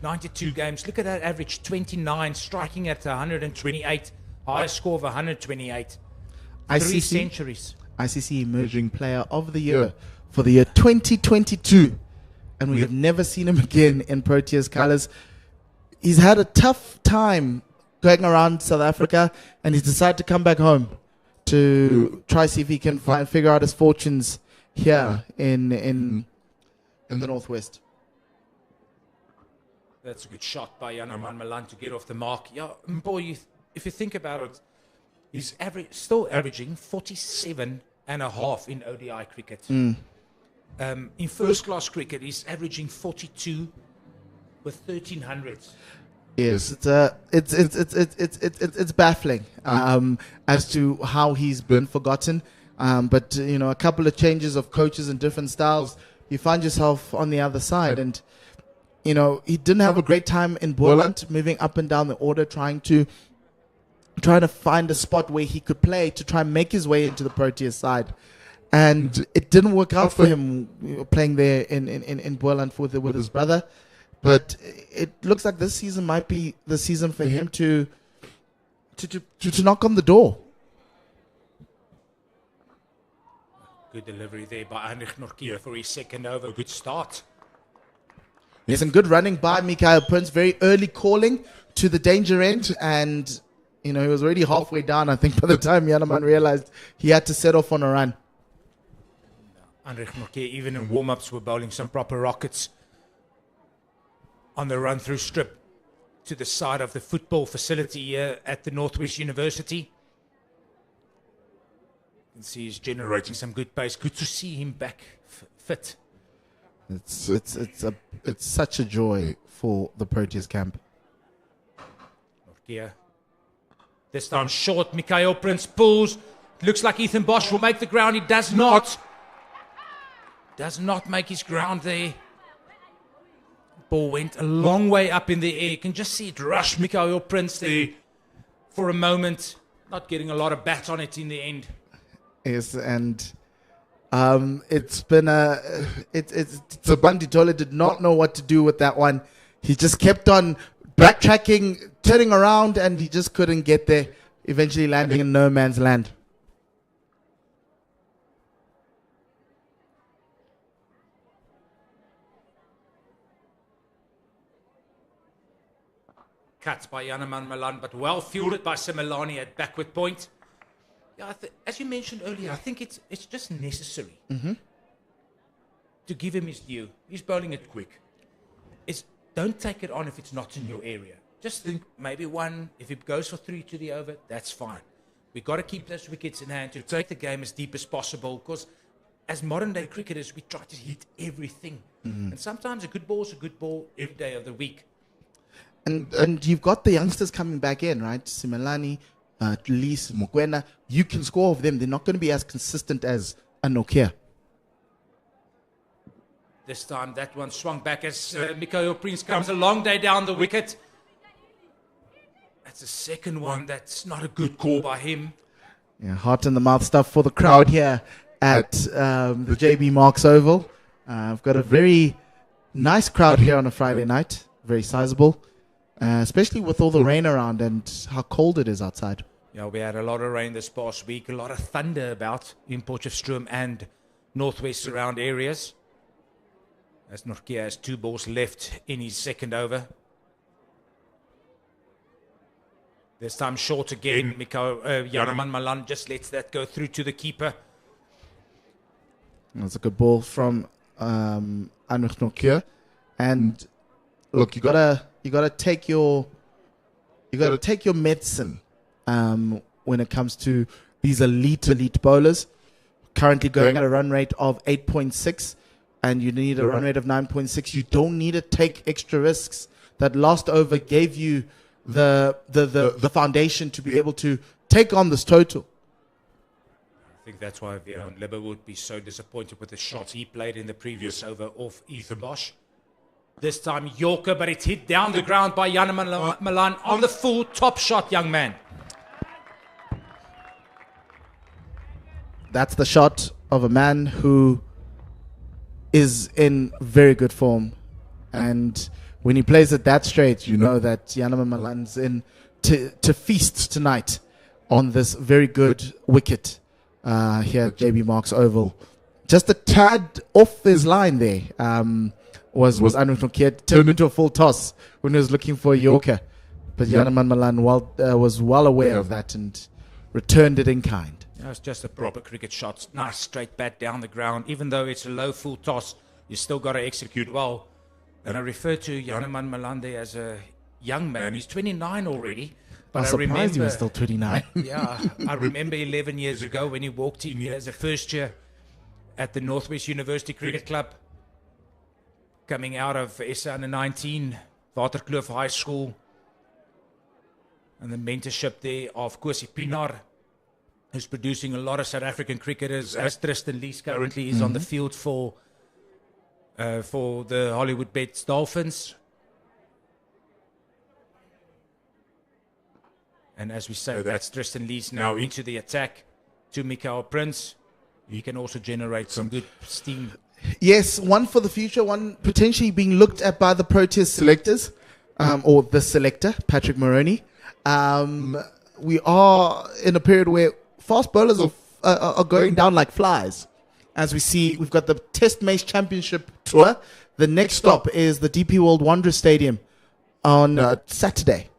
92 games. Look at that average, 29, striking at 128. Highest score of 128. 3 centuries. ICC Emerging Player of the Year for the year 2022. And we have never seen him again in Proteas colours. He's had a tough time going around South Africa, and he's decided to come back home to try see if he can figure out his fortunes here in the Northwest. That's a good shot by Janeman Malan to get off the mark. Yeah, boy, if you think about it, he's still averaging 47 and a half in ODI cricket. In first class cricket, he's averaging 42 with 1300s. Yes, it's baffling as to how he's been forgotten. But a couple of changes of coaches and different styles, you find yourself on the other side. And he didn't have a great time in Boland, moving up and down the order, trying to find a spot where he could play to try and make his way into the Proteas side. And it didn't work out for him playing there in Boland with his brother. But it looks like this season might be the season for him to knock on the door. Good delivery there by Heinrich Norkier for his second over. Good start. Yes, and good running by Mikael Prince. Very early calling to the danger end. And, he was already halfway down, I think, by the time Janeman realized he had to set off on a run. Heinrich Norkier, even in warm-ups, were bowling some proper rockets on the run-through strip to the side of the football facility here at the Northwest University. You can see he's generating some good pace. Good to see him back fit. It's such a joy for the Proteas camp. Nortje. This time short. Mikael Prince pulls. Looks like Ethan Bosch will make the ground. He does not. Does not make his ground there. Ball went a long way up in the air. You can just see it rush Mikael Prince there for a moment. Not getting a lot of bat on it in the end. Yes, and it's been so Bundy Tole did not know what to do with that one. He just kept on backtracking, turning around, and he just couldn't get there, eventually landing in no man's land. Cut by Janeman Malan, but well fielded by Similani at backward point. Yeah, as you mentioned earlier, I think it's just necessary to give him his due. He's bowling it quick. Don't take it on if it's not in your area. Just think maybe one, if it goes for 3 to the over, that's fine. We've got to keep those wickets in hand to take the game as deep as possible, because as modern day cricketers, we try to hit everything. And sometimes a good ball is a good ball every day of the week. And you've got the youngsters coming back in, right? Simelani, Lise, Mokwena. You can score of them. They're not going to be as consistent as a Nokia. This time that one swung back as Mikael Prince comes a long day down the wicket. That's the second one. That's not a good call by him. Yeah, heart in the mouth stuff for the crowd here at the JB Marks Oval. I've got a very nice crowd here on a Friday night. Very sizable. Especially with all the rain around and how cold it is outside. Yeah, we had a lot of rain this past week, a lot of thunder about in Potchefstroom and northwest surround areas. As Nortje has 2 balls left in his second over. This time short again. Janeman Malan just lets that go through to the keeper. That's a good ball from Anouk Nortje. And look, you gotta take your medicine when it comes to these elite bowlers. Currently going at a run rate of 8.6, and you need a run rate of 9.6. You don't need to take extra risks. That last over gave you the foundation to be able to take on this total. I think that's why Libber would be so disappointed with the shots he played in the previous over off Ethan Bosch. This time Yorker, but it's hit down the ground by Janeman Malan on the full top shot, young man. That's the shot of a man who is in very good form. And when he plays it that straight, you know that Janeman Malan's in to feast tonight on this very good wicket here at JB Marks Oval. Just a tad off his line there. Was Anouk Nortje turned into a full toss when he was looking for a Yorker. But Janeman Malan was well aware of that and returned it in kind. It's just a proper cricket shot. Nice straight bat down the ground. Even though it's a low full toss, you still got to execute well. And I refer to Janeman Malan there as a young man. He's 29 already. But I'm surprised he was still 29. Yeah, I remember 11 years ago when he walked in here as a first year at the Northwest University Cricket Club. Coming out of SA under 19, Waterkloof High School, and the mentorship there of Kosi Pienaar, who's producing a lot of South African cricketers, as Tristan Lees currently is on the field for the Hollywoodbets Dolphins. And as we say, that's Tristan Lees now into the attack to Mikael Prince. He can also generate some good steam. Yes, one for the future, one potentially being looked at by the Proteas selectors, or the selector, Patrick Moroney. We are in a period where fast bowlers are going down like flies. As we see, we've got the Test Match Championship Tour. The next stop is the DP World Wanderers Stadium on Saturday.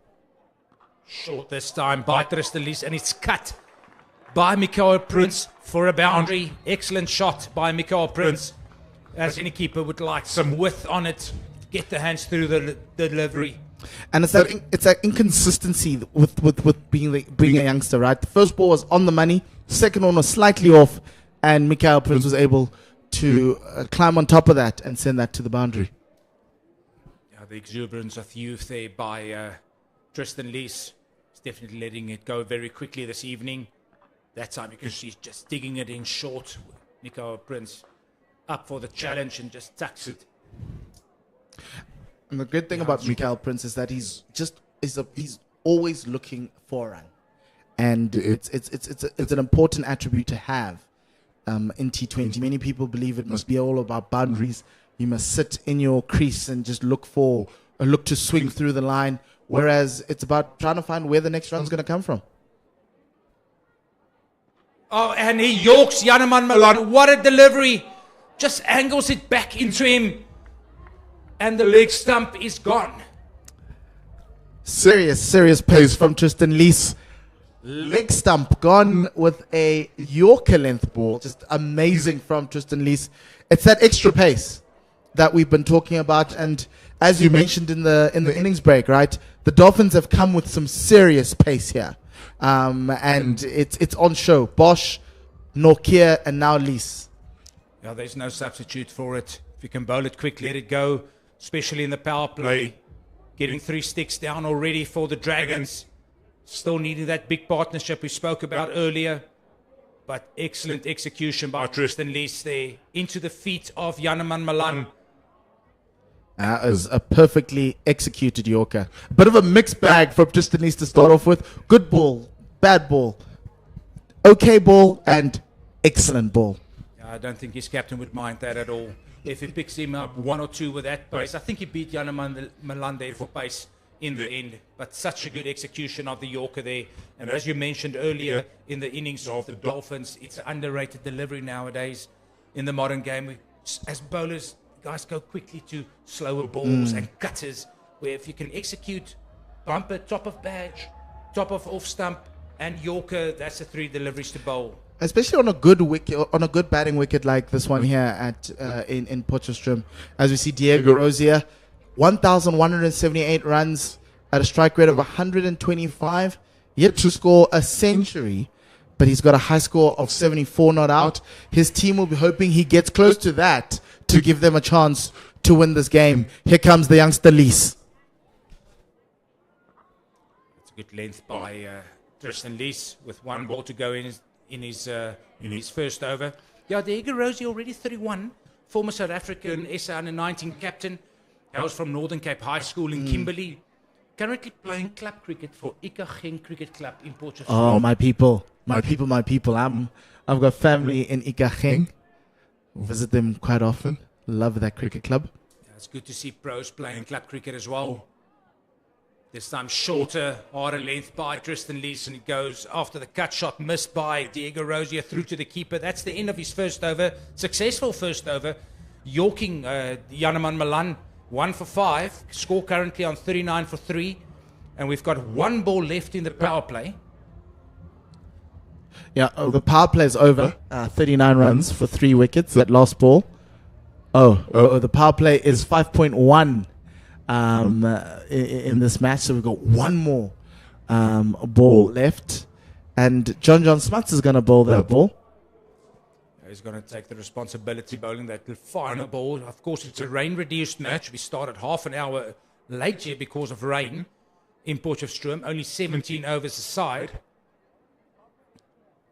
Short this time by Tristan Lees, and it's cut by Mikael Prince for a boundary. Excellent shot by Mikael Prince. As any keeper would like some width on it, get the hands through the delivery. And it's that inconsistency with being a youngster, right? The first ball was on the money, Second one was slightly off, and Mikael Prince was able to climb on top of that and send that to the boundary. Yeah, the exuberance of youth there by Tristan Lees is definitely letting it go very quickly this evening. That time because she's just digging it in short. Mikael Prince up for the challenge and just tucks it. And the great thing about Mikael Prince is that he's always looking for a run, and it's an important attribute to have in T20. Many people believe it must be all about boundaries. You must sit in your crease and just look to swing through the line, whereas it's about trying to find where the next run's going to come from. Oh, and he yorks Janneman Milan. What a delivery. Just angles it back into him. And the leg stump is gone. Serious pace from Tristan Lees. Leg stump gone with a Yorker length ball. Just amazing from Tristan Lees. It's that extra pace that we've been talking about. And as you mentioned in the innings break, right? The Dolphins have come with some serious pace here. And it's on show. Bosch, Nokia, and now Lees. Yeah, there's no substitute for it. If you can bowl it quick, let it go, especially in the power play. Getting 3 sticks down already for the Dragons. Still needing that big partnership we spoke about earlier. But excellent execution by Tristan Lees there. Into the feet of Janneman Milan. That is a perfectly executed Yorker. A bit of a mixed bag from Tristan Lees to start off with. Good ball, bad ball, okay ball, and excellent ball. I don't think his captain would mind that at all. If he picks him up 1 or 2 with that pace, I think he beat Janneman Milan there for pace in the end. But such a good execution of the Yorker there. And as you mentioned earlier in the innings of the Dolphins, it's an underrated delivery nowadays in the modern game. As bowlers, guys go quickly to slower balls and cutters, where if you can execute bumper, top of badge, top of off stump, and Yorker, that's the 3 deliveries to bowl. Especially on a good wicket, on a good batting wicket like this one here at in Potchefstroom. As we see Diego Rosier, 1,178 runs at a strike rate of 125, yet to score a century, but he's got a high score of 74 not out. His team will be hoping he gets close to that to give them a chance to win this game. Here comes the youngster Lees. It's a good length by Tristan Lees with 1 ball to go in his first over. Yeah, Diego Rosier already 31, former South African SA under-19 captain. Hails from Northern Cape High School in Kimberley. Currently playing club cricket for Ikageng Cricket Club in Potchefstroom. Oh, my people. I've got family in Ikageng. Visit them quite often. Love that cricket club. Yeah, it's good to see pros playing club cricket as well. This time shorter, harder length by Tristan Lees, and it goes after the cut shot missed by Diego Rosier through to the keeper. That's the end of his first over. Successful first over. Yorking Janneman Milan 1 for 5. Score currently on 39 for 3. And we've got 1 ball left in the power play. Yeah, the power play is over. 39 runs for 3 wickets. That last ball. The power play is 5.1 in this match. So we've got 1 more ball left. And John Smuts is going to bowl that ball. He's going to take the responsibility bowling that final ball. Of course, it's a rain-reduced match. We started half an hour late here because of rain in Potchefstroom. Only 17 overs aside.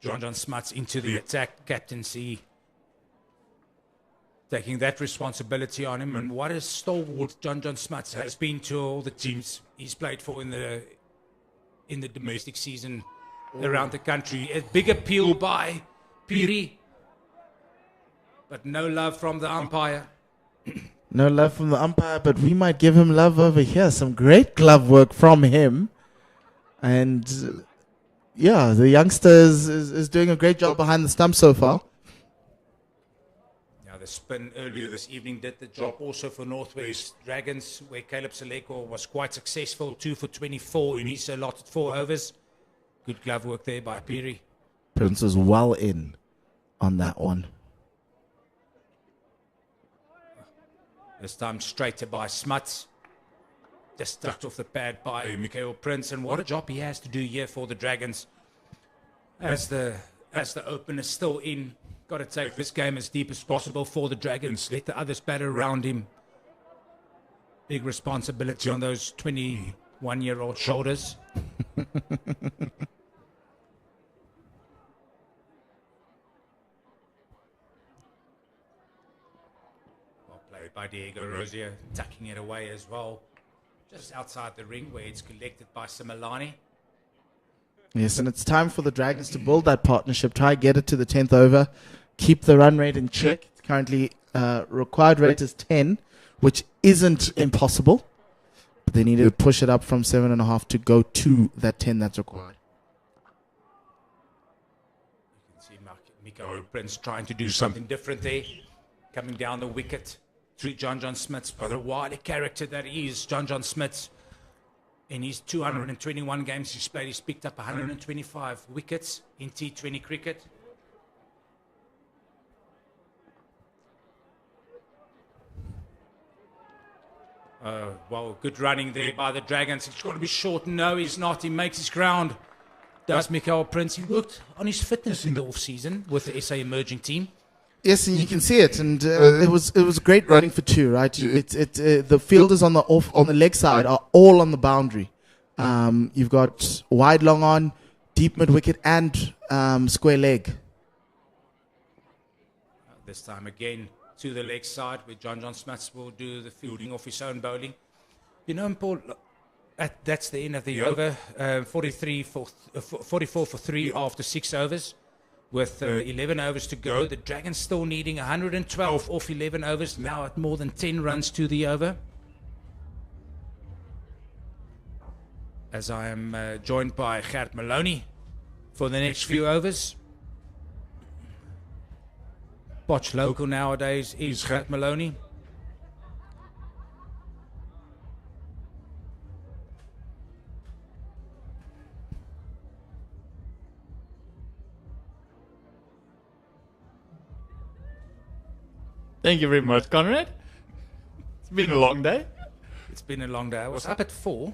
John Smuts into the attack captaincy, taking that responsibility on him. And what a stalwart John Smuts has been to all the teams he's played for in the domestic season around the country. A big appeal by Piri, but no love from the umpire. No love from the umpire, but we might give him love over here. Some great glove work from him. And yeah, the youngster is doing a great job behind the stump so far. Now, the spin earlier this evening did the job also for Northwest Dragons, where Caleb Saleko was quite successful, 2 for 24 in his allotted 4 overs. Good glove work there by Piri. Prince was well in on that one. This time straighter by Smuts. Just tucked off the pad by Mikael Prince. And what a job he has to do here for the Dragons. As the as the opener still in. Got to take this game as deep as possible for the Dragons. Let the others batter around him. Big responsibility on those 21-year-old shoulders. Well played by Diego Rosier, tucking it away as well. Just outside the ring where it's collected by Similani. Yes, and it's time for the Dragons to build that partnership, try get it to the 10th over, keep the run rate in check. It's currently required rate is 10, which isn't impossible. But they need to push it up from 7.5 to go to that 10 that's required. You can see Miko Prince trying to do something different there. Coming down the wicket. John Smith, but a wider character that he is. John Smith, in his 221 games he's played, he's picked up 125 wickets in T20 cricket. Well, good running there by the Dragons. It's got to be short. No, he's not. He makes his ground. Does Mikael Prince. He worked on his fitness in the off-season with the SA emerging team. Yes, and you can see it, and it was great running for two, right? The fielders on the leg side are all on the boundary. You've got wide long on, deep mid wicket, and square leg. This time again to the leg side, where John Smith will do the fielding off his own bowling. You know, Paul, that's the end of the over. 44 for 3 after 6 overs. With 11 overs to go, the Dragons still needing 112 off 11 overs, now at more than 10 runs to the over. As I am joined by Gert Maloney for the next few overs. Potch local nowadays is Gert Maloney. Thank you very much, Conrad. It's been a long day. It's been a long day. I was up at 4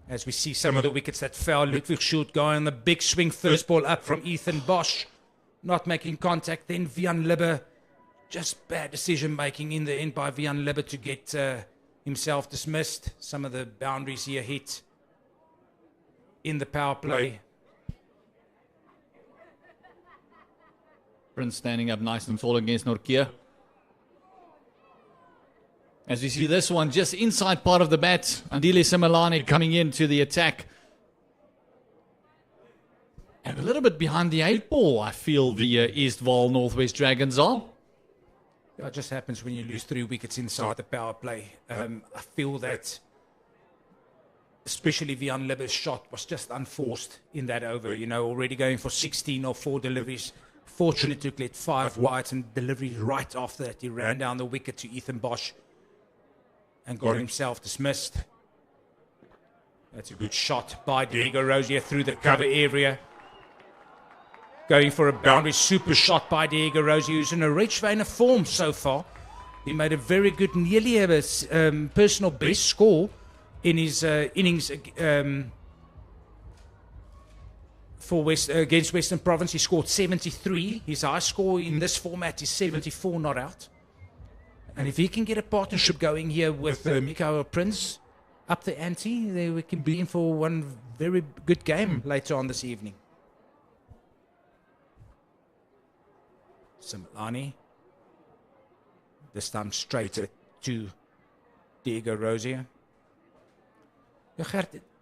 as we see some of the wickets that fell. Ludwig Schult going on the big swing. First ball up from Ethan Bosch. Not making contact. Then Vian Libber. Just bad decision making in the end by Vian Libber to get himself dismissed. Some of the boundaries here hit in the power play. Prince standing up nice and tall against Norkia. As we see this one just inside part of the bat, Andile Similani coming into the attack. And a little bit behind the 8 ball, I feel the Eastvaal Northwest Dragons are. It just happens when you lose 3 wickets inside the power play. I feel that especially Vian Libber's shot was just unforced in that over. You know, already going for 16 or 4 deliveries. Fortunate to get 5 wides and delivery right after that. He ran down the wicket to Ethan Bosch and got himself dismissed. That's a good shot by Diego Rosier through the cover area. Going for a boundary, super shot by Diego Rosier, who's in a rich vein of form so far. He made a very good, nearly a personal best score in his innings against Western Province. He scored 73. His high score in this format is 74 not out. And if he can get a partnership going here with Mikael Prince up the ante, then we can be in for one very good game later on this evening. Similani. This time straight to Diego Rosier.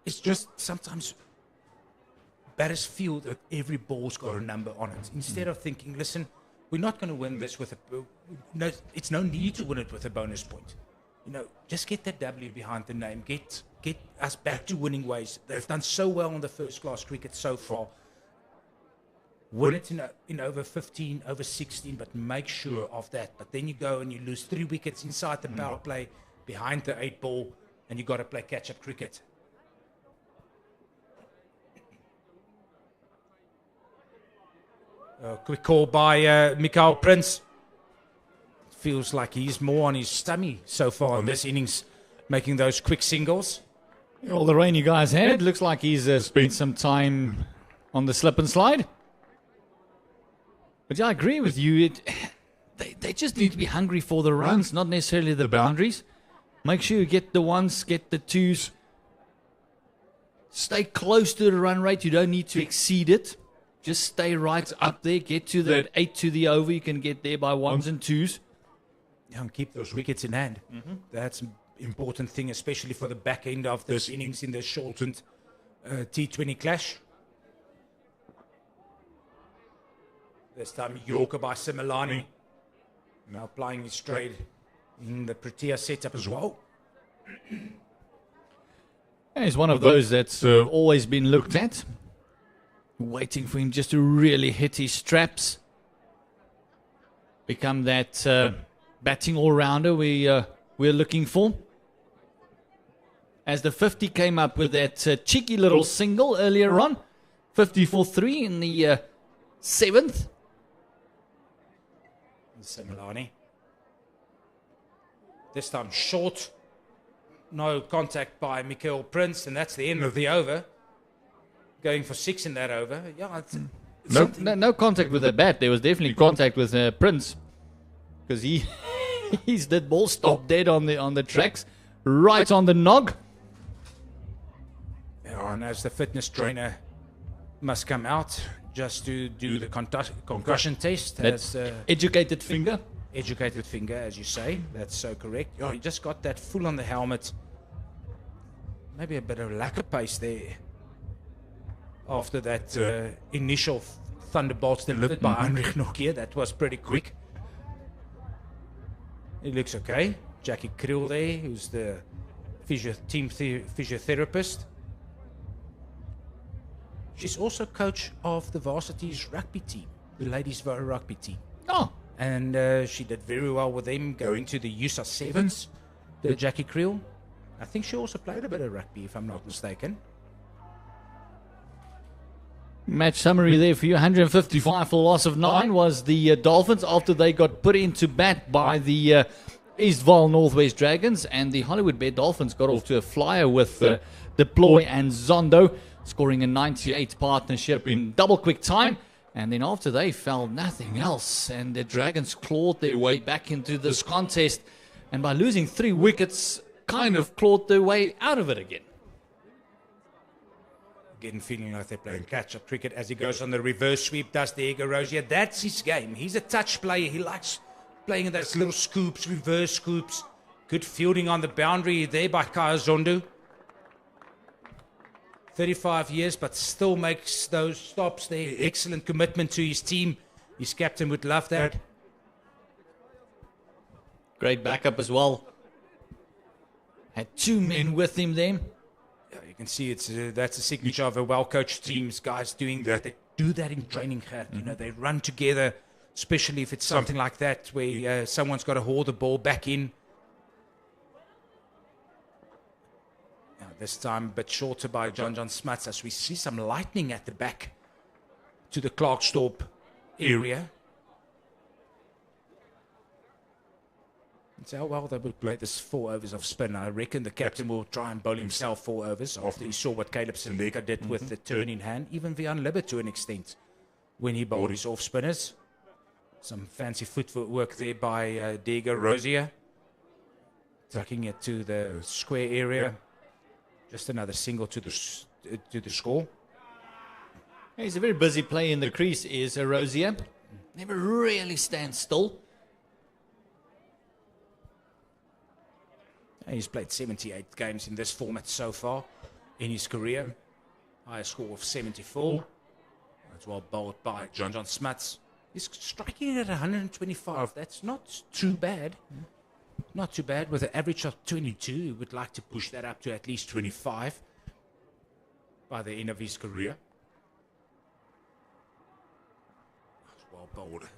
It's just sometimes batters feel that every ball's got a number on it. Instead of thinking, listen, we're not going to win this with no. It's no need to win it with a bonus point. You know, just get that W behind the name. Get us back to winning ways. They've done so well in the first class cricket so far. Win it in over 15, over 16, but make sure of that. But then you go and you lose 3 wickets inside the power play behind the 8 ball, and you got to play catch-up cricket. Quick call by Mikael Prince. Feels like he's more on his tummy so far in this innings, making those quick singles. All the rain you guys had, looks like he's spent some time on the slip and slide. But yeah, I agree with you. They just need to be hungry for the runs, not necessarily the boundaries. Make sure you get the ones, get the twos. Stay close to the run rate. You don't need to exceed it. Just stay right up there. Get to that 8 to the over. You can get there by ones and twos. Yeah, and keep those wickets in hand. That's an important thing, especially for the back end of this innings in the shortened T20 clash. This time Yorker by Similani. Now playing his trade in the Protea setup as well. He's one of those that's always been looked at. Waiting for him just to really hit his straps. Become that batting all-rounder we're looking for. As the 50 came up with that cheeky little single earlier on. 50 for 3 in the 7th. Similani. This time short. No contact by Mikael Prince, and that's the end of the over. Going for 6 in that over. Yeah, it's no contact with the bat. There was definitely contact with Prince. Because he's that ball stopped dead on the tracks. Right on the nog. Yeah, and as the fitness trainer must come out just to do the concussion test. That's educated finger. Educated finger, as you say. That's so correct. Oh, he just got that full on the helmet. Maybe a bit of lack of pace there. After that initial thunderbolts delivered by Heinrich Nokia, that was pretty quick. It looks okay. Jackie Krill there, who's the physiotherapist. She's also coach of the varsity's rugby team, the ladies' rugby team. Oh. And she did very well with them going to the USA Sevens, the Jackie Krill. I think she also played a bit of rugby, if I'm not mistaken. Match summary there for you. 155 for loss of 9 was the Dolphins after they got put into bat by the Eastvaal Northwest Dragons, and the Hollywoodbets Dolphins got off to a flyer with Deploy and Zondo, scoring a 98 partnership in double quick time. And then after they fell, nothing else. And the Dragons clawed their way back into this contest. And by losing 3 wickets, kind of clawed their way out of it again. Getting feeling like they're playing catch-up cricket as he goes on the reverse sweep, does Diego Rosier. That's his game. He's a touch player. He likes playing in those little scoops, reverse scoops. Good fielding on the boundary there by Kaya Zondo. 35 years, but still makes those stops there. Excellent commitment to his team. His captain would love that. Great backup as well. Had 2 men with him then. Yeah, you can see that's a signature of a well-coached team. Guys doing that. They do that in training. You know, they run together, especially if it's something like that where someone's got to haul the ball back in. This time a bit shorter by John Smuts as we see some lightning at the back to the Klerksdorp area. That's how well they would play this 4 overs of spin. I reckon the captain will try and bowl himself 4 overs after he saw what Caleb Sindeka did with the turn in hand. Even Vian Libber to an extent when he bowled his off spinners. Some fancy footwork there by Diego Rosier. Tucking it to the square area. Just another single to the score. He's a very busy player in the crease, is Rosier. Never really stands still. He's played 78 games in this format so far in his career. Highest score of 74. That's well bowled by John Smuts. He's striking at 125. That's not too bad. Not too bad. With an average of 22, he would like to push that up to at least 25 by the end of his career. Well bowled.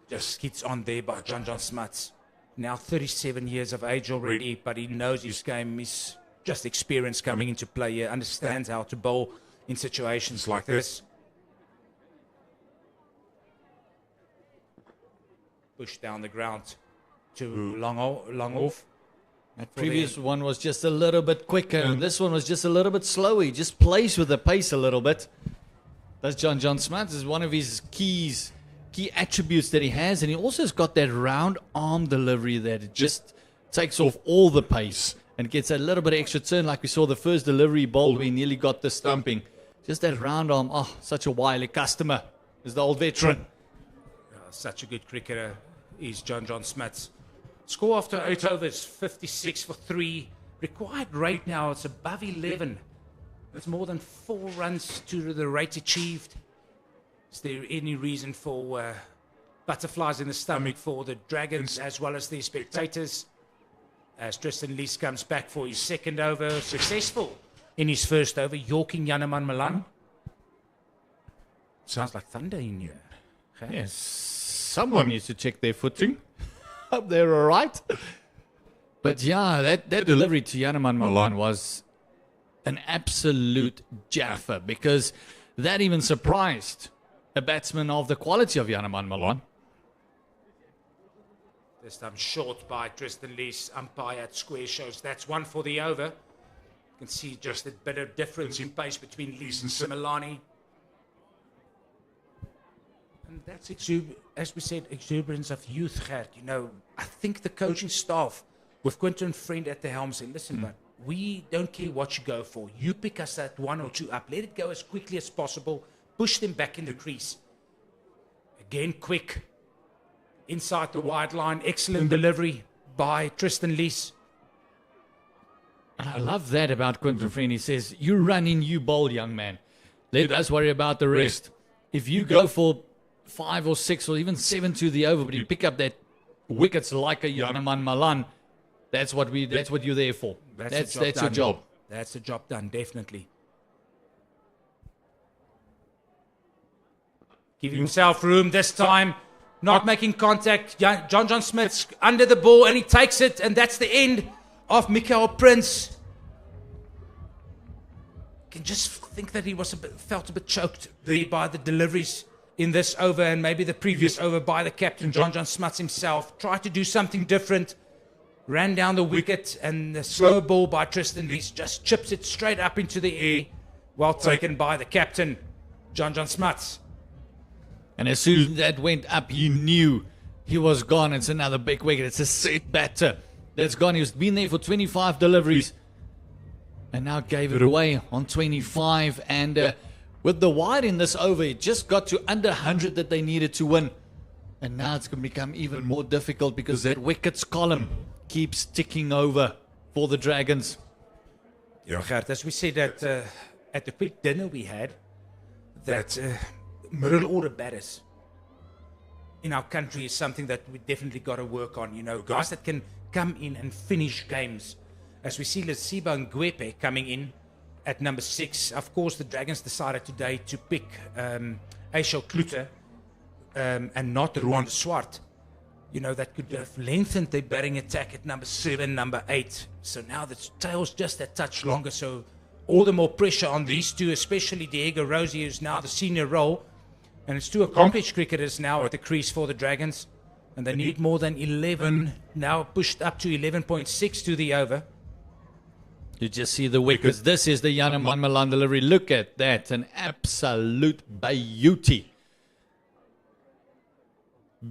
Just skids on there by John Smuts. Now 37 years of age already, but he knows his game is just experience coming into play here. Understands how to bowl in situations like this. Push down the ground to long off. That previous one was just a little bit quicker. This one was just a little bit slower. He just plays with the pace a little bit. That's John Smuts. Is one of his keys key attributes that he has, and he also has got that round arm delivery that it just takes off all the pace and gets a little bit of extra turn, like we saw the first delivery ball where he nearly got the stumping. Just that round arm, such a wily customer is the old veteran. Such a good cricketer is John Smith. Score after 8 overs, 56 for 3. Required rate now, it's above 11. It's more than 4 runs to the rate achieved. Is there any reason for butterflies in the stomach for the Dragons as well as the spectators? As Tristan Lees comes back for his second over, successful in his first over, yorking Janneman Malan. Sounds like thunder in here. Okay. Yes, someone needs to check their footing. Hope they're all right. But yeah, that delivery to Janneman Malan was an absolute jaffer, because that even surprised a batsman of the quality of Janneman Malan. This time short by Tristan Lees, umpire at square shows that's one for the over. You can see just a bit of difference in pace between Lees and Similani. And that's, as we said, exuberance of youth, Gert. You know, I think the coaching staff, with Quinton Friend at the helm, saying, listen, but we don't care what you go for. You pick us at 1 or 2 up. Let it go as quickly as possible. Push them back in the crease. Again, quick. Inside the wide line. Excellent delivery by Tristan Lees. And I love that about Quinton Friend. He says, you run in, you bowl, young man. Let us worry about the rest. If you go for 5 or 6 or even 7 to the over, but you pick up that wickets like a Janneman Malan, that's what you're there for. That's your job. That's the job done, definitely. Giving himself room this time. Not making contact. John Smith's under the ball and he takes it, and that's the end of Mikael Prince. You can just think that he felt a bit choked by the deliveries in this over and maybe the previous over by the captain, John Smuts himself. Tried to do something different. Ran down the wicket, and the slow ball by Tristan Lees just chips it straight up into the air. Well taken by the captain, John Smuts. And as soon as that went up, he knew he was gone. It's another big wicket. It's a set batter that's gone. He's been there for 25 deliveries and now gave it away on 25. And with the wide in this over, it just got to under 100 that they needed to win. And now it's going to become even more difficult because that wickets column keeps ticking over for the Dragons. Yeah, Gert, as we said at the quick dinner we had, that middle order batters in our country is something that we definitely got to work on. You know, guys that can come in and finish games. As we see Lesiba Ngwepe coming in at number 6. Of course, the Dragons decided today to pick Aishel Klute and not Ruan Swart. You know, that could have lengthened their batting attack at number 7, number 8. So now the tail's just a touch longer. So all the more pressure on these two, especially Diego Rosie, who's now the senior role. And it's 2 accomplished cricketers now at the crease for the Dragons. And they need more than 11, now pushed up to 11.6 to the over. You just see the wickets. This is the Janneman Malan delivery. Look at that. An absolute beauty.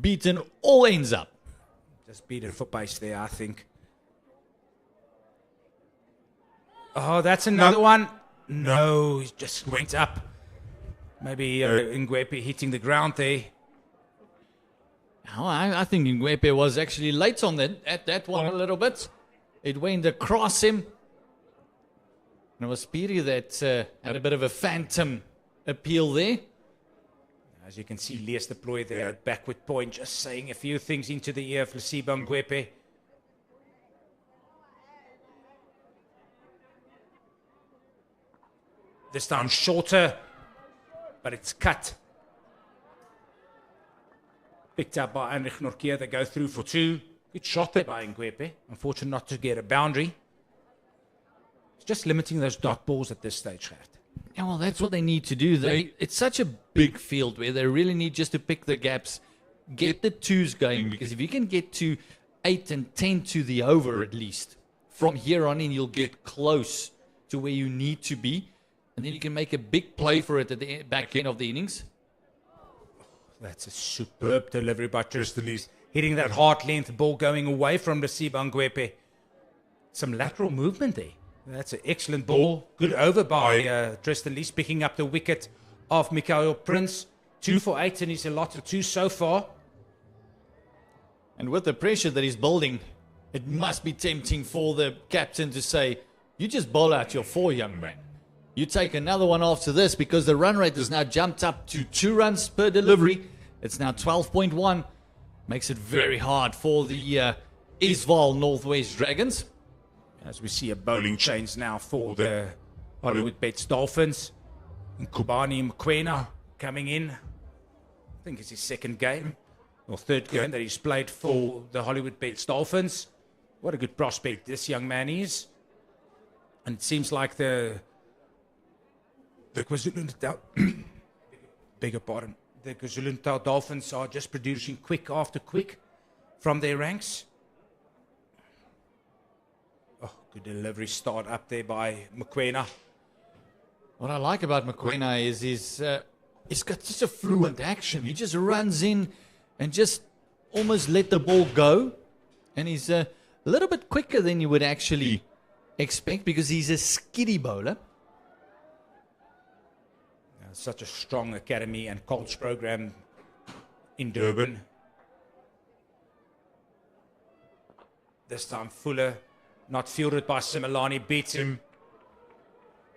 Beaten all ends up. Just beaten for pace there, I think. Oh, that's another one. No, he just went up. Maybe Ngwepe hitting the ground there. Oh, I think Ngwepe was actually late on that one a little bit. It went across him. And it was Speedy that had a bit of a phantom appeal there. As you can see, Lees deployed there at backward point, just saying a few things into the ear of Lesiba Ngwepe. This time shorter, but it's cut. Picked up by Heinrich Norkeer. They go through for 2. Good shot there by Ngwepe. Unfortunate not to get a boundary. It's just limiting those dot balls at this stage, Gert. Yeah, well, that's what they need to do. It's such a big field where they really need just to pick the gaps, get the 2s going. Because if you can get to 8 and 10 to the over at least, from here on in, you'll get close to where you need to be. And then you can make a big play for it at the back end of the innings. That's a superb delivery by Tristan Lees. Hitting that hard length ball going away from Reciba Ngwepe. Some lateral movement there. That's an excellent ball. Good over by Tristan Lees, picking up the wicket of Mikael Prince. 2 for 8 and he's allotted 2 so far. And with the pressure that he's building, it must be tempting for the captain to say, you just bowl out your 4, young man. You take another one after this, because the run rate has now jumped up to 2 runs per delivery. It's now 12.1. Makes it very hard for the Eastvaal Northwest Dragons. As we see a bowling change now for the Hollywoodbets Dolphins. And Kubani Mkwena coming in. I think it's his second game, or third game that he's played for the Hollywoodbets Dolphins. What a good prospect this young man is. And it seems like the KwaZulu-Natal beg your pardon, the KwaZulu-Natal Dolphins are just producing quick after quick from their ranks. Oh, good delivery start up there by Mkwena. What I like about Mkwena is he's got such a fluent action. He just runs in and just almost let the ball go. And he's a little bit quicker than you would actually expect, because he's a skiddy bowler. Such a strong academy and coach program in Durban. This time Fuller, not fielded by Similani, beats him.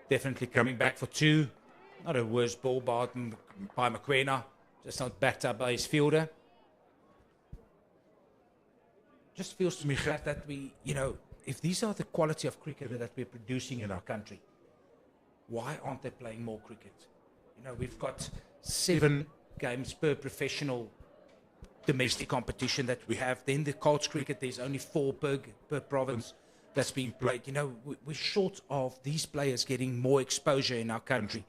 Definitely coming back for 2. Not a worse ball by Mkwena, just not backed up by his fielder. Just feels to me that we, if these are the quality of cricket that we're producing in our country, why aren't they playing more cricket? We've got 7 games per professional domestic competition that we have. Then the Colts cricket, there's only 4 per province that's being played. We're short of these players getting more exposure in our country.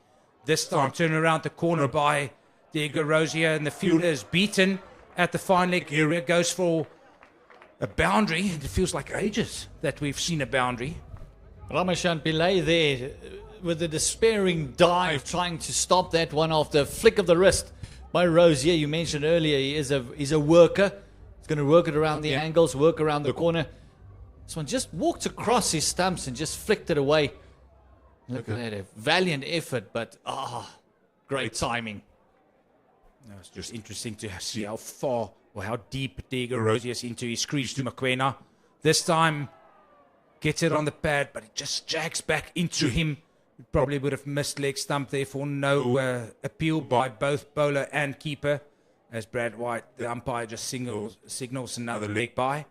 This time, turn around the corner by Diego Rosier, and the fielder is beaten at the fine leg area, goes for a boundary. It feels like ages that we've seen a boundary. Ramashan Pillay there with a despairing dive, trying to stop that one off the flick of the wrist by Rosier. You mentioned earlier he's a worker. He's going to work it around the angles, work around the corner. This one just walked across his stumps and just flicked it away. Look at that, a valiant effort, but great timing. It's just interesting to see how far or how deep Diego Rosier is into his crease to Mkwena. This time, gets it on the pad, but it just jags back into him. Probably would have missed leg stump there for no appeal by both bowler and keeper. As Brad White, the umpire, just signals another leg by.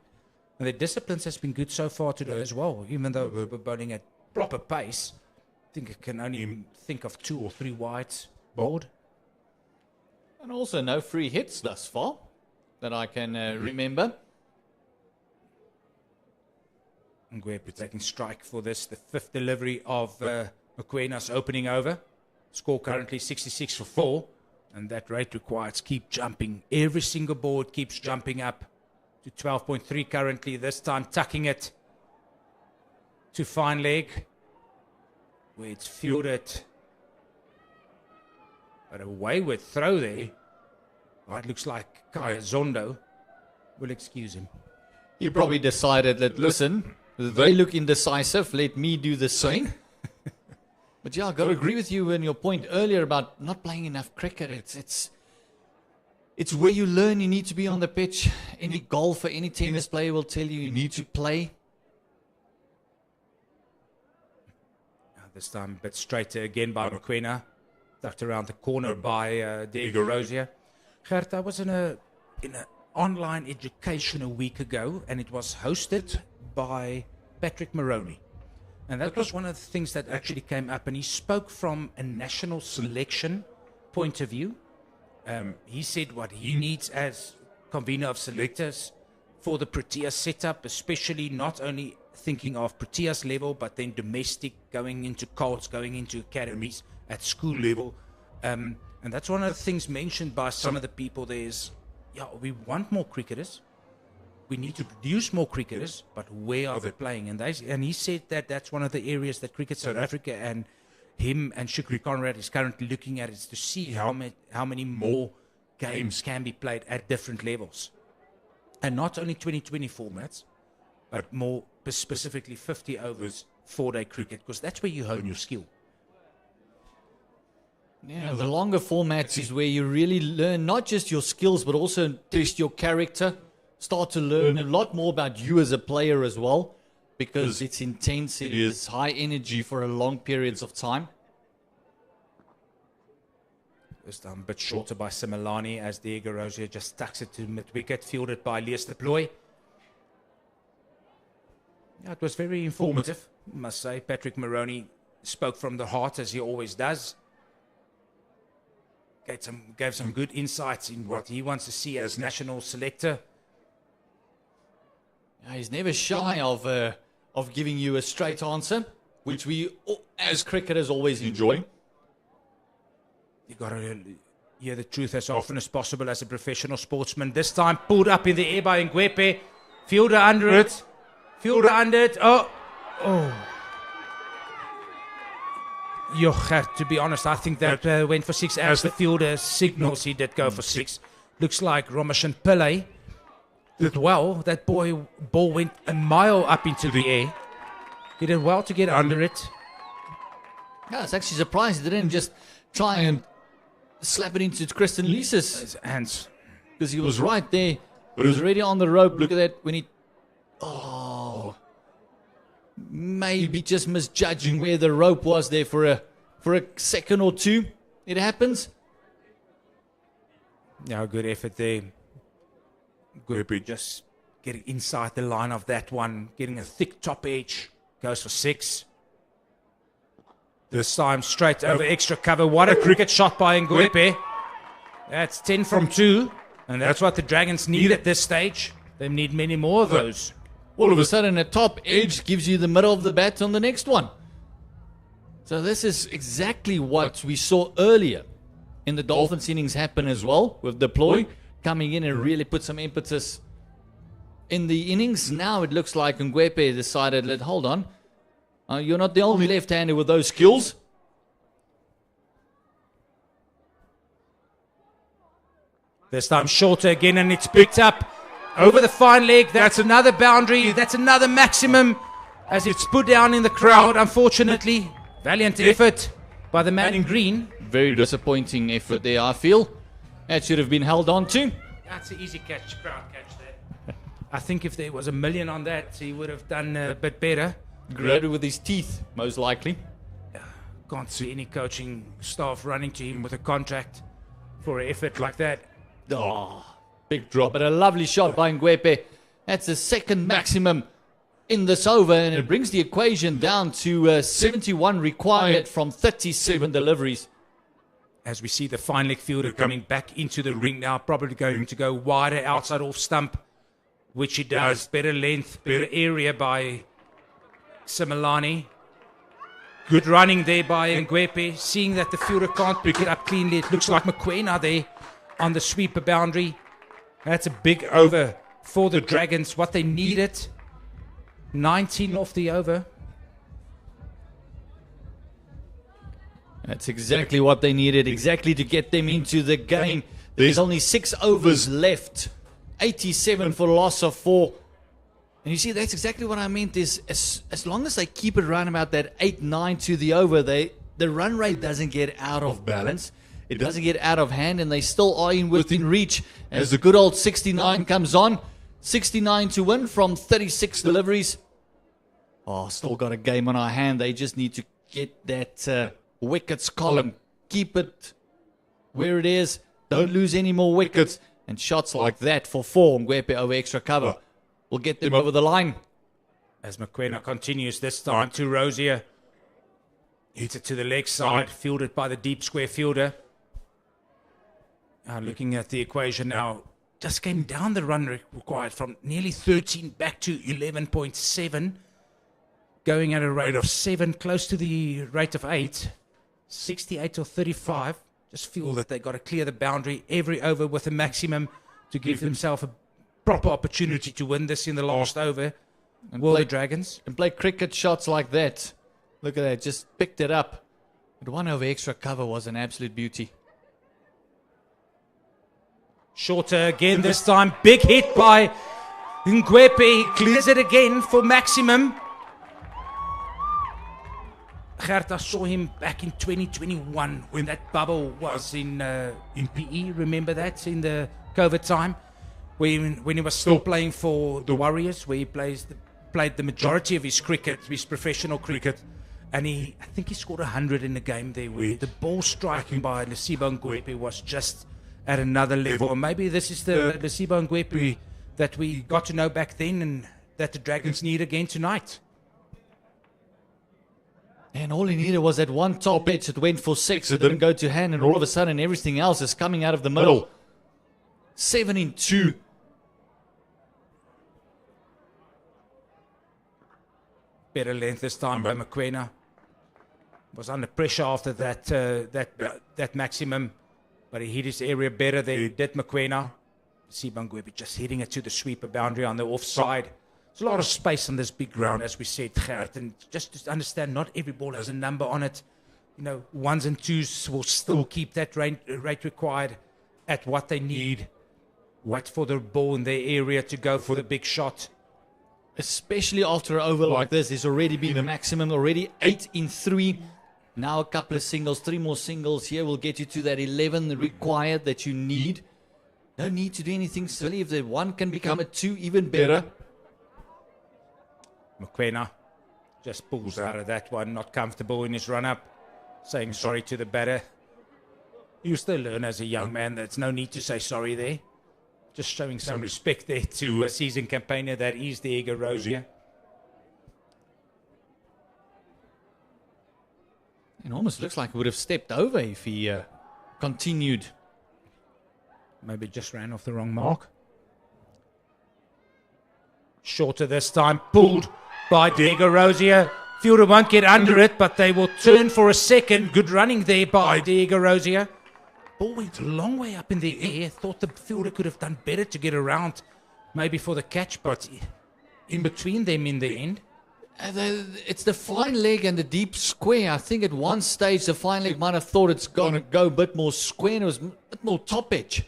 And the disciplines has been good so far today as well, even though we're bowling at proper pace. I think I can only think of 2 or 3 wides bowled. And also no free hits thus far that I can remember. Ngwepe taking strike for this, the 5th delivery of Mkwena's opening over. Score currently 66 for 4, and that rate requires keep jumping. Every single ball keeps jumping up to 12.3 currently. This time tucking it to fine leg, where it's fielded. But a wayward throw there. It looks like Kaya Zondo. We'll excuse him. He probably decided that, listen, they look indecisive, let me do the same. But yeah, I've got to agree with you in your point earlier about not playing enough cricket. It's where you learn you need to be on the pitch. Any golfer, any tennis player will tell you need to play. This time a bit straighter again by Mkwena. Tucked around the corner by Diego Rosier. Gert, I was in an online education a week ago, and it was hosted by Patrick Maroney. And that was one of the things that actually came up, and he spoke from a national selection point of view. He said what he needs as convener of selectors for the Proteas setup, especially not only thinking of Proteas level, but then domestic, going into Colts, going into academies at school level. And that's one of the things mentioned by some of the people there is, we want more cricketers. We need to produce more cricketers, but where are they playing? And he said that that's one of the areas that Cricket South Africa and him and Shukri Conrad is currently looking at, is to see how many more games can be played at different levels. And not only 2020 formats, but more specifically 50 overs, 4-day cricket, because that's where you hone your skill. Yeah, the longer formats is where you really learn not just your skills, but also test your character. Start to learn a lot more about you as a player as well, because it's intense, it is high energy for a long periods of time. This time a bit shorter by Similani as Diego Rosier just tucks it to mid-wicket, fielded by Lees de Plooy. Yeah, it was very informative, I must say. Patrick Moroney spoke from the heart, as he always does. Gave some good insights in what he wants to see as national selector. Yeah, he's never shy of giving you a straight answer, which we, as cricketers, always enjoy. You got to hear the truth as often as possible as a professional sportsman. This time pulled up in the air by Ngwepe. Fielder under it. Fielder under it. Oh. To be honest, I think that went for 6 as the fielder signals he did go for 6. Looks like Ramashan Pillay did well. That ball went a mile up into the air. He did well to get under it. Yeah, I was actually surprised he didn't just try and slap it into Kristen Leese's hands, because he was right there. He was already on the rope. Look at that when he... maybe just misjudging where the rope was there for a second or two. It happens. Yeah, good effort there. Good, just getting inside the line of that one, getting a thick top edge. Goes for 6. This time straight over extra cover. What a cricket shot by Ngwepe. That's 10 from 2. And that's what the Dragons need at this stage. They need many more of those. All of a sudden, a top edge gives you the middle of the bat on the next one. So this is exactly what we saw earlier in the Dolphins innings happen as well, with de Plooy coming in and really put some impetus in the innings. Now it looks like Ngwepe decided, hold on, you're not the only left-hander with those skills. This time shorter again, and it's picked up over the fine leg. That's another boundary. That's another maximum as it's put down in the crowd, unfortunately. Valiant effort by the man in green. Very disappointing effort there, I feel. That should have been held on to. That's an easy catch, crowd catch there. I think if there was $1 million on that, he would have done a bit better. Grabbed it with his teeth, most likely. Can't see any coaching staff running to him with a contract for an effort like that. Big drop, but a lovely shot by Ngwepe. That's the second maximum in this over, and it brings the equation down to 71 required from 37 deliveries. As we see the fine leg fielder coming back into the ring now, probably going to go wider outside off stump, which he does. Better length, better area by Similani. Good running there by Ngwepe, seeing that the fielder can't pick it up cleanly. It looks like McQueen there on the sweeper boundary. That's a big over for the Dragons, what they needed. 19 off the over. That's exactly what they needed, exactly to get them into the game. There's only 6 overs left. 87 for loss of 4. And you see, that's exactly what I meant, is as long as they keep it around about that 8-9 to the over, the run rate doesn't get out of balance. It doesn't get out of hand, and they still are within reach as the good old 69 comes on. 69 to win from 36 deliveries. Still got a game on our hand. They just need to get that wickets column. Keep it where it is. Don't lose any more wickets. And shots like that for 4. Ngwepe over extra cover will get them over the line. As McQueen continues this time to Rosier. Hits it to the leg side. Fielded by the deep square fielder. Looking at the equation now. Just came down the run required from nearly 13 back to 11.7. Going at a rate of 7, close to the rate of 8. 68 or 35. Just feel that they got to clear the boundary every over with a maximum to give themselves a proper opportunity to win this in the last over. And will the Dragons? And play cricket shots like that. Look at that, just picked it up. But 1 over extra cover was an absolute beauty. Shorter again this time. Big hit by Ngwepe. He clears it again for maximum. Gert, I saw him back in 2021 when that bubble was in PE. Remember that in the COVID time, when he was still playing for the Warriors, where he played the majority of his cricket, his professional cricket, and I think he scored 100 in the game there. Where the ball striking by Lesibo Ngwepe was just at another level. Or maybe this is the Lesibo Ngwepe that we got to know back then, and that the Dragons need again tonight. And all he needed was that one top edge that went for 6. It didn't go to hand, and all of a sudden everything else is coming out of the middle. 7-2. Better length this time by Mokoena. Was under pressure after that maximum, but he hit his area better than he did Mokoena. Sibangwebi just hitting it to the sweeper boundary on the offside. There's a lot of space on this big ground, as we said, Gert, and just to understand, not every ball has a number on it. You know, 1s and 2s will still keep that rate required at what they need. Wait for the ball in their area to go for the big shot. Especially after an over like this, there's already been a maximum, already 8 in 3. Now a couple of singles, 3 more singles here will get you to that 11 required that you need. No need to do anything silly. If the 1 can become a 2, even better. Mokoena just pulls out of that one, not comfortable in his run-up, saying sorry to the batter. You still learn as a young man, there's no need to say sorry there. Just showing some respect there to a seasoned campaigner that is Diego Rosier. It almost looks like he would have stepped over if he continued. Maybe just ran off the wrong mark. Shorter this time, pulled by Diego Rosier. Fielder won't get under it, but they will turn for a second. Good running there by Diego Rosier. Ball went a long way up in the air. Thought the fielder could have done better to get around, maybe for the catch, but in between them in the end. It's the fine leg and the deep square. I think at one stage the fine leg might have thought it's going to go a bit more square, and it was a bit more top edge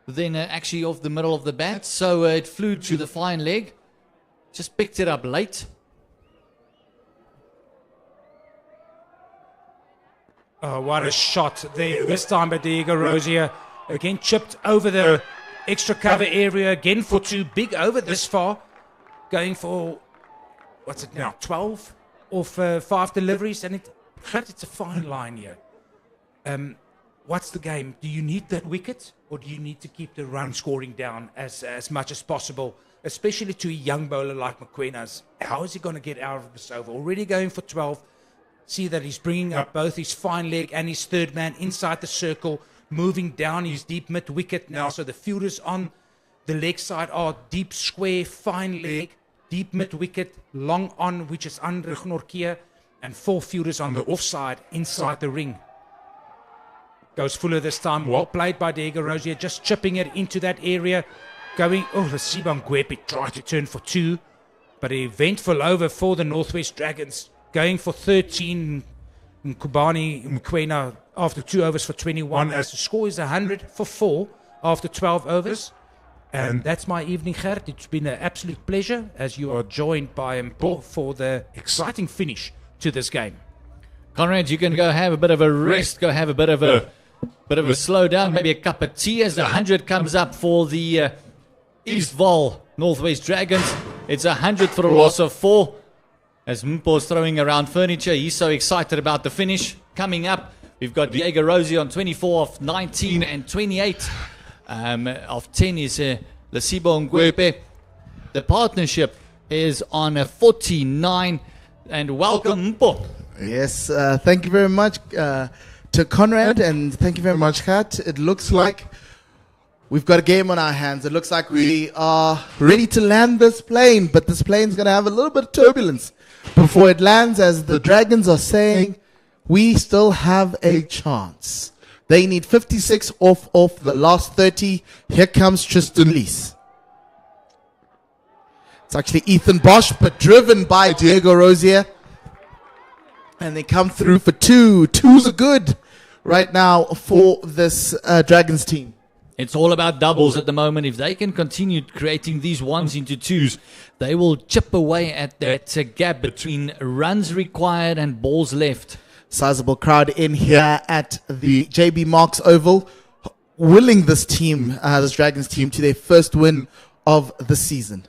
than actually off the middle of the bat. So it flew to the fine leg. Just picked it up late. Oh, what a shot there this time by Diego Rosier. Again, chipped over the extra cover area again for 2. Big over this far. Going for, what's it now, 12 off 5 deliveries. And it's a fine line here. What's the game? Do you need that wicket, or do you need to keep the run scoring down as much as possible? Especially to a young bowler like Mokoena. How is he going to get out of this over? Already going for 12. See that he's bringing up both his fine leg and his third man inside the circle, moving down his deep mid wicket now. So the fielders on the leg side are deep square, fine leg, deep mid wicket, long on, which is under Gnorkia, and 4 fielders on the offside inside the ring. Goes fuller this time. Well played by Diego Rosier, just chipping it into that area. Going, the Sibangwepe tried to turn for 2, but an eventful over for the Northwest Dragons. Going for 13, Nkubani Mokoena after 2 overs for 21, as the score is 100 for 4 after 12 overs. And that's my evening, Gert. It's been an absolute pleasure as you are joined by Mpo for the exciting finish to this game. Conrad, you can go have a bit of a rest, go have a bit of a slow down, maybe a cup of tea as the 100 comes up for the Eastvaal Northwest Dragons. It's 100 for a loss of 4. As Mpo's throwing around furniture, he's so excited about the finish. Coming up, we've got Diego Rosier on 24 of 19 and 28 of 10 is Lesibo Ngwepe. The partnership is on a 49. And welcome, Mpo. Yes, thank you very much to Conrad, and thank you very much, Kat. It looks like we've got a game on our hands. It looks like we are ready to land this plane, but this plane's going to have a little bit of turbulence before it lands, as the Dragons are saying we still have a chance. They need 56 off the last 30. Here comes Tristan Lees. It's actually Ethan Bosch, but driven by Diego Rosier. And they come through for 2. 2's are good right now for this Dragons team. It's all about doubles at the moment. If they can continue creating these ones into twos, they will chip away at that gap between runs required and balls left. Sizable crowd in here at the JB Marks Oval, willing this team, this Dragons team, to their first win of the season.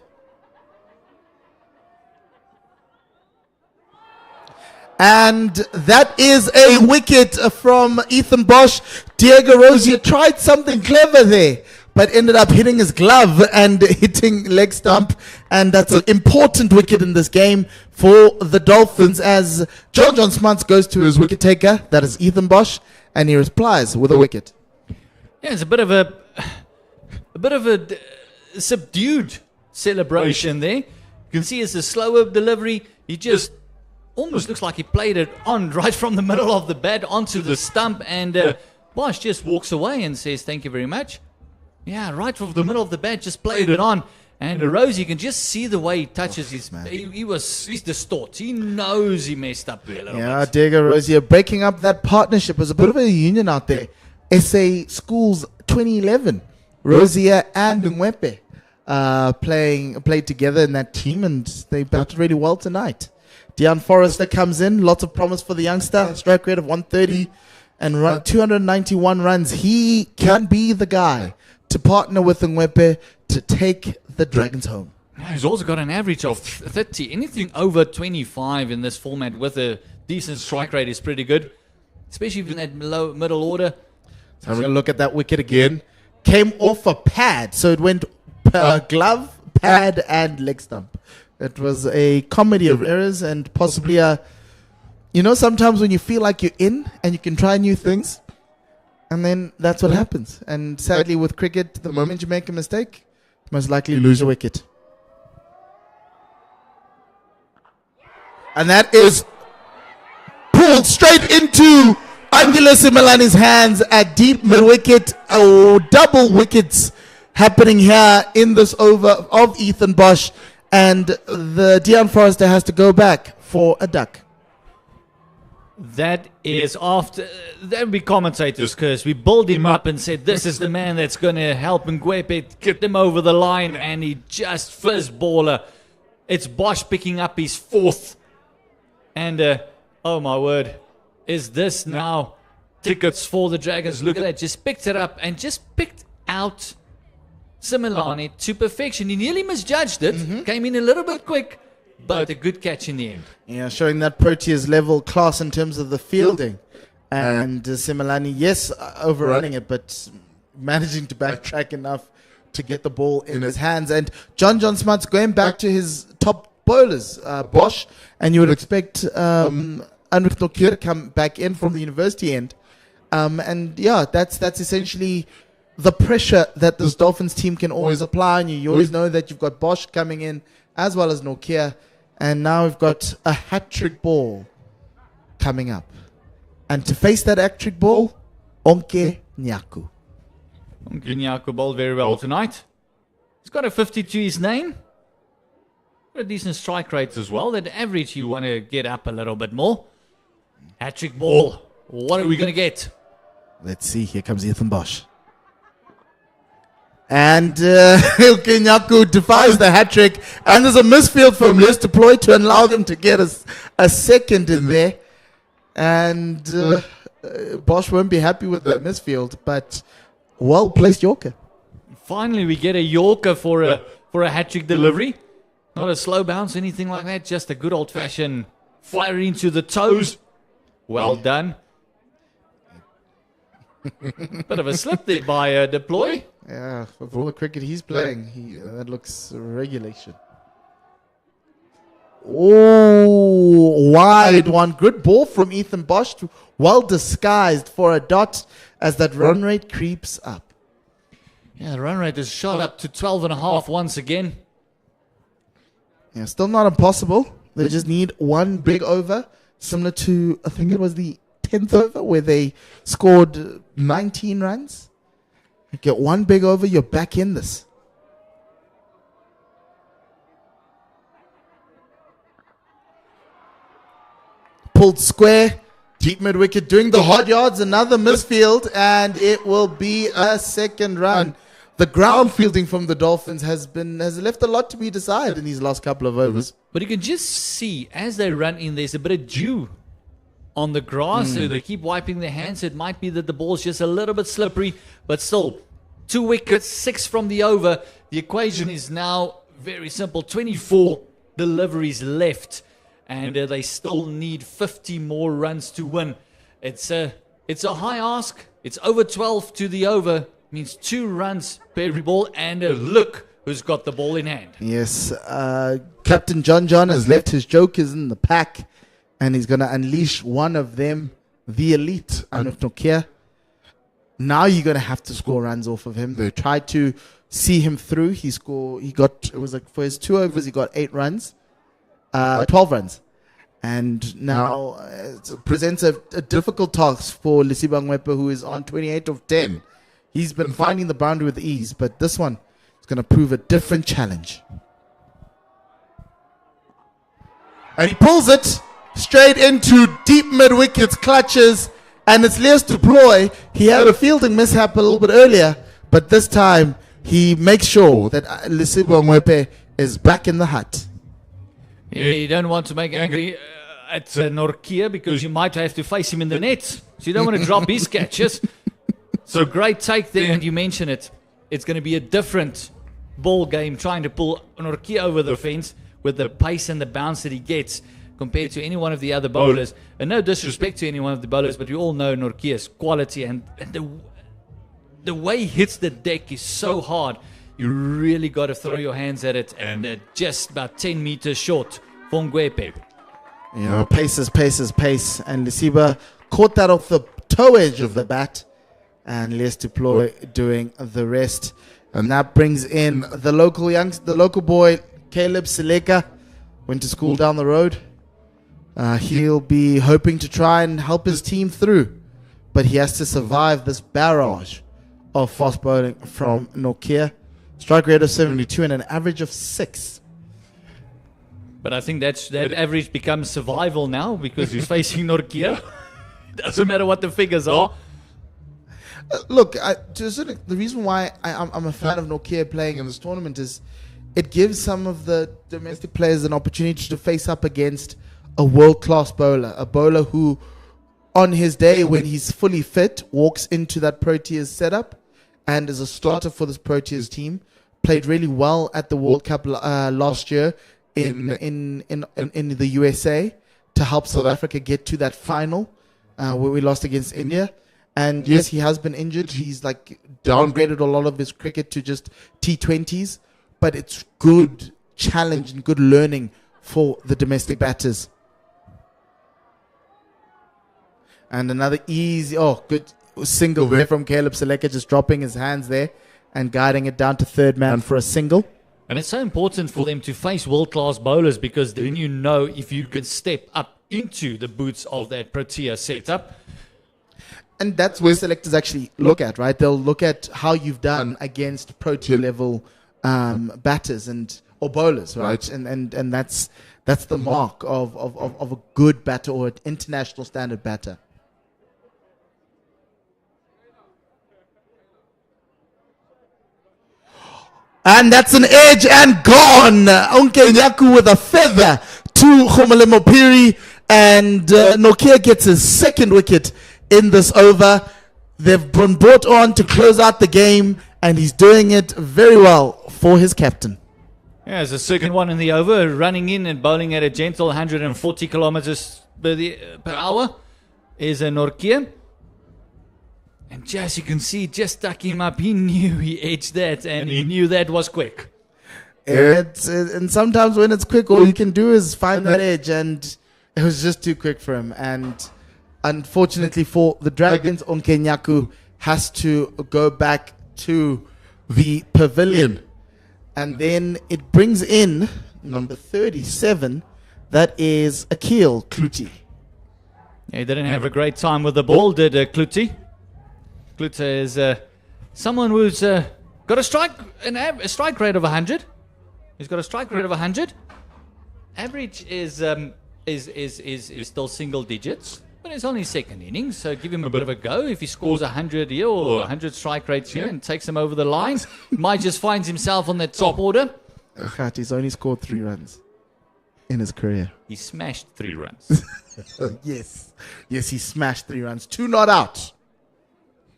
And that is a wicket from Ethan Bosch. Diego Rosier tried something clever there, but ended up hitting his glove and hitting leg stump. And that's an important wicket in this game for the Dolphins, as John Smuts goes to his wicket taker. That is Ethan Bosch, and he replies with a wicket. Yeah, it's a bit of a subdued celebration there. You can see it's a slower delivery. He just almost looks like he played it on right from the middle of the bat onto the stump, and Bosch just walks away and says, "Thank you very much." Yeah, right from the middle of the bat, just played it on. And Rose, you can just see the way he touches his. He's distraught. He knows he messed up there a little bit. Diego Rosier breaking up that partnership. Was a bit of a union out there. SA Schools 2011, Rosier and Ngwepe played together in that team, and they batted really well tonight. Deon Forrester comes in, lots of promise for the youngster, strike rate of 130 and 291 runs. He can be the guy to partner with Ngwepe to take the Dragons home. He's also got an average of 30. Anything over 25 in this format with a decent strike rate is pretty good, especially in that middle order. So we're going to look at that wicket again. Came off a pad, so it went glove, pad, and leg stump. It was a comedy of errors, and possibly sometimes when you feel like you're in and you can try new things, and then that's what happens. And sadly with cricket, the moment you make a mistake, most likely lose a wicket. And that is pulled straight into Angelo Simelani's hands at deep mid-wicket. Double wickets happening here in this over of Ethan Bosch. And the Deon Forrester has to go back for a duck. That is after. That would be commentators, because we build him up and said, this is the man that's going to help Ngwepe get them over the line, and he just fizz baller. It's Bosch picking up his fourth. And, oh my word, is this now tickets for the Dragons? Look at that, just picked it up and just picked out Simelani to perfection. He nearly misjudged it, came in a little bit quick, but a good catch in the end. Yeah, showing that Proteas level class in terms of the fielding. And Simelani, yes, overrunning it, but managing to backtrack enough to get the ball in his hands. And John Smuts going back to his top bowlers, Bosch, and you would expect Anrich Nokia to come back in from the university end. And yeah, that's essentially the pressure that this Dolphins team can always apply on you. You always know that you've got Bosch coming in as well as Nokia, and now we've got a hat-trick ball coming up. And to face that hat-trick ball, Onke Nyaku. Onke Nyaku bowled very well tonight. He's got a 50 to his name. Got a decent strike rate as well. That average you want to get up a little bit more. Hat-trick ball. What are we going to get? Let's see. Here comes Ethan Bosch. And Onke Nyaku defies the hat-trick. And there's a misfield from Les Deploy to allow them to get a second in there. And Bosch won't be happy with that misfield, but well-placed Yorker. Finally, we get a Yorker for a hat-trick delivery. Not a slow bounce, anything like that. Just a good old-fashioned fire into the toes. Well done. Bit of a slip there by Deploy. Yeah, for all the cricket he's playing, that looks regulation. Oh, wide one. Good ball from Ethan Bosch. Well disguised for a dot as that run rate creeps up. Yeah, the run rate is shot up to 12.5 once again. Yeah, still not impossible. They just need one big over, similar to, I think it was the 10th over where they scored 19 runs. You get one big over, you're back in this. Pulled square, Deep mid wicket doing the hard yards, another misfield, and it will be a second run. The ground fielding from the Dolphins has left a lot to be decided in these last couple of overs. But you can just see as they run in, there's a bit of dew on the grass. So they keep wiping their hands. It might be that the ball's just a little bit slippery, but still, 2 wickets, 6 from the over. The equation is now very simple. 24 deliveries left, and they still need 50 more runs to win. It's a high ask. It's over 12 to the over. Means 2 runs per every ball, and look who's got the ball in hand. Yes, Captain John has left his jokers in the pack, and he's going to unleash one of them, the elite, Anuf Nokia. Now you're going to have to score runs off of him. They tried to see him through. For his 2 overs, he got 8 runs, 12 runs. And now it presents a difficult task for Lesiba Ngwepe, who is on 28 of 10. He's been finding the boundary with ease, but this one is going to prove a different challenge. And he pulls it straight into deep mid-wickets clutches, and it's Leas du Plooy. He had a fielding mishap a little bit earlier, but this time he makes sure that Lesiba Ngwepe is back in the hut. You don't want to make angry at Norkia because you might have to face him in the net. So you don't want to drop his catches. So great take there, and you mention it. It's going to be a different ball game trying to pull Norkia over the fence with the pace and the bounce that he gets compared to any one of the other bowlers. And no disrespect to any one of the bowlers, but we all know Norkia's quality, and the way he hits the deck is so hard. You really got to throw your hands at it, and just about 10 meters short for Ngwepe. Pace. And Lesiba caught that off the toe edge of the bat, and Leas du Plooy doing the rest. And that brings in the local boy, Caleb Seleka. Went to school down the road. He'll be hoping to try and help his team through, but he has to survive this barrage of fast bowling from Nokia. Strike rate of 72 and an average of 6. But I think that average becomes survival now because he's facing Norkia. Doesn't matter what the figures are. Look, the reason why I'm a fan of Nokia playing in this tournament is it gives some of the domestic players an opportunity to face up against a world-class bowler, a bowler who, on his day when he's fully fit, walks into that Proteas setup and is a starter for this Proteas team. Played really well at the World Cup last year in the USA to help South Africa get to that final where we lost against India. And yes, he has been injured. He's downgraded a lot of his cricket to just T20s, but it's good challenge and good learning for the domestic batters. And another good single there from Caleb Seleka, just dropping his hands there and guiding it down to third man for a single. And it's so important for them to face world-class bowlers because then you know if you can step up into the boots of that Protea setup. And that's where selectors actually look at, right? They'll look at how you've done against Protea level batters or bowlers, right? And that's the mark of a good batter or an international standard batter. And that's an edge and gone. Onke Nyaku with a feather to Khomalemo Phiri, and Nokia gets his second wicket in this over. They've been brought on to close out the game, and he's doing it very well for his captain. Yeah, it's the second one in the over, running in and bowling at a gentle 140 kilometers per hour is a Norkia. And just you can see, just stuck him up. He knew he edged that, and he knew that was quick. And sometimes when it's quick, all you can do is find that edge, and it was just too quick for him. And unfortunately for the Dragons, Onke Nyaku has to go back to the pavilion. And then it brings in number 37. That is Akil Kluti. Yeah, he didn't have a great time with the ball, did Kluti? Kluti is someone who's got a strike rate of 100. He's got a strike rate of 100. Average is still single digits. But it's only second innings, so give him a bit of a go. If he scores 100 here or 100 strike rates here and takes him over the line, might just finds himself on that top order. He's only scored 3 runs in his career. He smashed 3 runs. Yes, he smashed 3 runs. 2 not out.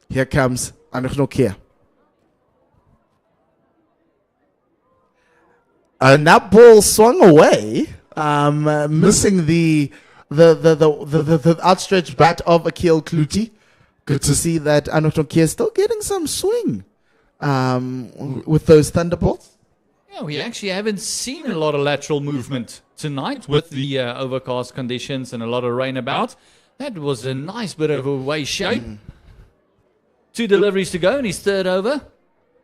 Here comes Anuknokia. And that ball swung away, missing the outstretched bat of Akil Kluti. Good to see that Anuknokia is still getting some swing with those thunderbolts. Yeah, we actually haven't seen a lot of lateral movement tonight with the overcast conditions and a lot of rain about. That was a nice bit of a way shape. 2 deliveries to go in his third over.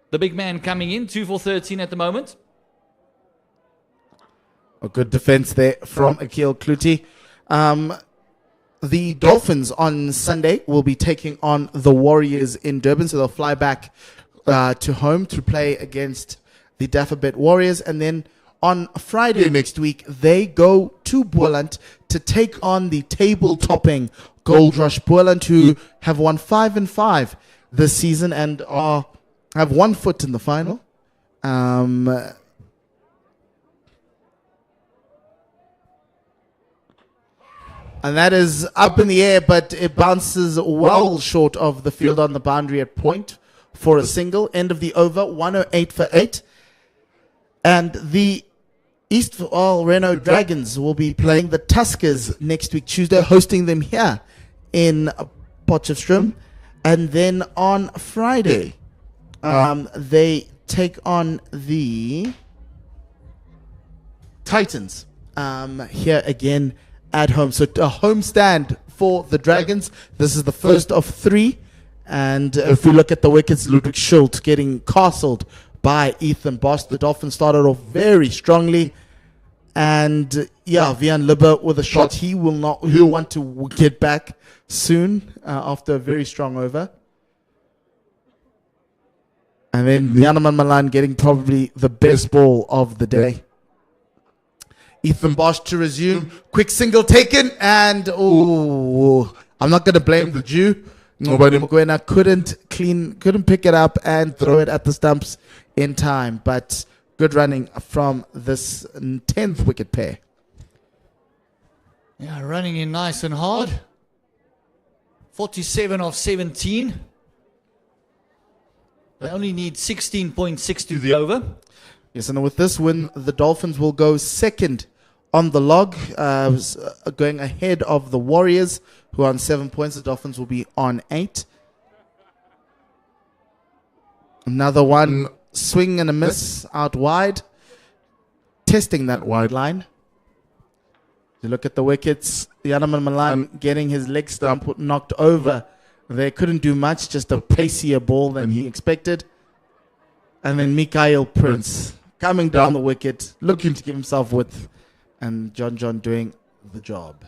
The big man coming in, 2 for 13 at the moment. A good defense there from Akil Kluti. The Dolphins on Sunday will be taking on the Warriors in Durban, so they'll fly back to home to play against the Daffabet Warriors. And then on Friday next week, they go to Boland to take on the table-topping Gold Rush Boland, who have won 5-5 this season and have 1 foot in the final. And that is up in the air, but it bounces well short of the field on the boundary at point for a single. End of the over, 108 for 8. And the Eastvaal Renault Dragons will be playing the Tuskers next week, Tuesday, hosting them here in Potchefstroom. And then on Friday, they take on the Titans here again at home. So a home stand for the Dragons. This is the first of 3. And if we look at the wickets, Ludwig Schultz getting castled by Ethan Bosch. The Dolphins started off very strongly. And Vian Libber with a shot. He'll want to get back soon after a very strong over. And then Yanaman Malan getting probably the best ball of the day. Ethan Bosch to resume. Quick single taken. And, I'm not going to blame the Jew. Nobody Mokoena couldn't pick it up and throw it at the stumps in time. But good running from this 10th wicket pair. Yeah, running in nice and hard. 47 of 17. They only need 16.6 to the over. Yes, and with this win, the Dolphins will go second on the log, going ahead of the Warriors, who are on 7 points. The Dolphins will be on 8. Another one, swing and a miss out wide. Testing that wide line. You look at the wickets, Yanaman Malan getting his leg stump knocked over. They couldn't do much, just a pacier ball than he expected. And then Mikael Prince coming down the wicket, looking to give himself width. And John doing the job.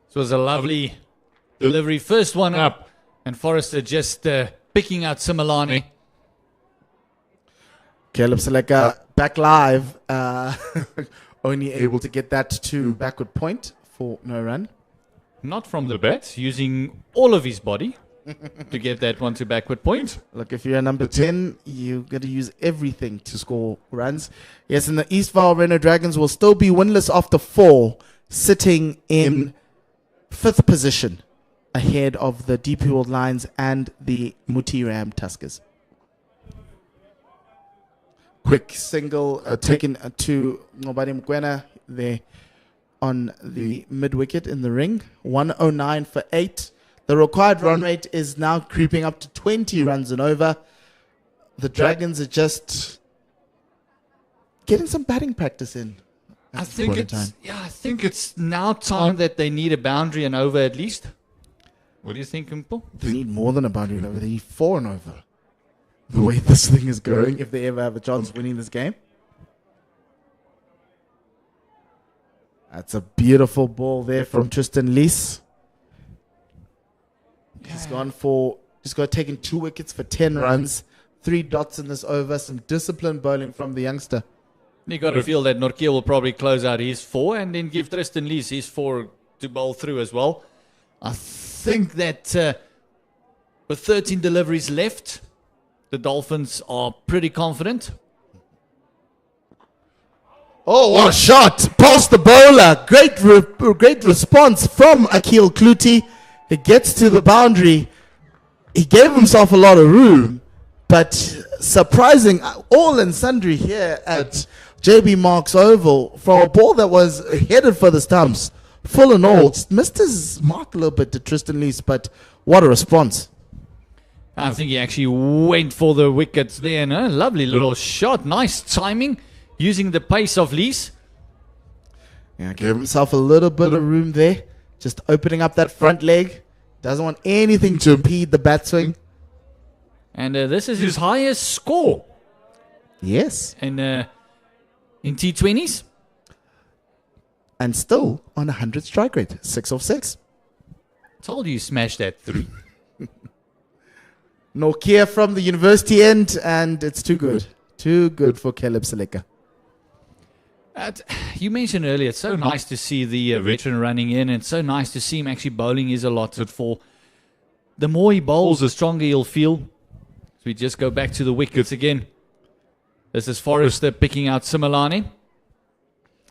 This was a lovely delivery. First one up. And Forrester just picking out Similani. Caleb Seleka back live. Only able to get that to backward point for no run. Not from the bat, using all of his body to get that one to backward point. Look, if you're a number 10, you got to use everything to score runs. Yes, and the Eastvaal Renault Dragons will still be winless after 4, sitting in 5th position ahead of the DP World Lions and the Muti Ram Tuskers. Quick single taken to Ngobani Mkwena there on the mid-wicket in the ring. 109 for 8. The required run rate is now creeping up to 20 runs and over. The Dragons are just getting some batting practice in. I think it's now time that they need a boundary and over at least. What do you think, Mpo? They need more than a boundary and over. They need 4 and over. The way this thing is going, if they ever have a chance of winning this game. That's a beautiful ball there from Tristan Lees. He's got taken 2 wickets for 10 runs, 3 dots in this over, some disciplined bowling from the youngster. You got to feel that Nortje will probably close out his 4 and then give Tristan Lees his 4 to bowl through as well. I think that with 13 deliveries left, the Dolphins are pretty confident. Oh, what a shot! Past the bowler. Great response from Akil Kluti. He gets to the boundary. He gave himself a lot of room, but surprising all and sundry here at JB Marks Oval from a ball that was headed for the stumps, full and all. Missed his mark a little bit to Tristan Lees, but what a response. I think he actually went for the wickets there. No? Lovely little shot. Nice timing using the pace of Lees. Yeah, gave himself a little bit of room there. Just opening up that front leg. Doesn't want anything to impede the bat swing. And this is his highest score. Yes. In T20s. And still on 100 strike rate. 6 of 6. Told you smashed that 3. Nortje from the university end, and it's too good. Too good for Caleb Seleka. You mentioned earlier, it's so nice to see the veteran running in, and it's so nice to see him actually bowling his allotted 4. The more he bowls, the stronger he'll feel. So we just go back to the wickets again. This is Forrester picking out Similani.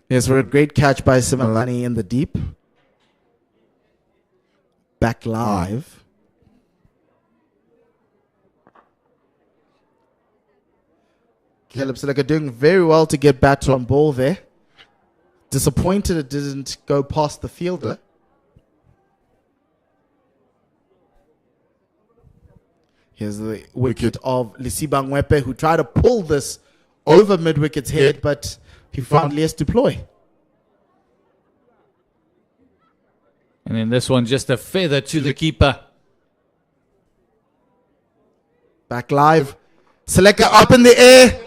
Yes, for a great catch by Similani in the deep. Back live. Caleb Seleka doing very well to get bat on ball there. Disappointed it didn't go past the fielder. Here's the wicket of Lisibang Wepe, who tried to pull this over mid-wicket's head, but he found Lies du Ploy. And then this one, just a feather to the keeper. Back live. Seleka up in the air.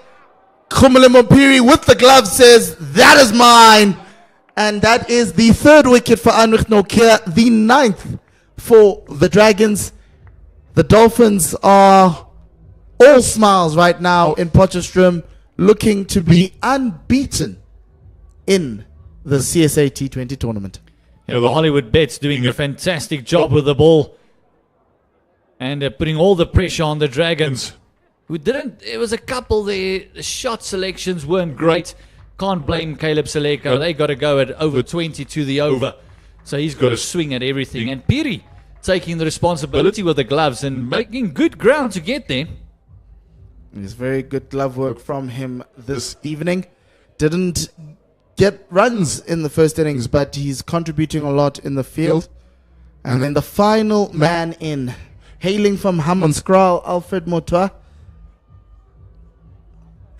Khumule Mopiri with the glove says, that is mine. And that is the 3rd wicket for Anrich Nortje, the 9th for the Dragons. The Dolphins are all smiles right now in Potchefstroom, looking to be unbeaten in the CSA T20 tournament. You know, the Hollywoodbets doing a fantastic job with the ball. And putting all the pressure on the Dragons. Who didn't, it was a couple there, the shot selections weren't great. Can't blame Caleb Seleka. They got to go at over 20 to the over. So he's got to swing at everything. And Piri taking the responsibility with the gloves and making good ground to get there. It's very good glove work from him this evening. Didn't get runs in the first innings, but he's contributing a lot in the field. And then the final man in, hailing from Hammanskraal, Alfred Motwa.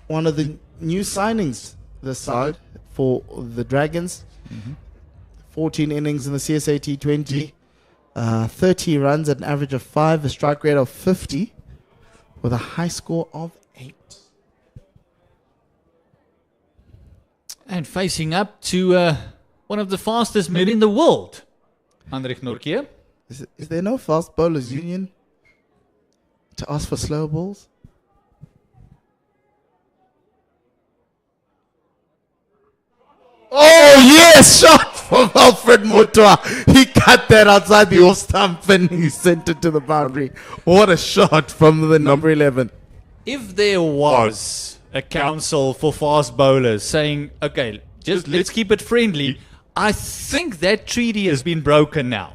One of the new signings this side for the Dragons. 14 innings in the CSA T20. 30 runs at an average of 5, a strike rate of 50 with a high score of 8. And facing up to one of the fastest men in the world, Anrich Nortje. Is there no fast bowlers union to ask for slow balls? Oh, yes, shot from Alfred Motwa. He cut that outside the off stump and he sent it to the boundary. What a shot from the number 11. If there was a council for fast bowlers saying, okay, just let's keep it friendly, I think that treaty has been broken now.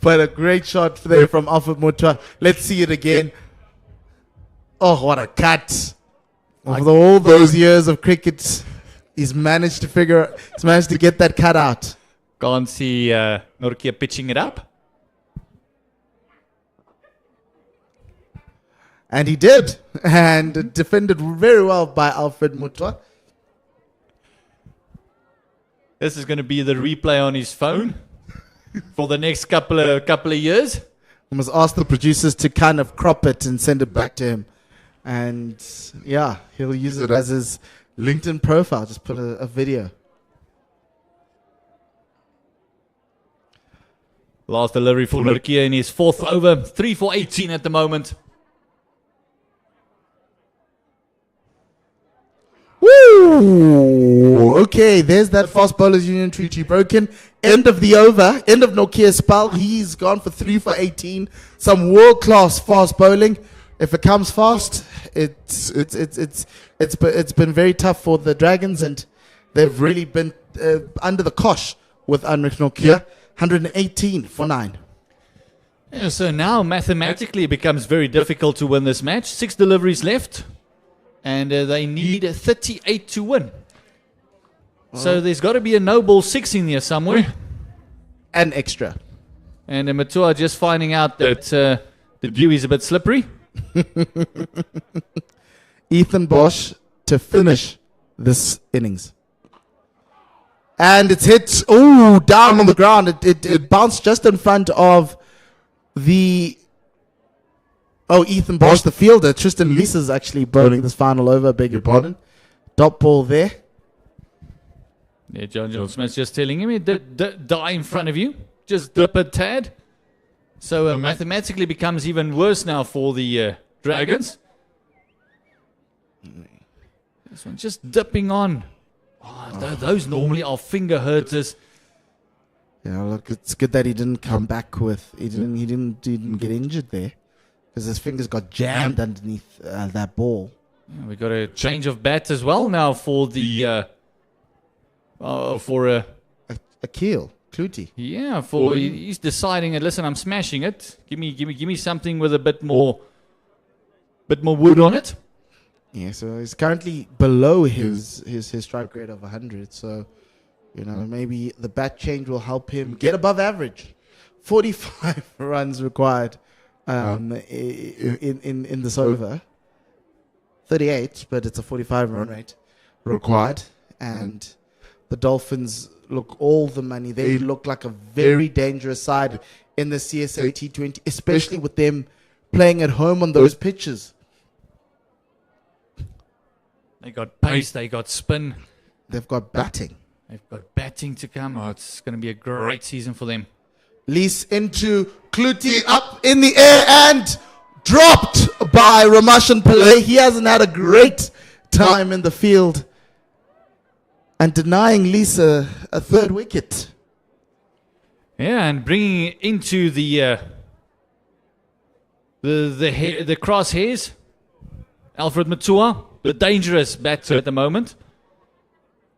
But a great shot there from Alfred Motwa. Let's see it again. Oh, what a cut. After all those years of cricket, he's managed to get that cut out. Can't see Nortje pitching it up. And he did. And defended very well by Alfred Motwa. This is going to be the replay on his phone for the next couple of years. I must ask the producers to kind of crop it and send it back to him. And yeah, he'll use it as his LinkedIn profile. Just put a video. Last delivery for Nortje in his 4th over. 3 for 18 at the moment. Ooh, okay, there's that fast bowlers union treaty broken. End of the over, end of Nokia's spell. He's gone for 3 for 18. Some world class fast bowling. If it comes fast, it's been very tough for the Dragons, and they've really been under the cosh with Anrich Nokia. 118 for 9. Yeah, so now mathematically it becomes very difficult to win this match. 6 deliveries left, and they need 38 to win. So there's got to be a no ball 6 in there somewhere. And extra. And Matua just finding out that the view is a bit slippery. Ethan Bosch to finish this innings. And it's hit, down on the ground. It bounced just in front of the... Ethan Bosch, the fielder. Tristan Lees actually bowling this final over, beg your pardon. Dot ball there. Yeah, John Smith's just telling him, die in front of you. Just dip a tad. So mathematically becomes even worse now for the Dragons. This one just dipping on. Those normally are finger hurters. Yeah, look, it's good that he didn't come back with... He didn't get injured there. Because his fingers got jammed underneath that ball. Yeah, we got a change of bat as well now for the... Akil Kluti. Yeah, he's deciding that, listen, I'm smashing it. Give me something with a bit more wood on it. Yeah, so he's currently below his strike rate of 100. So, maybe the bat change will help him get above average. 45 runs required in this over. 38, but it's a 45 run rate required. And the Dolphins look all the money. They look like a very dangerous side in the CSA T20, especially with them playing at home on those pitches. They got pace, they got spin. They've got batting. They've got batting to come. Oh, it's going to be a great season for them. Lease into Kluti, up in the air and dropped by Ramashan Pillay. He hasn't had a great time in the field. And denying Lisa a third wicket. Yeah, and bringing it into the crosshairs. Alfred Matua, the dangerous batter at the moment.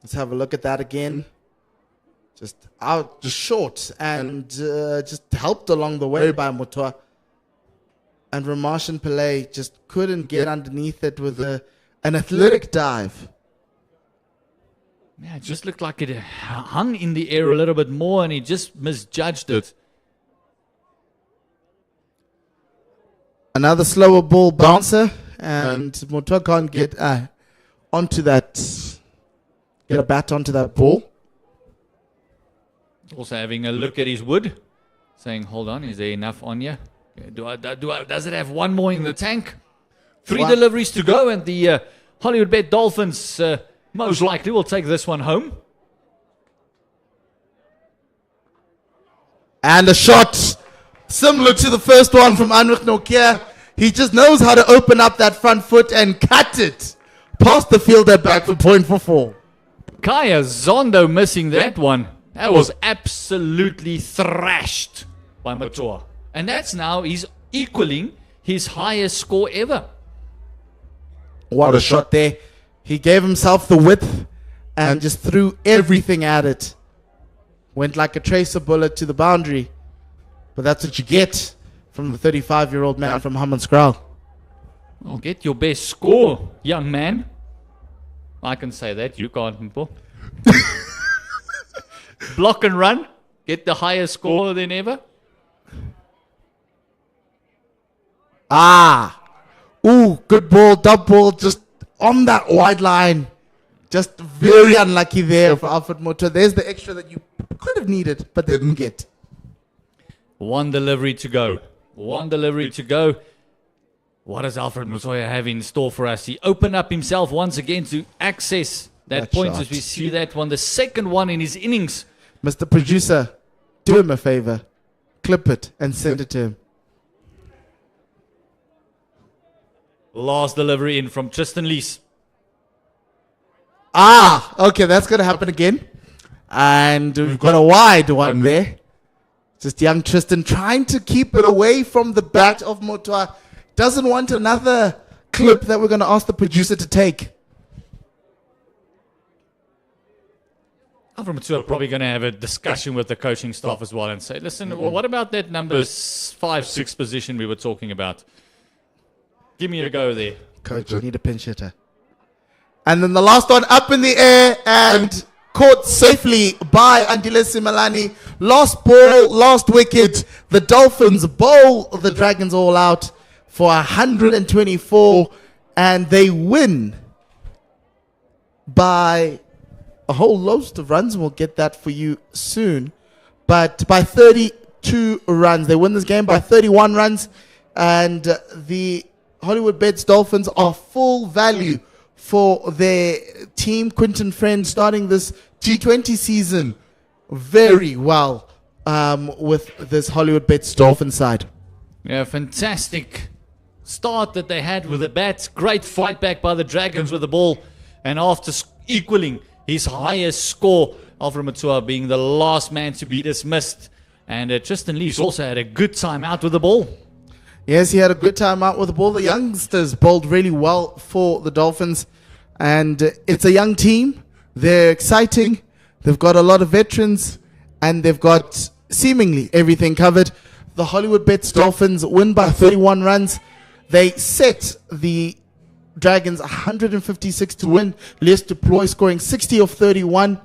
Let's have a look at that again. Just out, just short, and just helped along the way by Matua. And Ramashan Pillay just couldn't get underneath it with an athletic dive. Yeah, it just looked like it hung in the air a little bit more, and he just misjudged it. Another slower ball bouncer, and Matua can't get onto that, get a bat onto that ball. Also having a look at his wood, saying, hold on, is there enough on you? Does it have one more in the tank? 3 deliveries to go, and the Hollywoodbets Dolphins most likely will take this one home. And a shot similar to the first one from Anrich Nokia. He just knows how to open up that front foot and cut it past the fielder back for point for 4. Kaya Zondo missing that one. That was absolutely thrashed by Matua. And that's now, he's equaling his highest score ever. What a shot there. He gave himself the width and just threw everything at it. Went like a tracer bullet to the boundary. But that's what you get from the 35-year-old man from Hammanskraal. Well, get your best score, young man. I can say that. You can't, people. Block and run. Get the highest score than ever. Good ball, dub ball, just on that wide line. Just very unlucky there for Alfred Matua. There's the extra that you could have needed, but didn't get. 1 delivery to go. 1 delivery to go. What does Alfred Matua have in store for us? He opened up himself once again to access that point shot. as we see that one. The second one in his innings. Mr. Producer, do him a favor. Clip it and send it to him. Last delivery in from Tristan Lees. Okay, that's going to happen again. And we've got a wide one there. Just young Tristan trying to keep it away from the bat of Motwa. Doesn't want another clip that we're going to ask the producer to take. Alfred Matua probably going to have a discussion with the coaching staff as well and say, listen, what about that number 5-6 position we were talking about? Give me a go there. Coach, we need a pinch hitter. And then the last one up in the air and caught safely by Andile Simelani. Last ball, last wicket. The Dolphins bowl the Dragons all out for 124 and they win by a whole host of runs. We'll get that for you soon. But by 32 runs. They win this game by 31 runs. And the Hollywoodbets Dolphins are full value for their team. Quinton Friend starting this T20 season very well with this Hollywoodbets Dolphin side. Yeah, fantastic start that they had with the bats. Great fight back by the Dragons with the ball. And after equaling his highest score, Alfred Matua being the last man to be dismissed. And Tristan Lees also had a good time out with the ball. Yes, he had a good time out with the ball. The youngsters bowled really well for the Dolphins. And it's a young team. They're exciting. They've got a lot of veterans. And they've got seemingly everything covered. The Hollywoodbets Dolphins win by 31 runs. They set the Dragons 156 to win. Les Deploy scoring 60 of 31.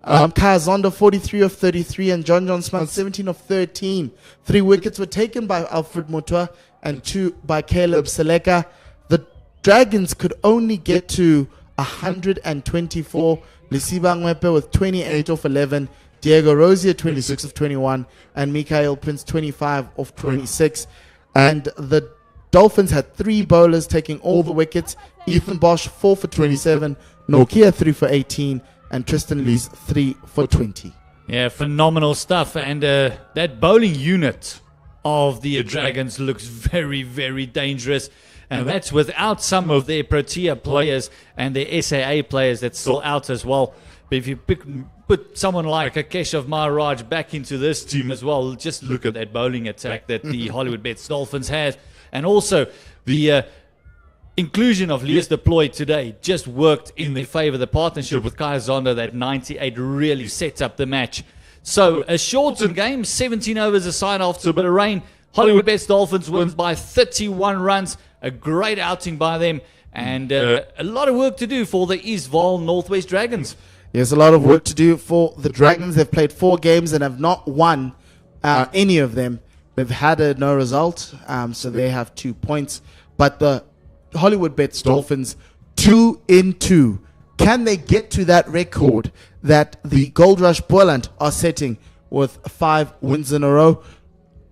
Kaya Zondo 43 of 33 and John Smith 17 of 13. 3 wickets were taken by Alfred Motwa and 2 by Caleb Seleka. The Dragons could only get to 124. Lisiba Ngwepe with 28 of 11. Diego Rosier 26 of 21 and Mikael Prince 25 of 26. And the Dolphins had 3 bowlers taking all the wickets. Ethan Bosch 4 for 27, Nokia 3 for 18 and Tristan Lees 3 for 20. Yeah, phenomenal stuff. And that bowling unit of the Dragons looks very, very dangerous. And that's without some of their Protea players and their SAA players that's still out as well. But if you put someone like a Keshav Maharaj back into this team as well, just look at that bowling attack that the Hollywoodbets Dolphins has. And also the inclusion of Lees Deploy today just worked in their favor. The partnership with Kaya Zondo, that 98 really set up the match. So a shortened game, 17 overs aside after a bit of rain. Hollywoodbets Dolphins wins by 31 runs. A great outing by them. And a lot of work to do for the Eastvaal Northwest Dragons. Yes, a lot of work to do for the Dragons. They've played 4 games and have not won any of them. They've had no result, so they have 2 points. But the Hollywoodbets Dolphins, 2-2. Can they get to that record that the Gold Rush Boland are setting with 5 wins in a row?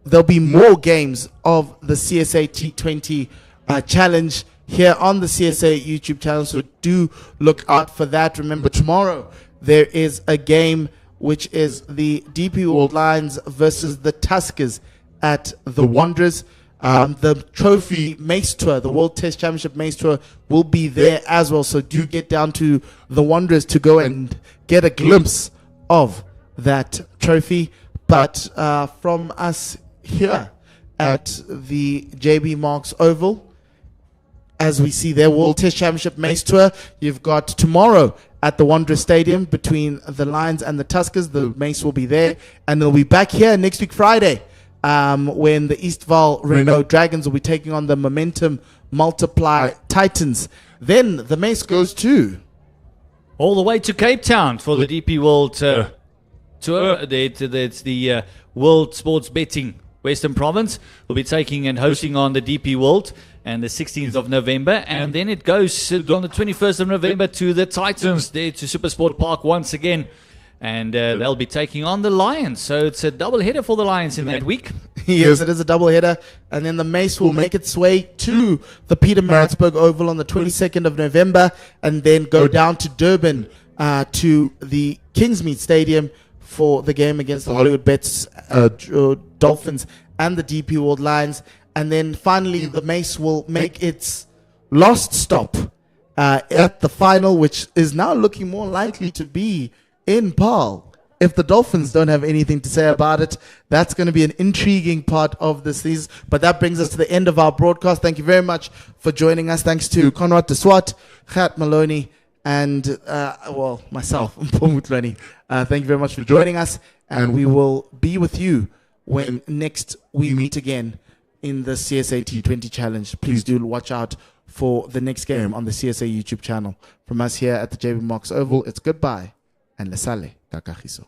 There'll be more games of the CSA T20 challenge here on the CSA YouTube channel, so do look out for that. Remember, tomorrow there is a game which is the DP World Lions versus the Tuskers at the Wanderers. The trophy Mace Tour, the World Test Championship Mace Tour, will be there as well. So do get down to the Wanderers to go and get a glimpse of that trophy. But from us here at the JB Marks Oval, as we see there, World Test Championship Mace Tour, you've got tomorrow at the Wanderers Stadium between the Lions and the Tuskers. The Mace will be there, and they'll be back here next week Friday, when the Eastvaal Renault Dragons will be taking on the Momentum Multiply Titans. Then the Mace goes to all the way to Cape Town for the DP World Tour. It's the World Sports Betting Western Province. Will be taking and hosting on the DP World and the 16th of November. And then it goes on the 21st of November to the Titans, there to Supersport Park once again. And they'll be taking on the Lions. So it's a double header for the Lions in that week. Yes, it is a double header. And then the Mace will make its way to the Peter Maritzburg Oval on the 22nd of November. And then go down to Durban to the Kingsmead Stadium for the game against the Hollywoodbets Dolphins and the DP World Lions. And then finally, the Mace will make its last stop at the final, which is now looking more likely to be in Paarl. If the Dolphins don't have anything to say about it, that's going to be an intriguing part of this season. But that brings us to the end of our broadcast. Thank you very much for joining us. Thanks to Conrad de Swart, Gert Maloney, and, myself, Mpho Mutlweni. Thank you very much for joining us. And we will be with you when next we meet again in the CSA T20 Challenge. Please do watch out for the next game on the CSA YouTube channel. From us here at the JB Marks Oval, it's goodbye and lesale takagiso.